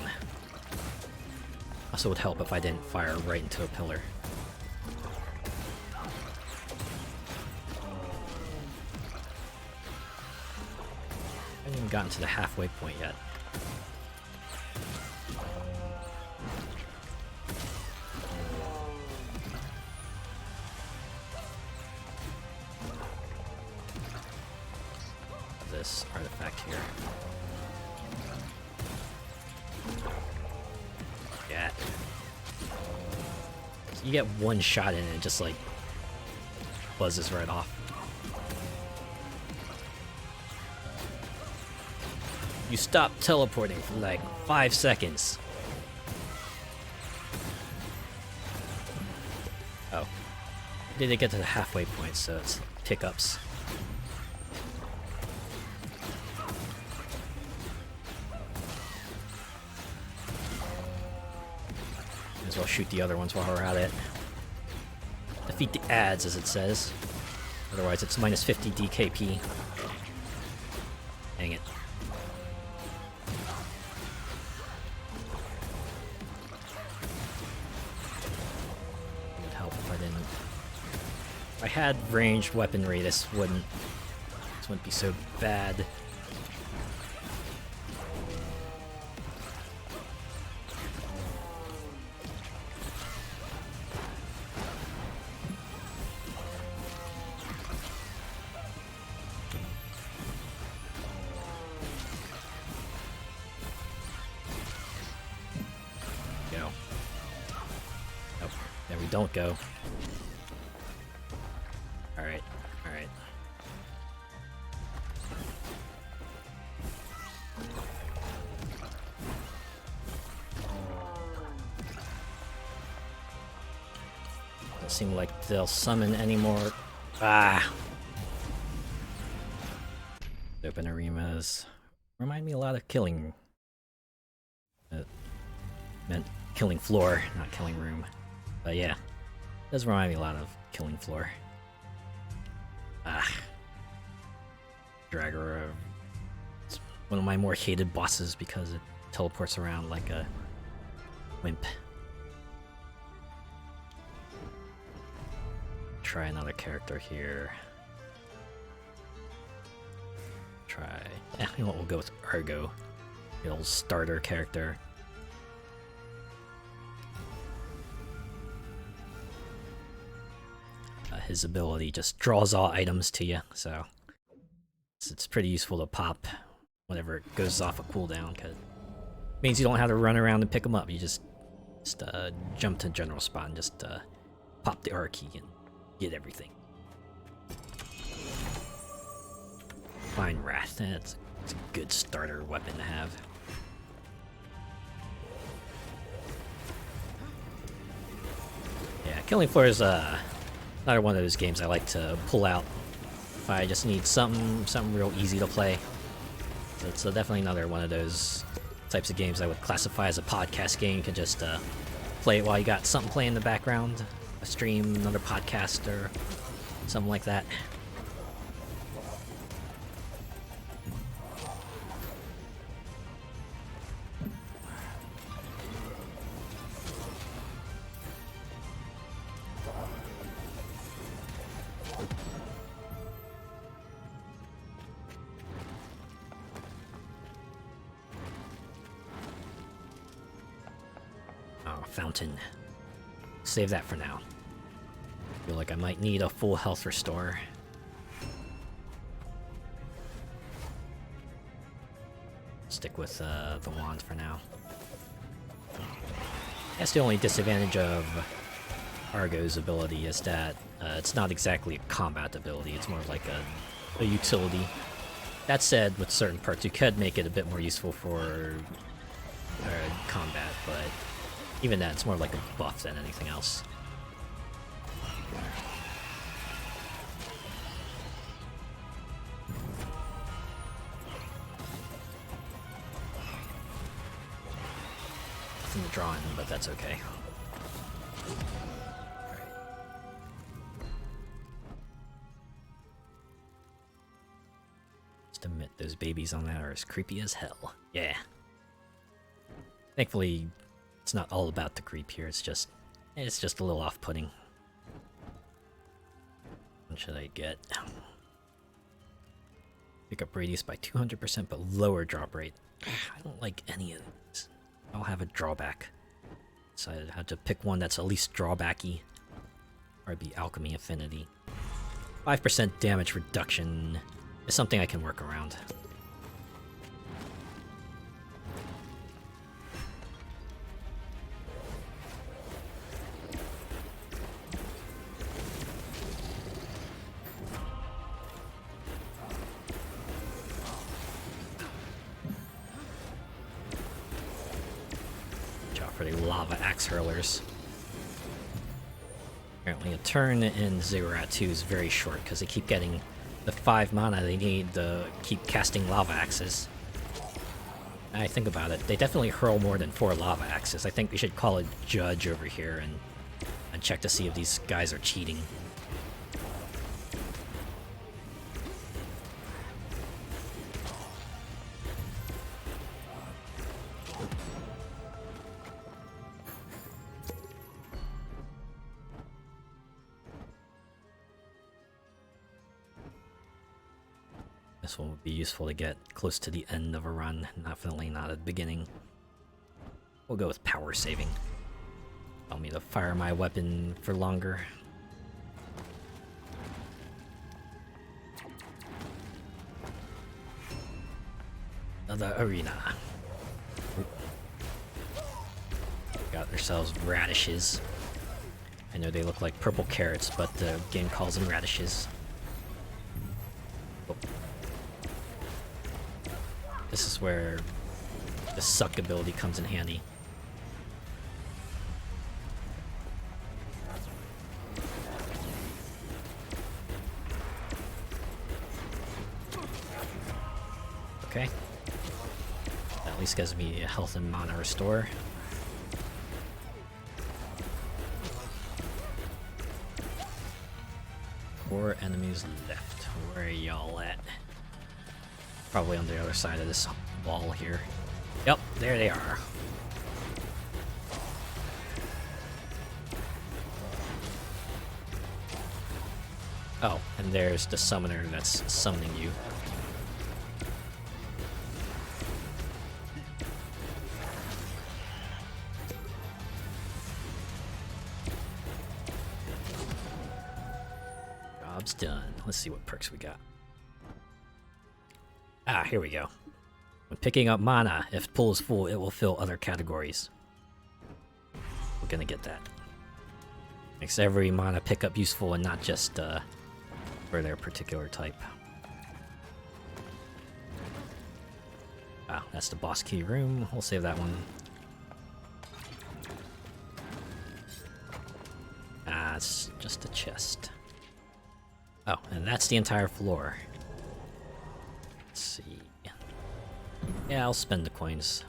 Also would help if I didn't fire right into a pillar. I haven't even gotten to the halfway point yet. This artifact here. Yeah. You get one shot in and it just like buzzes right off. You stop teleporting for like 5 seconds. Oh. Didn't get to the halfway point, so it's pickups. Might as well shoot the other ones while we're at it. Defeat the ads, as it says. Otherwise, it's minus 50 DKP. Dang it. If I had ranged weaponry, this wouldn't be so bad. Go. Nope, there we don't go. Alright, alright. Doesn't seem like they'll summon any more. Ah! Open arenas. Remind me a lot of killing. Meant killing floor, not killing room. But yeah, it does remind me a lot of killing floor. Ah. Dragora. It's one of my more hated bosses because it teleports around like a wimp. Try another character here. Yeah, you know what, we'll go with Argo. The old starter character. His ability just draws all items to you, so it's pretty useful to pop whenever it goes off a cooldown, because it means you don't have to run around and pick them up. You just jump to general spot and just pop the R key and get everything. Fine Wrath, it's a good starter weapon to have. Yeah, Killing Floor is another one of those games I like to pull out if I just need something real easy to play. So it's definitely another one of those types of games I would classify as a podcast game. You can just play it while you got something playing in the background, a stream, another podcast, or something like that. Fountain. Save that for now. Feel like I might need a full health restore. Stick with the wand for now. That's the only disadvantage of Argo's ability is that it's not exactly a combat ability, it's more of like a utility. That said, with certain parts, you could make it a bit more useful for combat, but even that, it's more like a buff than anything else. Nothing to draw in, but that's okay. Just admit those babies on that are as creepy as hell. Yeah. Thankfully, it's not all about the creep here. It's just a little off-putting. What should I get? Pick up radius by 200%, but lower drop rate. I don't like any of these. I'll have a drawback. So I had to pick one that's at least drawbacky. Or it'd be alchemy affinity. 5% damage reduction is something I can work around. For the lava axe hurlers. Apparently a turn in Ziggurat 2 is very short because they keep getting the 5 mana they need to keep casting lava axes. Now I think about it, they definitely hurl more than 4 lava axes. I think we should call a judge over here and check to see if these guys are cheating. This one would be useful to get close to the end of a run, definitely not at the beginning. We'll go with power saving. Allow me to fire my weapon for longer. The arena. Got ourselves radishes. I know they look like purple carrots, but the game calls them radishes. Oh. This is where the suck ability comes in handy. Okay. That at least gives me a health and mana restore. Four enemies left. Where are y'all at? Probably on the other side of this wall here. Yep, there they are. Oh, and there's the summoner that's summoning you. Job's done. Let's see what perks we got. Ah, here we go. When picking up mana, if pool is full, it will fill other categories. We're gonna get that. Makes every mana pickup useful and not just for their particular type. Ah, that's the boss key room. We'll save that one. Ah, it's just a chest. Oh, and that's the entire floor. Let's see. Yeah, I'll spend the coins.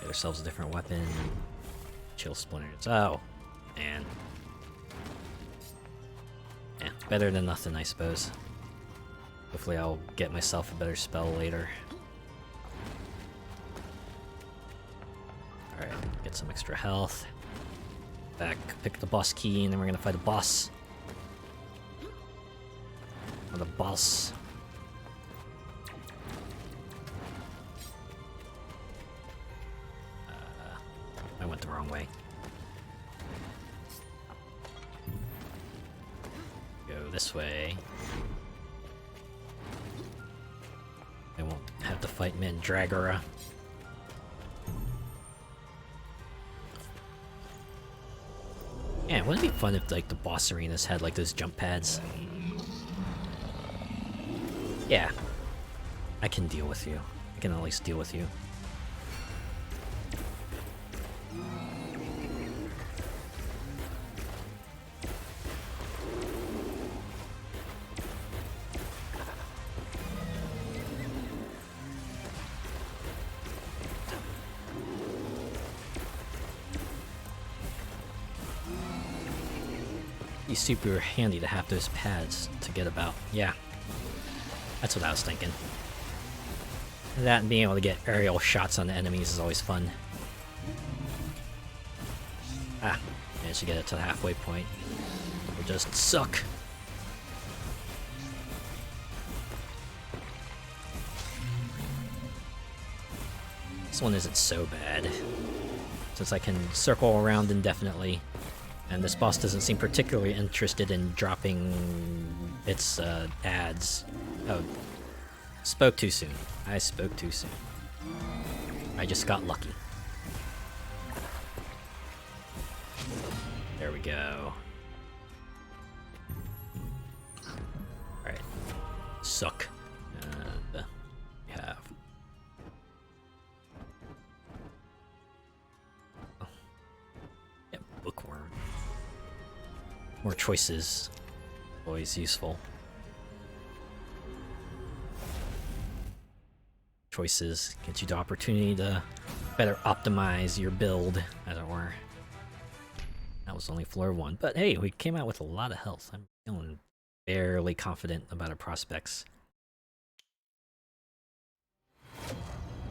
Get ourselves a different weapon. Chill splinters. Oh, man. Yeah, better than nothing, I suppose. Hopefully I'll get myself a better spell later. Alright, get some extra health. Back, pick the boss key, and then we're gonna fight a boss. Or the boss. I went the wrong way. Go this way. I won't have to fight Mandragora. Yeah, wouldn't it be fun if like the boss arenas had like those jump pads? Yeah. I can deal with you. I can at least deal with you. Be super handy to have those pads to get about. Yeah. That's what I was thinking. That and being able to get aerial shots on the enemies is always fun. Ah, managed to get it to the halfway point. We'll just suck. This one isn't so bad, since I can circle around indefinitely, and this boss doesn't seem particularly interested in dropping its ads. Oh, spoke too soon. I spoke too soon. I just got lucky. There we go. Alright. Suck. And we have... Oh. Yeah, bookworm. More choices. Always useful. Choices get you the opportunity to better optimize your build, as it were. That was only floor 1, but hey, we came out with a lot of health. I'm feeling fairly confident about our prospects.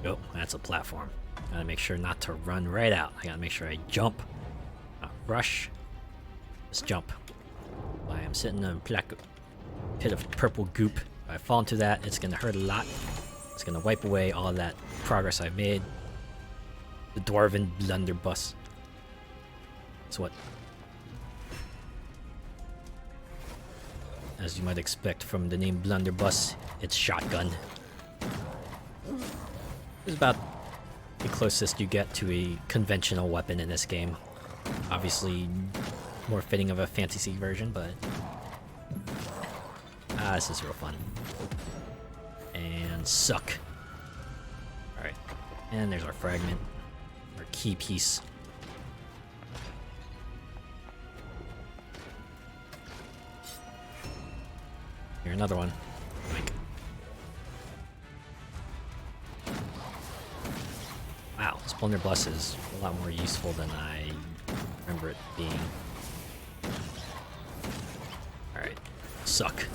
Oh, that's a platform. Gotta make sure not to run right out. I gotta make sure I jump, not rush. Just jump. I am sitting in a pit of purple goop. If I fall into that, it's gonna hurt a lot. It's gonna wipe away all that progress I've made. The Dwarven Blunderbuss. That's what, as you might expect from the name Blunderbuss, it's shotgun. It's about the closest you get to a conventional weapon in this game. Obviously, more fitting of a fantasy version, but this is real fun. And suck. Alright. And there's our fragment. Our key piece. Here, another one. Like. Wow, this Blunderbuss is a lot more useful than I remember it being. Alright. Suck.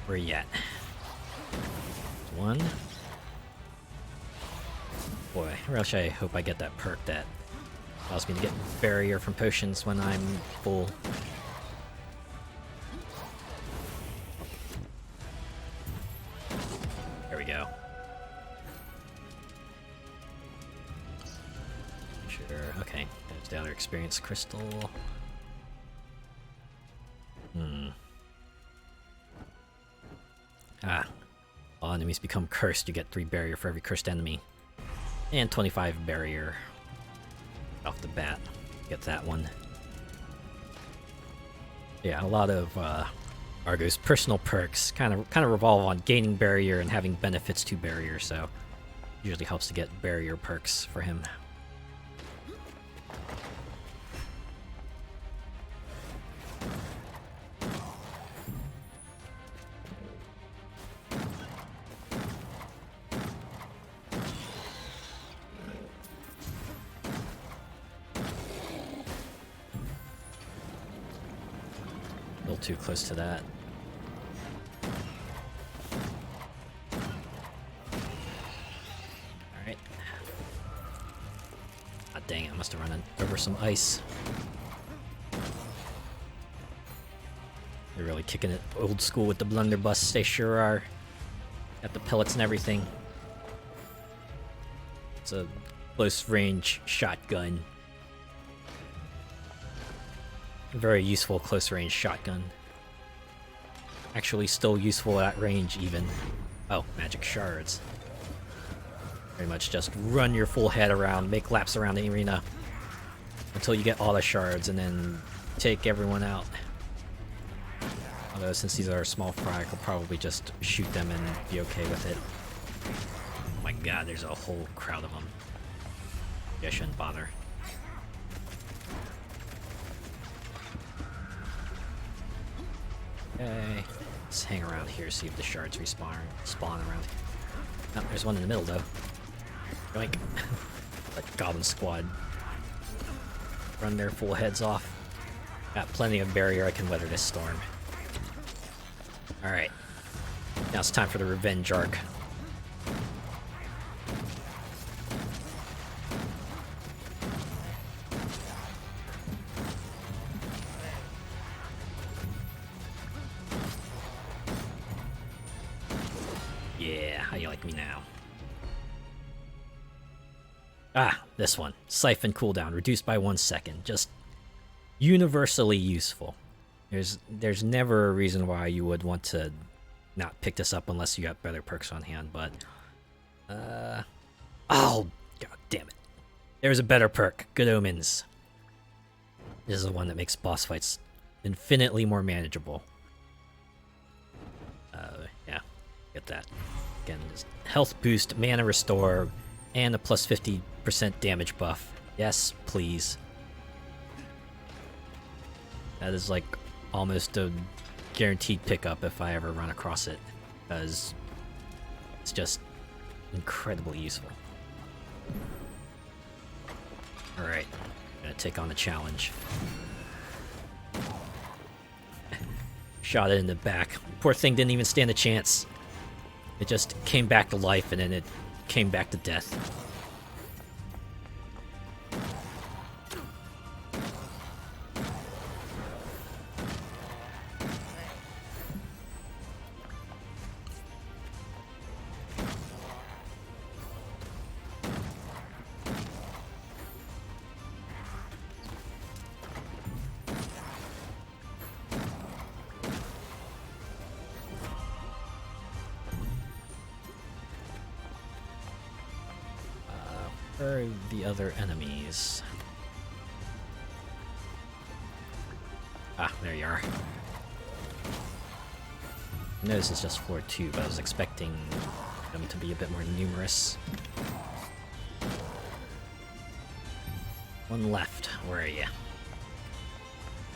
Where are you at? One. Boy, I hope I get that perk that allows me to get barrier from potions when I'm full. There we go. Sure, okay. There's the other experience crystal. All enemies become cursed. You get 3 barrier for every cursed enemy. And 25 barrier off the bat. Get that one. Yeah, a lot of Argo's personal perks kind of revolve on gaining barrier and having benefits to barrier, so usually helps to get barrier perks for him. A little too close to that. Alright. Ah, dang it, I must have run over some ice. They're really kicking it old school with the Blunderbuss, they sure are. Got the pellets and everything. It's a close range shotgun. Very useful close range shotgun. Actually still useful at range even. Oh, magic shards. Pretty much just run your full head around, make laps around the arena until you get all the shards, and then take everyone out. Although since these are small fry, I'll probably just shoot them and be okay with it. Oh my god, there's a whole crowd of them. Maybe I shouldn't bother. Okay, let's hang around here, see if the shards spawn around. Oh, there's one in the middle though. Yoink. Like Goblin Squad. Run their full heads off. Got plenty of barrier, I can weather this storm. Alright. Now it's time for the revenge arc. Yeah, how you like me now? Ah, this one. Siphon cooldown, reduced by 1 second. Just universally useful. There's never a reason why you would want to not pick this up unless you got better perks on hand, but... oh, god damn it. There's a better perk. Good Omens. This is the one that makes boss fights infinitely more manageable. Yeah, get that. Again, just health boost, mana restore, and a plus 50% damage buff. Yes, please. That is like almost a guaranteed pickup if I ever run across it, because it's just incredibly useful. Alright, gonna take on the challenge. Shot it in the back. Poor thing didn't even stand a chance. It just came back to life and then it came back to death. Where are the other enemies? Ah, there you are. I know this is just 4-2, but I was expecting them to be a bit more numerous. One left. Where are you?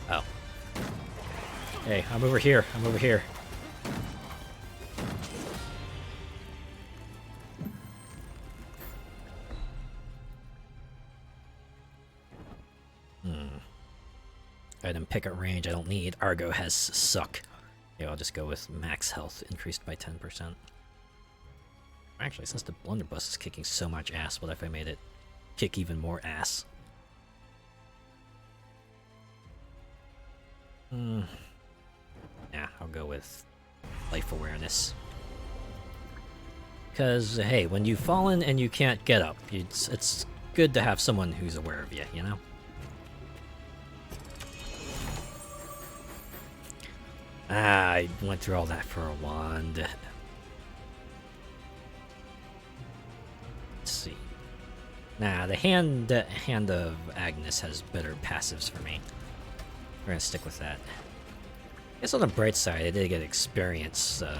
Oh. Hey, I'm over here. I'm over here. Item pick at range I don't need. Argo has suck. Yeah, I'll just go with max health increased by 10%. Actually, since the blunderbuss is kicking so much ass, what if I made it kick even more ass? Yeah, I'll go with life awareness. Because, hey, when you've fallen and you can't get up, it's good to have someone who's aware of you, you know? Ah, I went through all that for a wand. Let's see. Nah, the hand of Agnes has better passives for me. We're gonna stick with that. I guess on the bright side, I did get experience, so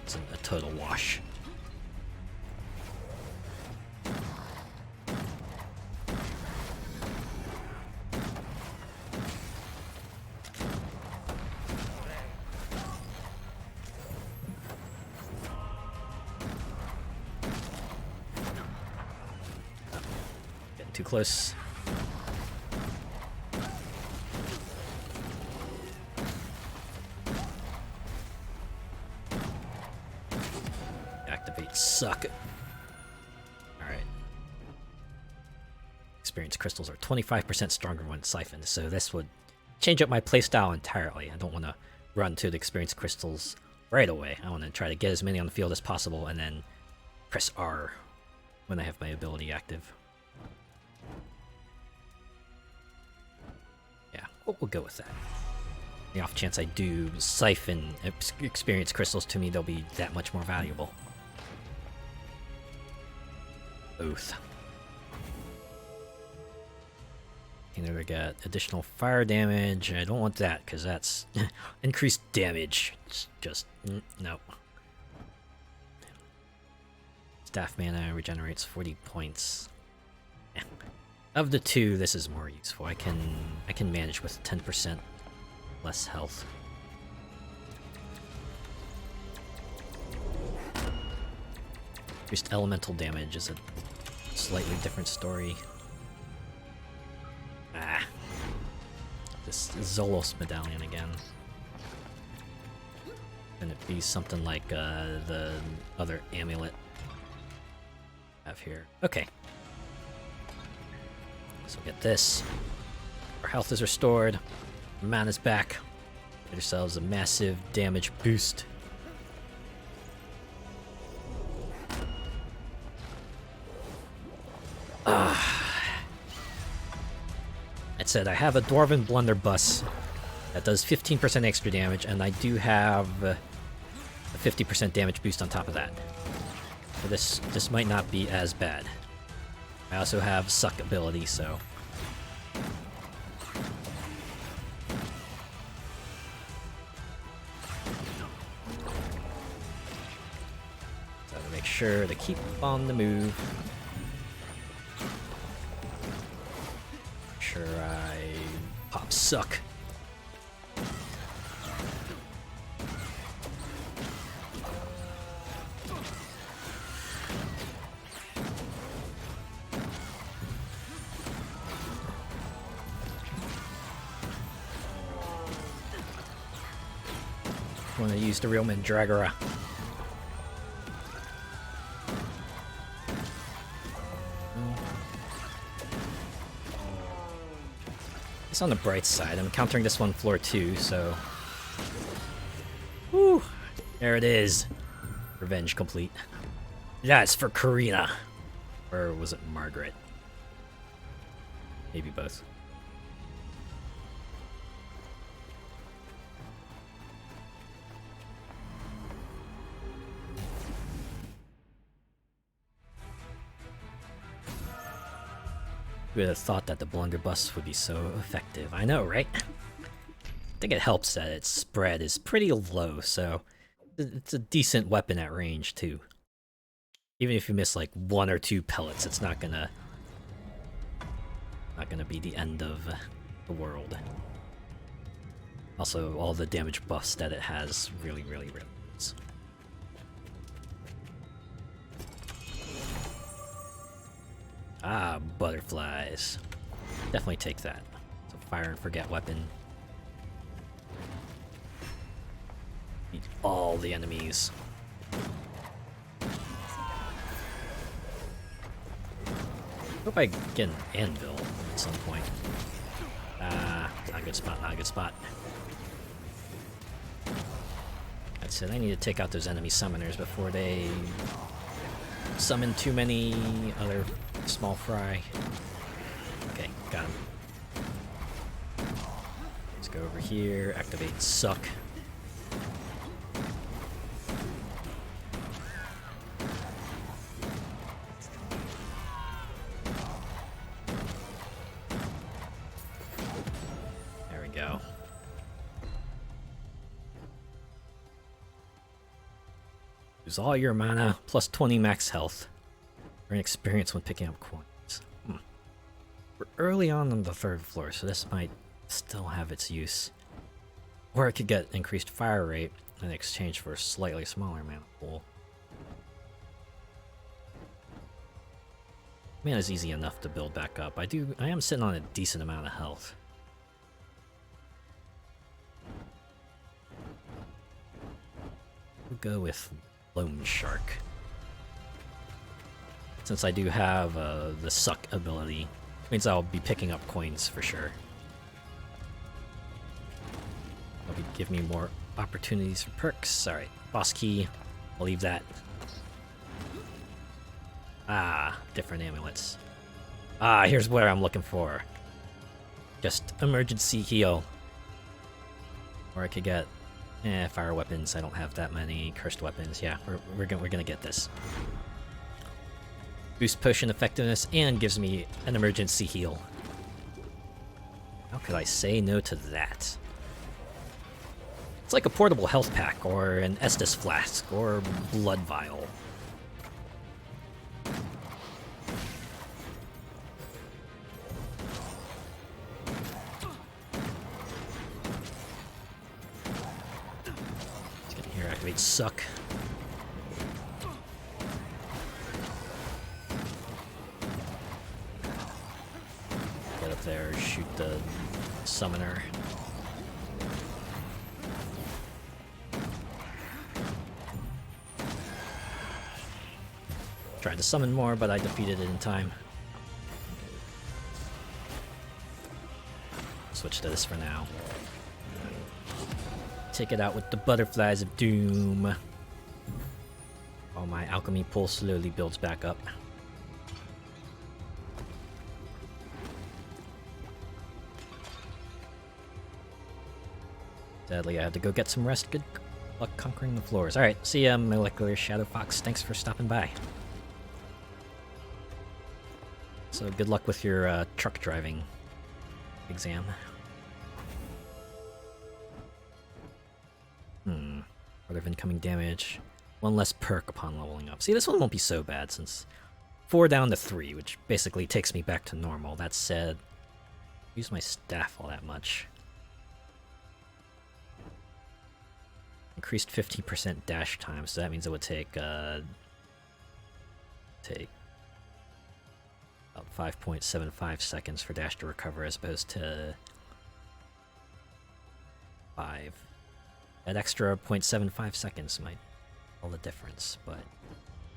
it's a total wash. Too close. Activate suck. Alright. Experience crystals are 25% stronger when siphoned, so this would change up my playstyle entirely. I don't want to run to the experience crystals right away. I want to try to get as many on the field as possible and then press R when I have my ability active. We'll go with that. The off chance I do siphon experience crystals to me, they'll be that much more valuable. Oath. Can either get additional fire damage. I don't want that because that's increased damage. It's just no. Staff mana regenerates 40 points. Of the two, this is more useful. I can manage with 10% less health. Increased elemental damage is a slightly different story. Ah. This Zolos medallion again. Can it be something like the other amulet I have here? Okay. So get this. Our health is restored. Mana's back. Get yourselves a massive damage boost. That said, I have a Dwarven Blunderbuss that does 15% extra damage, and I do have a 50% damage boost on top of that. So this might not be as bad. I also have Suck ability, so... Gotta make sure to keep on the move. Make sure I pop Suck. Want to use the real Mandragora. It's on the bright side. I'm encountering this one floor 2, so... Woo! There it is. Revenge complete. That's for Karina. Or was it Margaret? Maybe both. Who would have thought that the blunderbuss would be so effective? I know, right? I think it helps that its spread is pretty low, so it's a decent weapon at range too. Even if you miss like 1 or 2 pellets, it's not gonna be the end of the world. Also, all the damage buffs that it has really is. Ah, butterflies. Definitely take that. It's a fire and forget weapon. Beat all the enemies. Hope I get an anvil at some point. Ah, not a good spot, not a good spot. That's it, I need to take out those enemy summoners before they summon too many other small fry. Okay, got him. Let's go over here, activate Suck. There we go. Use all your mana, plus 20 max health. Earn experience when picking up coins. We're early on the 3rd floor, so this might still have its use. Or I could get increased fire rate in exchange for a slightly smaller mana pool. Mana's easy enough to build back up. I am sitting on a decent amount of health. We'll go with Lone Shark. Since I do have the Suck ability, means I'll be picking up coins for sure. That'll give me more opportunities for perks. Alright, boss key. I'll leave that. Ah, different amulets. Ah, here's what I'm looking for. Just emergency heal. Or I could get fire weapons. I don't have that many cursed weapons. Yeah, we're gonna get this. boosts potion effectiveness, and gives me an emergency heal. How could I say no to that? It's like a portable health pack, or an Estus flask, or blood vial. Let's get here, activate suck. Get up there, shoot the summoner. Tried to summon more, but I defeated it in time. Switch to this for now. Take it out with the butterflies of doom. While my alchemy pool slowly builds back up. Sadly, I had to go get some rest. Good luck conquering the floors. Alright, see ya, Molecular Shadow Fox. Thanks for stopping by. So good luck with your truck driving exam. Part of incoming damage. One less perk upon leveling up. See, this one won't be so bad since 4 down to 3, which basically takes me back to normal. That said, I use my staff all that much. Increased 15% dash time, so that means it would take about 5.75 seconds for dash to recover as opposed to 5. That extra 0.75 seconds might all the difference, but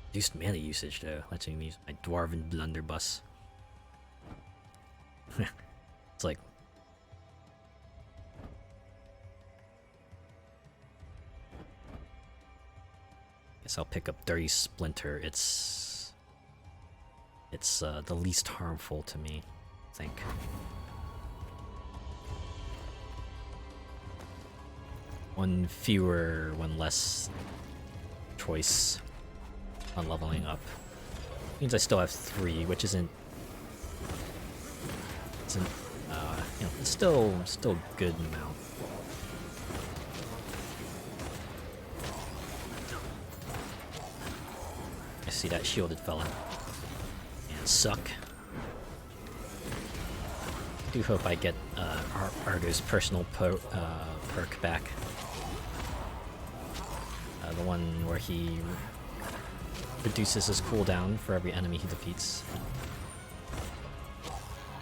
reduced mana usage though. Let's me use my Dwarven Blunderbuss. It's like guess I'll pick up Dirty Splinter. It's the least harmful to me, I think. One fewer, one less choice on leveling up. Means I still have 3, which isn't you know, it's still a good amount. I see that shielded fella. And suck. I do hope I get Argo's personal perk back. The one where he reduces his cooldown for every enemy he defeats.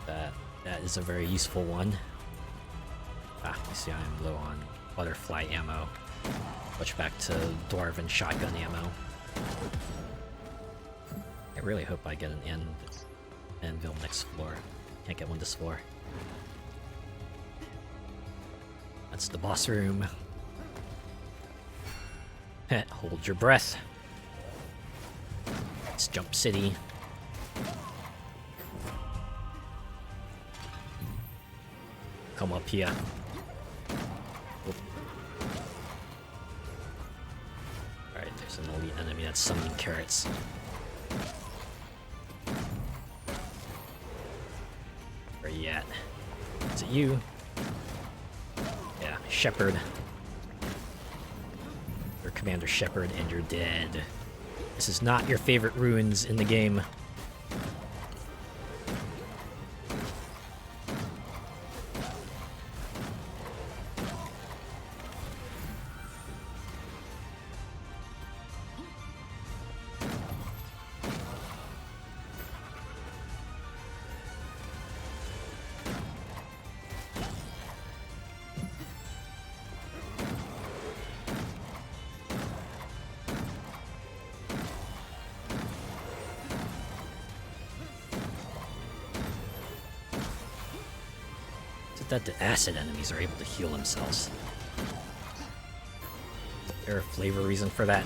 That is a very useful one. You see I am low on butterfly ammo. Switch back to Dwarven shotgun ammo. I really hope I get an anvil next floor. Can't get one this floor. That's the boss room. Hold your breath. It's Jump City. Come up here. Alright, there's an elite enemy that's summoning carrots. Where you at? Is it you? Yeah, Shepherd. You're Commander Shepherd and you're dead. This is not your favorite ruins in the game. That the acid enemies are able to heal themselves. Is there a flavor reason for that?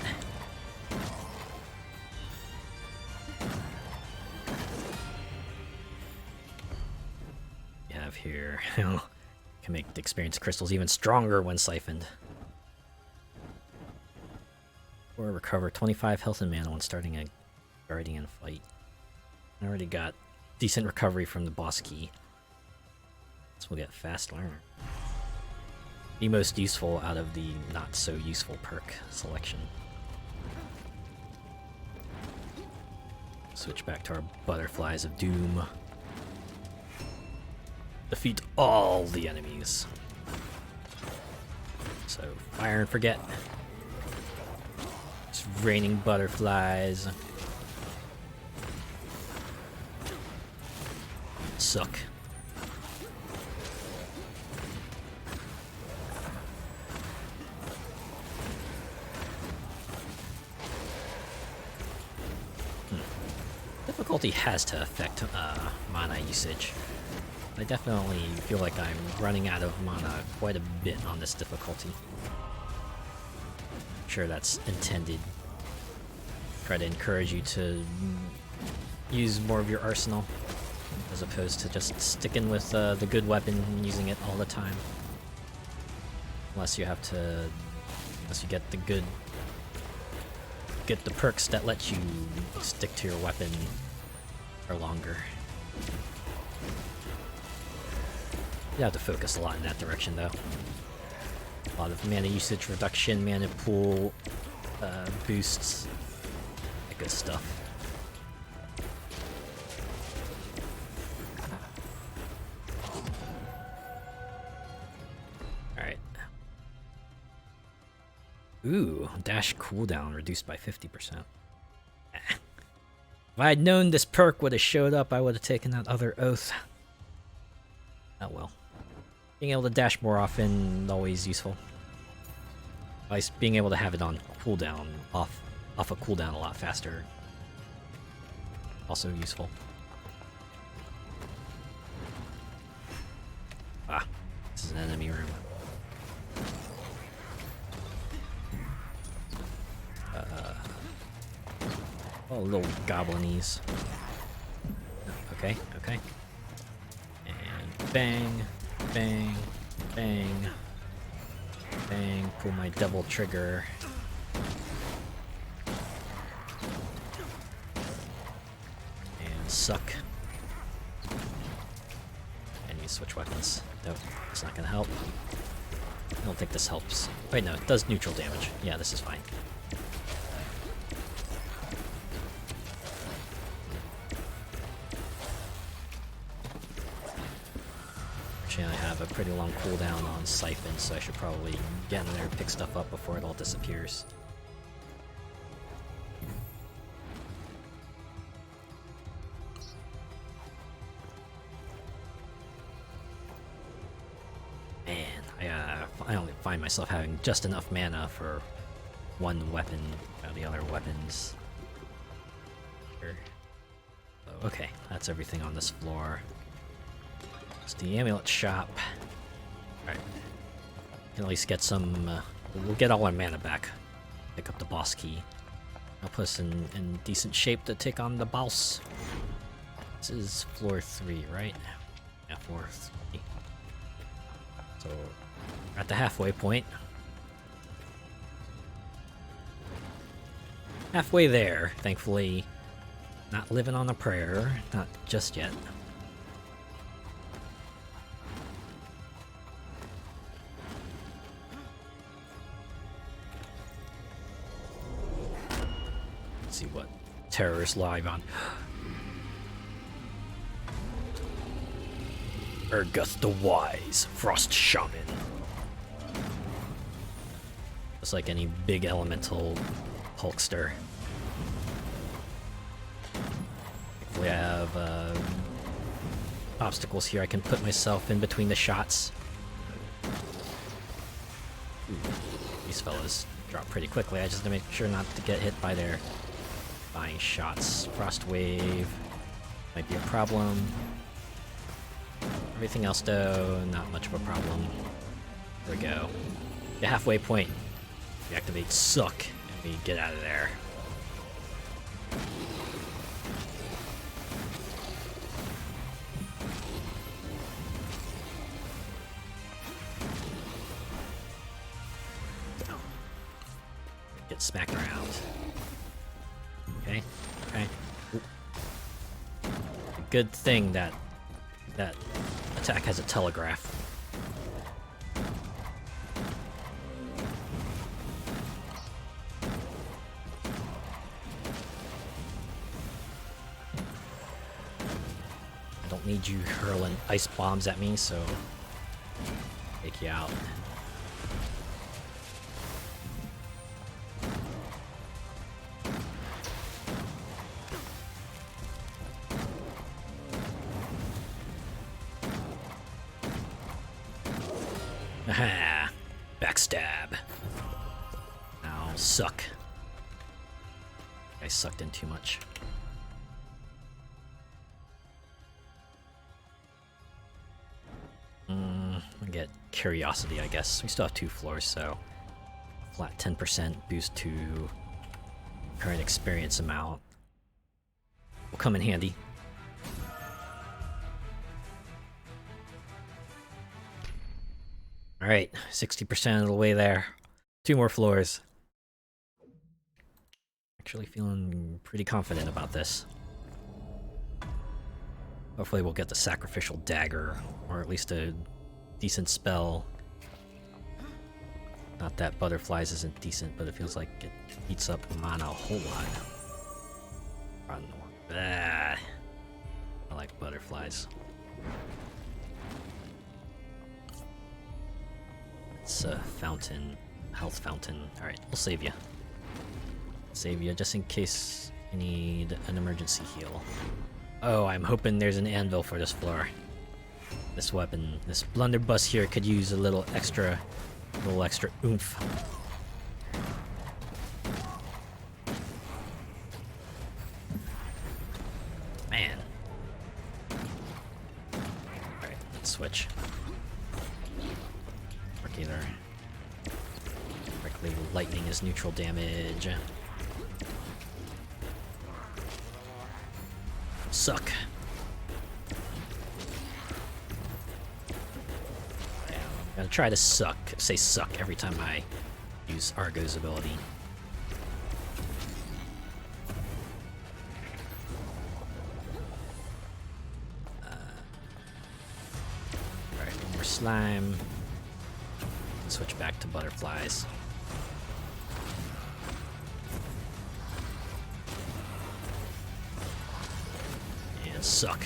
We have here can make the experience crystals even stronger when siphoned. Or recover 25 health and mana when starting a guardian fight. I already got decent recovery from the boss key. So we'll get fast learner. The most useful out of the not so useful perk selection. Switch back to our butterflies of doom. Defeat all the enemies. So, fire and forget. It's raining butterflies. Suck. Difficulty has to affect mana usage. I definitely feel like I'm running out of mana quite a bit on this difficulty. I'm sure that's intended. Try to encourage you to use more of your arsenal, as opposed to just sticking with the good weapon and using it all the time. Unless you have to... Unless you get the good... Get the perks that let you stick to your weapon for longer. You have to focus a lot in that direction, though. A lot of mana usage reduction, mana pool boosts, that good stuff. Alright. Ooh, dash cooldown reduced by 50%. If I had known this perk would have showed up, I would have taken that other oath. Oh well. Being able to dash more often, always useful. At least being able to have it on cooldown, off a cooldown a lot faster. Also useful. Ah, this is an enemy room. Oh, little goblinies. Okay, okay. And bang, bang, bang, bang. Pull my double trigger. And suck. And you switch weapons. Nope, it's not gonna help. I don't think this helps. Wait, no, it does neutral damage. Yeah, this is fine. I have a pretty long cooldown on Siphon, so I should probably get in there and pick stuff up before it all disappears. Man, I only find myself having just enough mana for one weapon out of the other weapons. Sure. Oh, okay, that's everything on this floor. It's the amulet shop. Alright. Can at least get some... we'll get all our mana back. Pick up the boss key. I'll put us in decent shape to take on the boss. This is floor 3, right? Yeah, floor 3. So, we're at the halfway point. Halfway there, thankfully. Not living on a prayer. Not just yet. See what terrorist live on. Urguth the Wise, Frost Shaman. Just like any big elemental Hulkster. We have obstacles here. I can put myself in between the shots. Ooh, these fellas drop pretty quickly. I just have to make sure not to get hit by their flying shots. Frost Wave might be a problem. Everything else, though, not much of a problem. Here we go. The halfway point. We activate Suck, and we get out of there. Get smacked around. Okay, okay. Ooh. good thing that that attack has a telegraph. I don't need you hurling ice bombs at me, so take you out. Aha! Backstab. Ow, suck. I sucked in too much. I get curiosity, I guess. We still have 2 floors, so flat 10% boost to current experience amount will come in handy. Alright, 60% of the way there. 2 more floors. Actually feeling pretty confident about this. Hopefully we'll get the sacrificial dagger, or at least a decent spell. Not that butterflies isn't decent, but it feels like it eats up mana a whole lot. I like butterflies. It's a fountain, health fountain. Alright, we'll save you. Save you just in case you need an emergency heal. Oh, I'm hoping there's an anvil for this floor. This weapon, this blunderbuss here could use a little extra oomph. Man. Alright, let's switch. Directly lightning is neutral damage. Suck. Yeah, I'm gonna try to say suck every time I use Argo's ability. Alright, one more slime. Switch back to butterflies. And suck.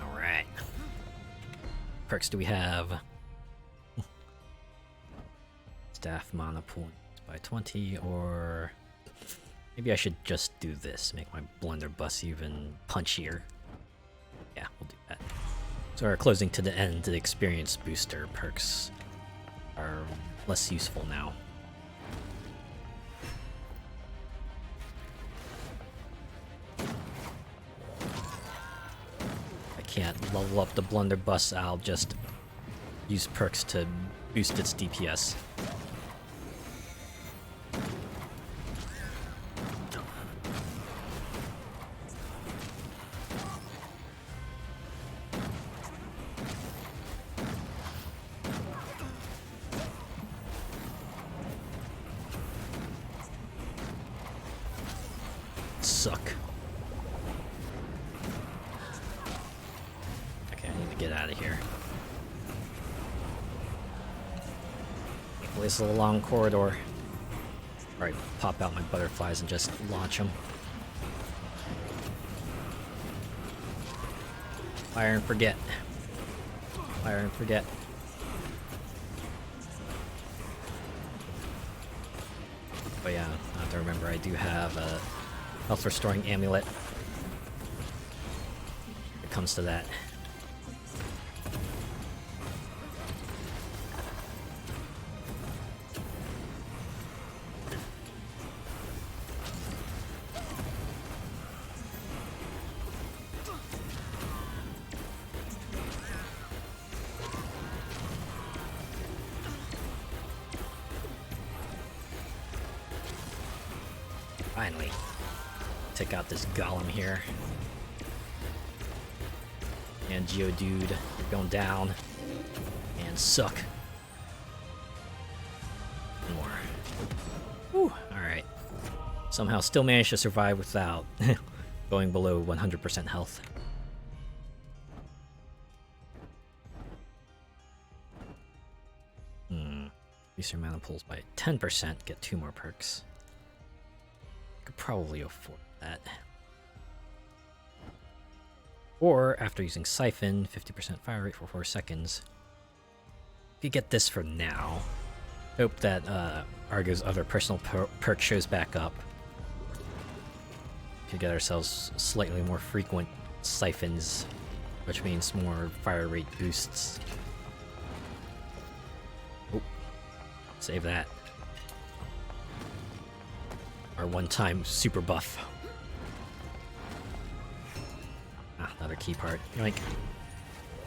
Alright. Perks do we have? Staff mana points by 20, or maybe I should just do this, make my blunderbuss even punchier. Yeah, we'll do that. So we're closing to the end. The experience booster perks are less useful now. I can't level up the blunderbuss, I'll just use perks to boost its DPS. Suck. Okay, I need to get out of here. This is a long corridor. Alright, pop out my butterflies and just launch them. Fire and forget. Fire and forget. But yeah, I have to remember I do have a health restoring amulet. When it comes to that. Finally. Take out this golem here. And Geodude, you're going down. And suck. Whew, alright. Somehow still managed to survive without going below 100% health. Increase your mana pulls by 10%, get 2 more perks. Could probably afford that. Or, after using Siphon, 50% fire rate for 4 seconds. You get this for now. Hope that Argo's other personal perk shows back up. Could get ourselves slightly more frequent Siphons, which means more fire rate boosts. Oh, save that. Our one-time super buff. Ah, another key part. Yoink.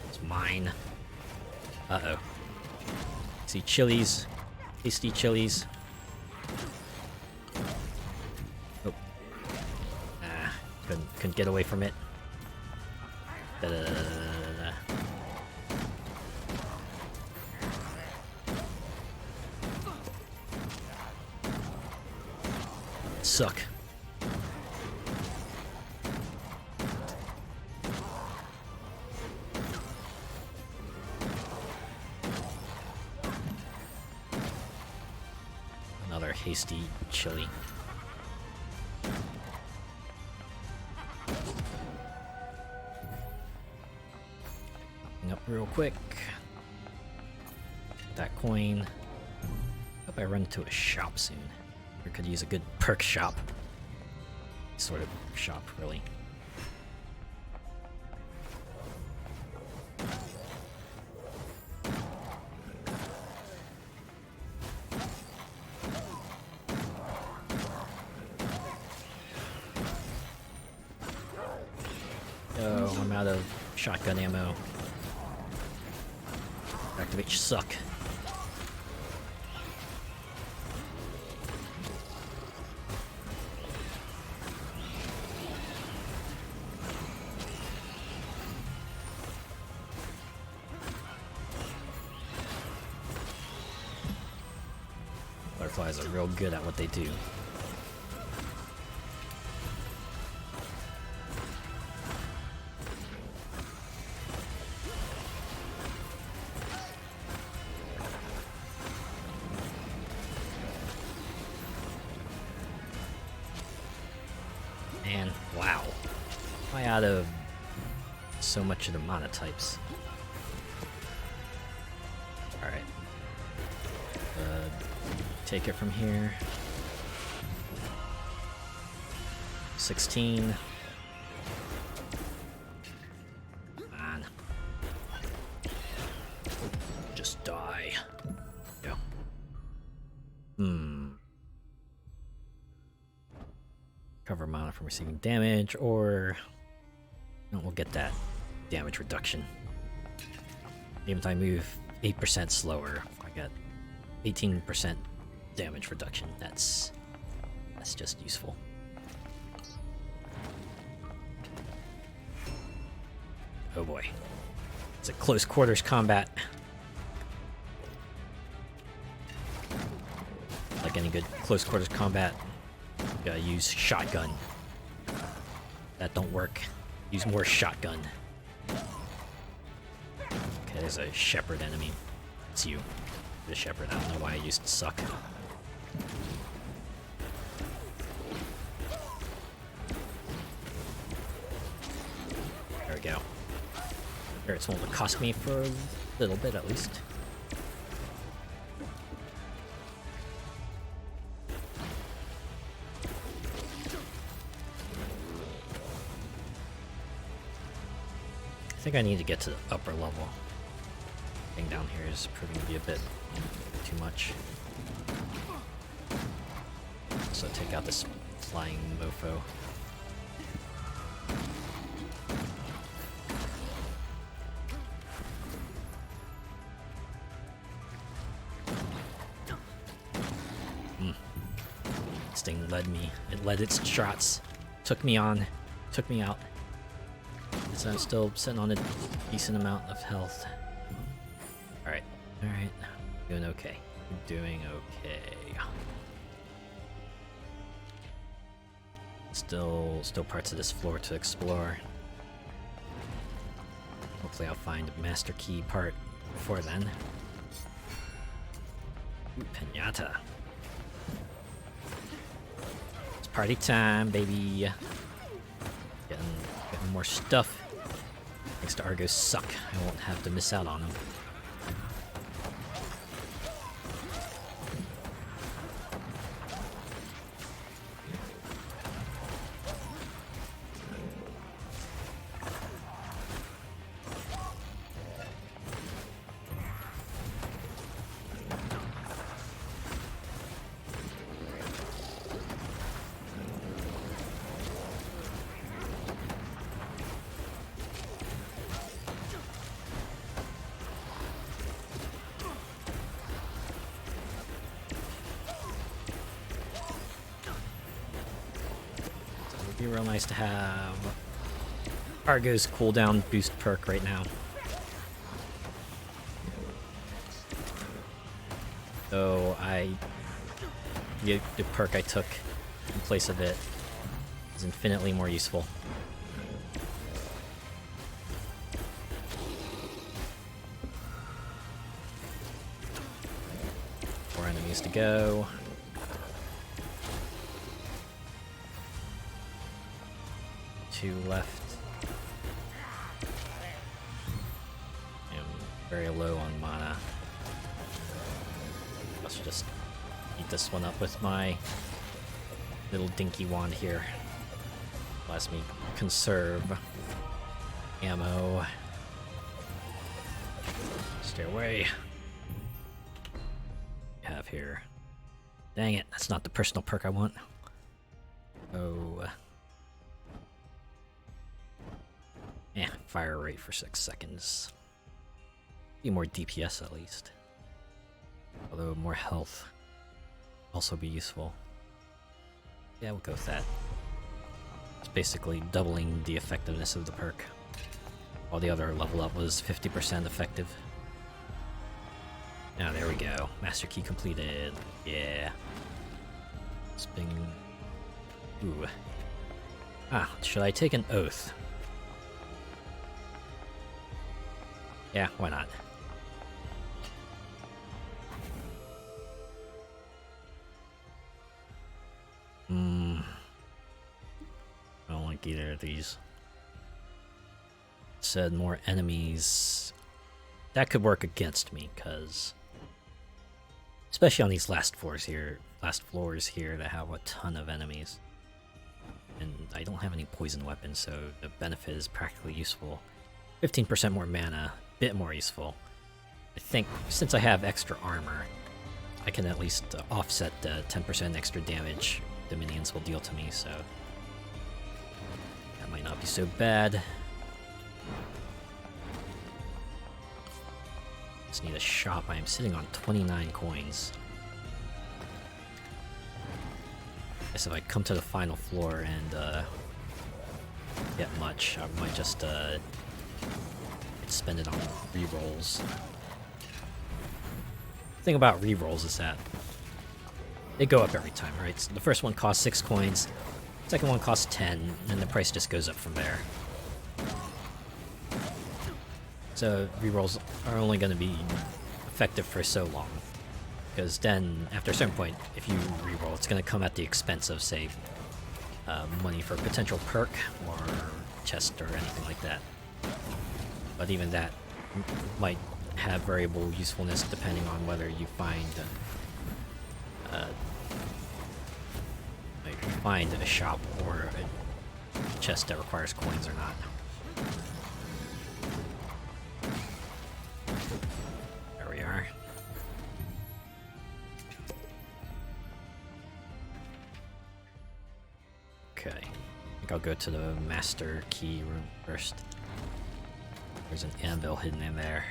It's mine. Uh-oh. See chilies. Tasty chilies. Oh. Ah, couldn't get away from it. Da-da-da-da-da-da. Suck. Another hasty chili. Popping up real quick. That coin. Hope I run into a shop soon. We could use a good perk shop. Sort of shop, really. Oh, I'm out of shotgun ammo. Activate suck. Butterflies are real good at what they do. Man, wow. Am I out of so much of the mana types? Alright. Take it from here. 16. Man. Just die. Go. Cover mana from receiving damage, or no, we'll get that damage reduction. Even if I move 8% slower, I get 18% damage reduction. That's just useful. Oh boy. It's a close quarters combat. Like any good close quarters combat, you gotta use shotgun. That don't work. Use more shotgun. Okay, there's a shepherd enemy. It's you. The shepherd. I don't know why I used suck. There we go. Spirits won't cost me for a little bit at least. I think I need to get to the upper level. Thing down here is proving to be a bit too much. So take out this flying mofo. This thing led me. It led its shots. Took me on. Took me out. So I'm still sitting on a decent amount of health. Alright. Alright. Doing okay. Doing okay. Still parts of this floor to explore. Hopefully I'll find a master key part before then. Ooh, pinata. It's party time, baby. Getting more stuff. Thanks to Argo's suck, I won't have to miss out on them. Be real nice to have Argo's cooldown boost perk right now. So the perk I took in place of it is infinitely more useful. 4 enemies to go. Two left. I'm very low on mana. Let's just eat this one up with my little dinky wand here. Allows me conserve ammo. Stay away. Have here. Dang it, that's not the personal perk I want. Oh. Yeah, fire rate for 6 seconds. Be more DPS at least. Although more health also be useful. Yeah, we'll go with that. It's basically doubling the effectiveness of the perk. While the other level up was 50% effective. Now there we go. Master key completed. Yeah. Spin. Ooh. Ah, should I take an oath? Yeah, why not? I don't like either of these. It said more enemies. That could work against me, because especially on these last floors here that have a ton of enemies. And I don't have any poison weapons, so the benefit is practically useful. 15% more mana, bit more useful. I think since I have extra armor, I can at least offset the 10% extra damage the minions will deal to me, so that might not be so bad. Just need a shop. I am sitting on 29 coins. Guess if I come to the final floor and get much, I might just spend it on rerolls. The thing about rerolls is that they go up every time, right? So the first one costs 6 coins, second one costs 10, and the price just goes up from there. So rerolls are only going to be effective for so long, because then after a certain point, if you reroll, it's going to come at the expense of, say, money for a potential perk or chest or anything like that. But even that might have variable usefulness depending on whether you find a shop or a chest that requires coins or not. There we are. Okay, I think I'll go to the master key room first. There's an anvil hidden in there.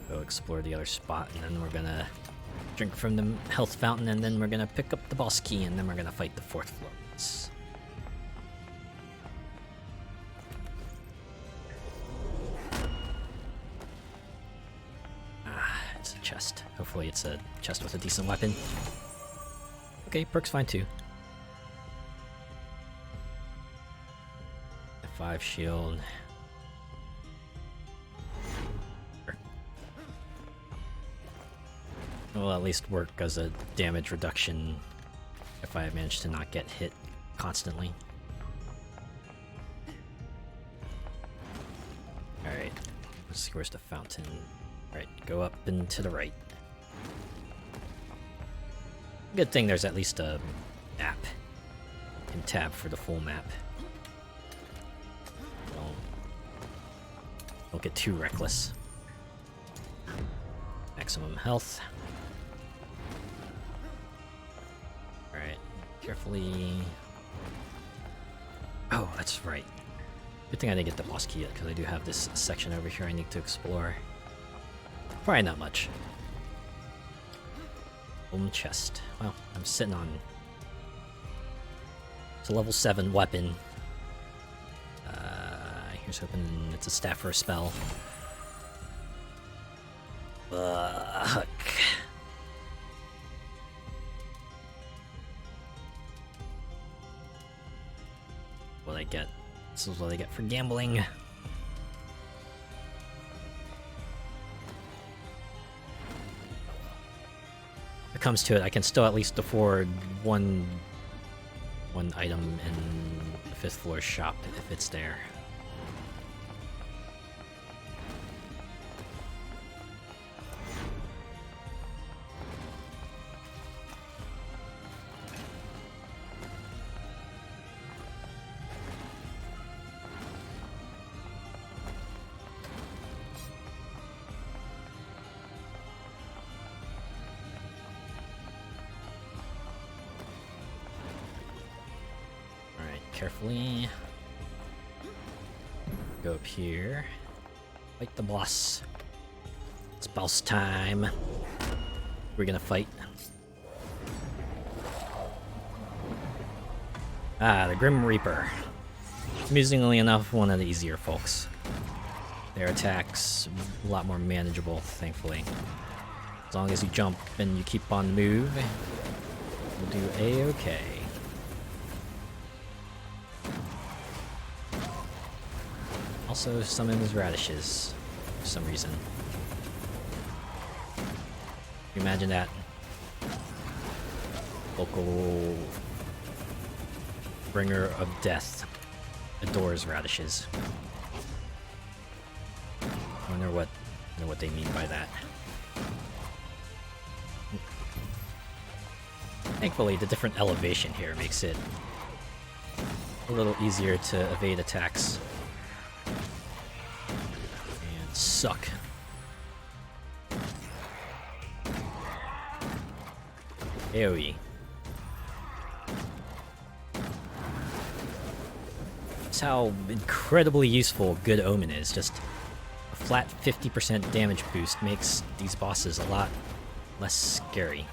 Go explore the other spot, and then we're gonna drink from the health fountain, and then we're gonna pick up the boss key, and then we're gonna fight the 4th floor. Ah, it's a chest. Hopefully it's a chest with a decent weapon. Okay, perk's fine too. 5 shield. Will at least work as a damage reduction if I manage to not get hit constantly. Alright, let's see, where's the fountain? Alright, go up and to the right. Good thing there's at least a map. You can tab for the full map. Don't get too reckless. Maximum health. Alright, carefully. Oh, that's right. Good thing I didn't get the boss key yet, because I do have this section over here I need to explore. Probably not much. Golden chest. Well, I'm sitting on... It's a level 7 weapon. Here's hoping it's a staff for a spell. Fuck. What I get. This is what I get for gambling. If it comes to it, I can still at least afford one item in the 5th floor shop if it's there. Carefully. Go up here. Fight the boss. It's boss time. We're gonna fight. Ah, the Grim Reaper. Amusingly enough, one of the easier folks. Their attacks a lot more manageable, thankfully. As long as you jump and you keep on the move, you'll do A-okay. Also summons radishes for some reason. Can you imagine that? Local bringer of death adores radishes. I wonder what they mean by that. Thankfully, the different elevation here makes it a little easier to evade attacks. Suck. AoE. That's how incredibly useful Good Omen is. Just a flat 50% damage boost makes these bosses a lot less scary.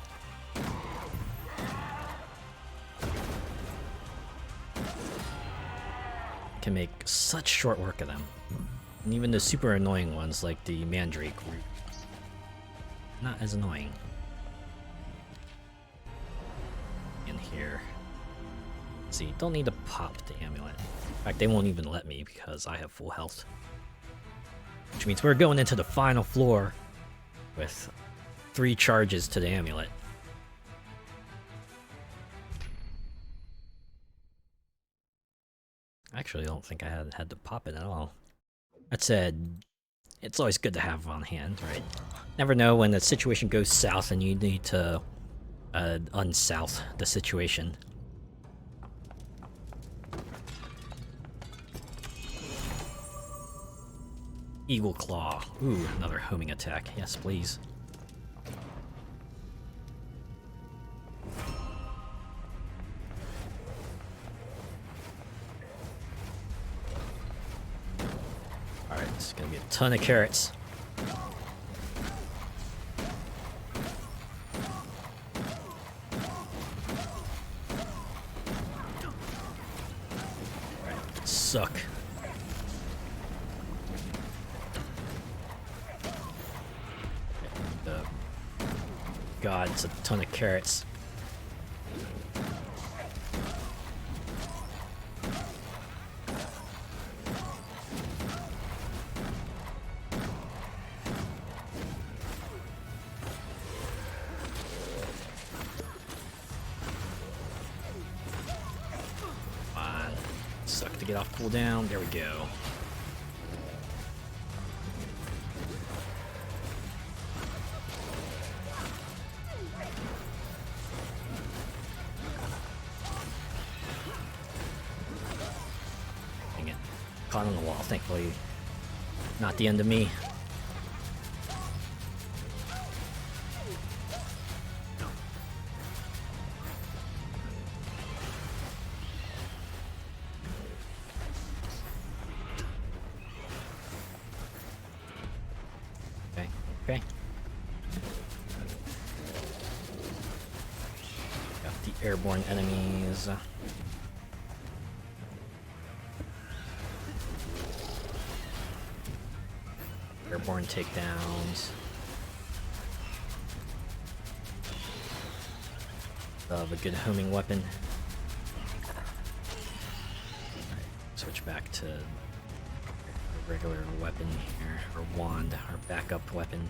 Can make such short work of them. And even the super annoying ones, like the Mandrake, were not as annoying. In here. See, don't need to pop the amulet. In fact, they won't even let me because I have full health. Which means we're going into the final floor with 3 charges to the amulet. Actually, I don't think I had to pop it at all. That said, it's always good to have on hand, right? Never know when the situation goes south and you need to unsouth the situation. Eagle Claw. Ooh, another homing attack. Yes, please. Alright, it's gonna be a ton of carrots. Alright, suck. God, it's a ton of carrots. get off cooldown. There we go. Dang it. Caught on the wall, thankfully. Not the end of me. Okay. Got the airborne enemies. Airborne takedowns. Love a good homing weapon. Alright, switch back to our regular weapon here, our wand, our backup weapon.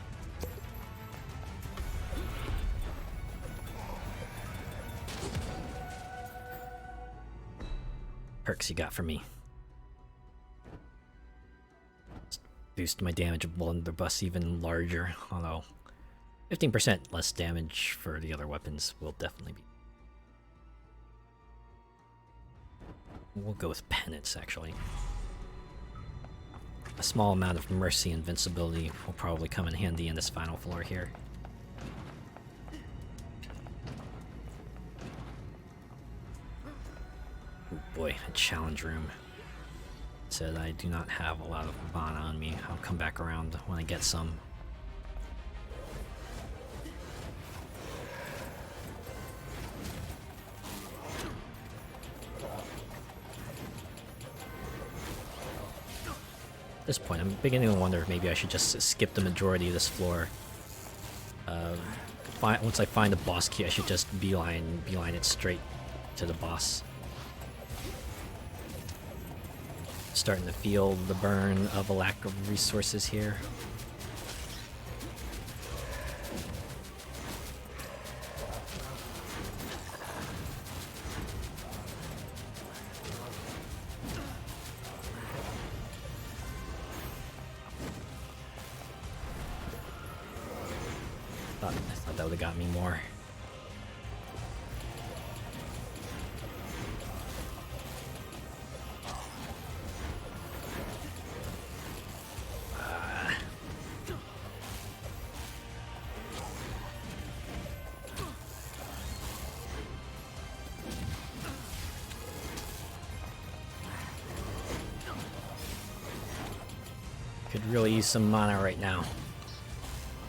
Perks you got for me. Boost my damage of blunderbuss even larger, although 15% less damage for the other weapons will definitely be. We'll go with penance, actually. A small amount of mercy invincibility will probably come in handy in this final floor here. Oh boy, a challenge room. Said I do not have a lot of mana on me. I'll come back around when I get some. At this point, I'm beginning to wonder if maybe I should just skip the majority of this floor. Once I find the boss key, I should just beeline it straight to the boss. Starting to feel the burn of a lack of resources here. I thought that would have got me more. Could really use some mana right now.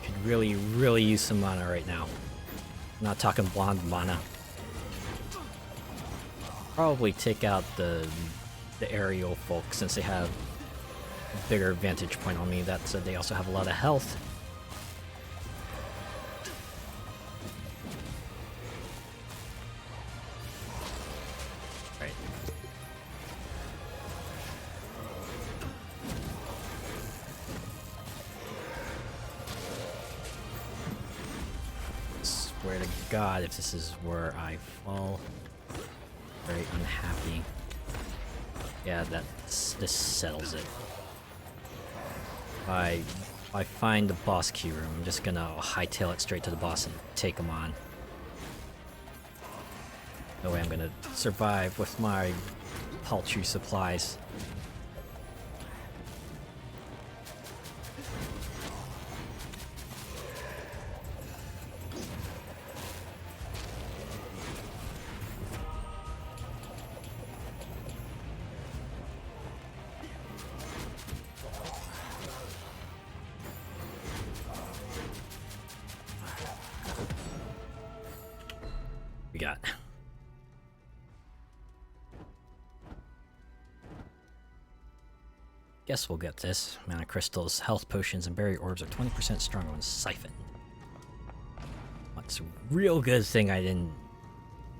Could really use some mana right now. I'm not talking blonde mana. Probably take out the aerial folk since they have a bigger vantage point on me. That said, they also have a lot of health. Right. Swear to God, if this is where I fall, very unhappy. Yeah, this settles it. If I find the boss key room, I'm just gonna hightail it straight to the boss and take him on. No way I'm gonna survive with my paltry supplies. We got. Guess we'll get this. Mana crystals, health potions, and berry orbs are 20% stronger when siphoned. It's a real good thing I didn't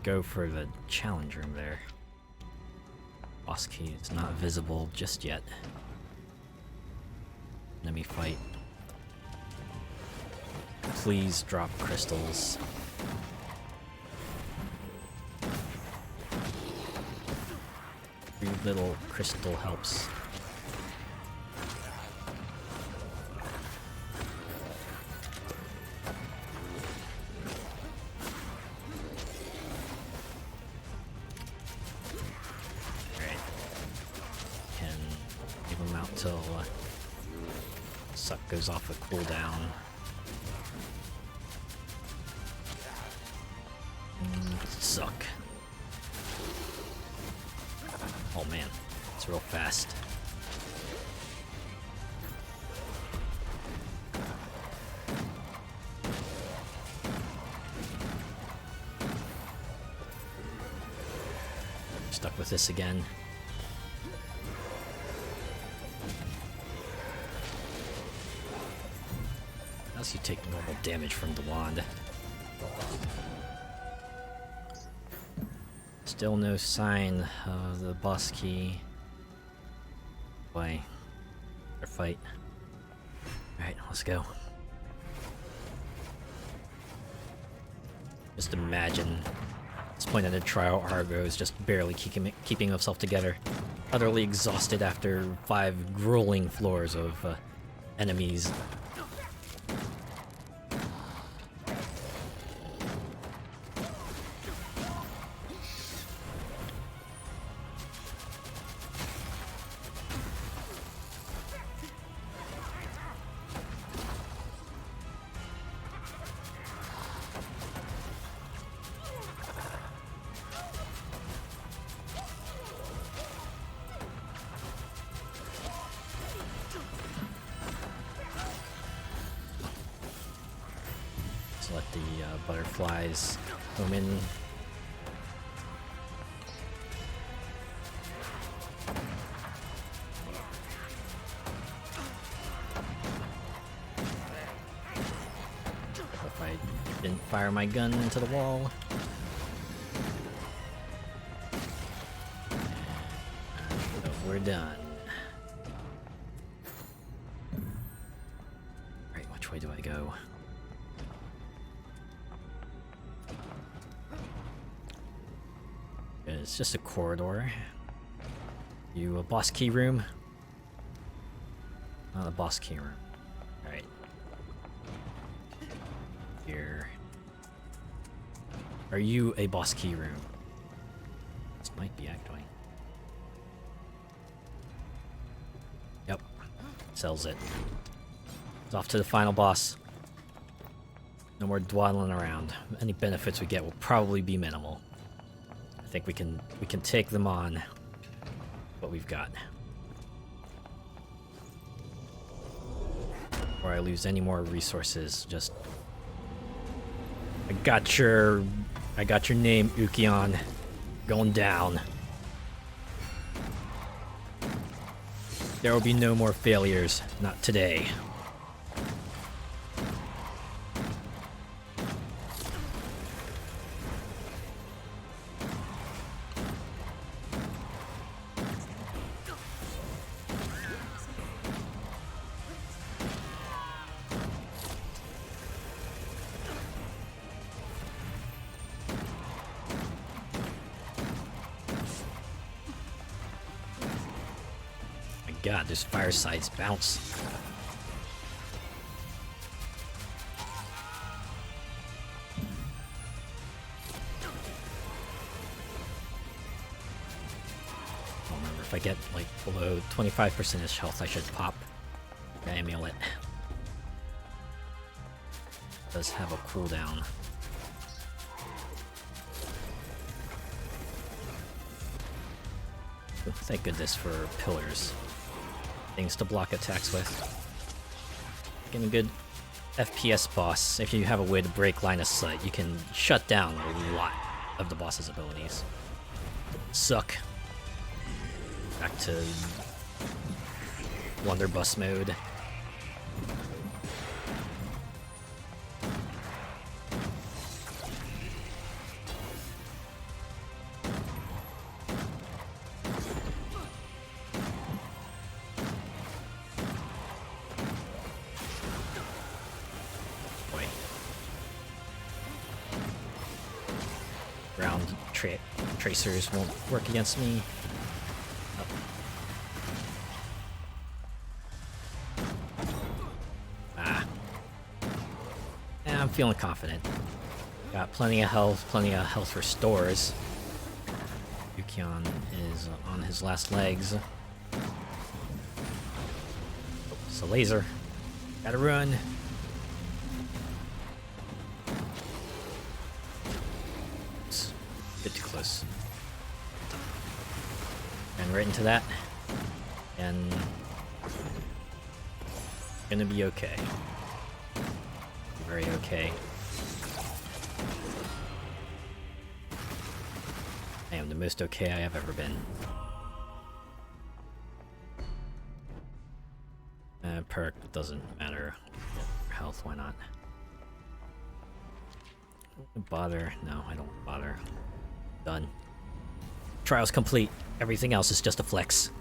go for the challenge room there. Boss key is not visible just yet. Enemy fight. Please drop crystals. little crystal helps. Alright. Can leave them out till suck goes off a cooldown. Suck. Oh man, it's real fast. Stuck with this again. Unless you take normal damage from the wand. Still no sign of the boss key. Boy, our fight. Alright, let's go. Just imagine at this point in the trial, Argo is just barely keeping himself together. Utterly exhausted after 5 grueling floors of enemies. Let the butterflies come in. If I didn't fire my gun into the wall. We're done. Right, which way do I go? It's just a corridor. You a boss key room? Not a boss key room. Alright. Here. Are you a boss key room? This might be actually. Yep. Sells it. It's off to the final boss. No more dawdling around. Any benefits we get will probably be minimal. I think we can take them on what we've got. Before I lose any more resources, just I got your name, Ukion. Going down. There will be no more failures, not today. God, those firesides bounce. I'll remember if I get like below 25% health, I should pop the amulet. It does have a cooldown. Thank goodness for pillars. Things to block attacks with. Getting a good FPS boss. If you have a way to break line of sight, you can shut down a lot of the boss's abilities. Suck. Back to Blunderbuss mode. Tracers won't work against me. feeling confident. Got plenty of health restores. Yukion is on his last legs. Oh, it's a laser. Gotta run. Oops. Bit too close. And right into that. And gonna be okay. Very okay. I am the most okay I have ever been. Perk doesn't matter. Health, why not? Bother? No, I don't bother. Done. Trial's complete. Everything else is just a flex.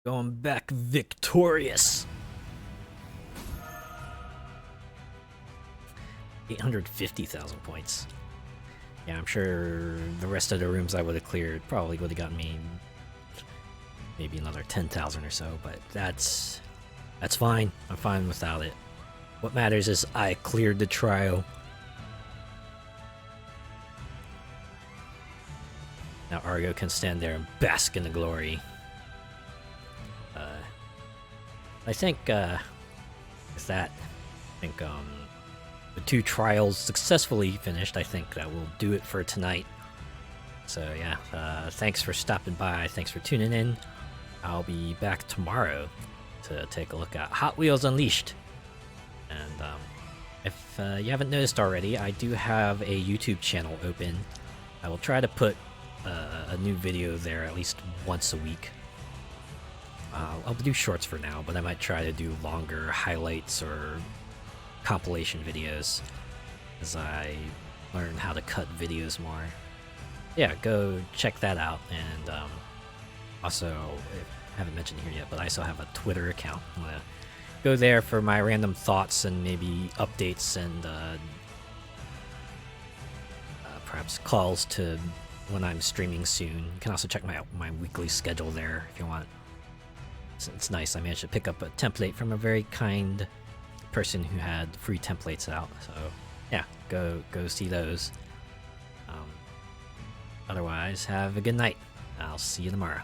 Going back victorious. 850,000 points. Yeah, I'm sure the rest of the rooms I would have cleared probably would have gotten me maybe another 10,000 or so, but that's fine. I'm fine without it. What matters is I cleared the trial. Now Argo can stand there and bask in the glory. I think with that, the 2 trials successfully finished. I think that will do it for tonight. So yeah, thanks for stopping by. Thanks for tuning in. I'll be back tomorrow to take a look at Hot Wheels Unleashed. And if you haven't noticed already, I do have a YouTube channel open. I will try to put a new video there at least once a week. I'll do shorts for now, but I might try to do longer highlights or compilation videos as I learn how to cut videos more. Yeah, go check that out. And also, I haven't mentioned here yet, but I also have a Twitter account. I'm gonna go there for my random thoughts and maybe updates and perhaps calls to when I'm streaming soon. You can also check my weekly schedule there if you want. It's nice. I managed to pick up a template from a very kind person who had free templates out. So yeah, go see those. Otherwise, have a good night. I'll see you tomorrow.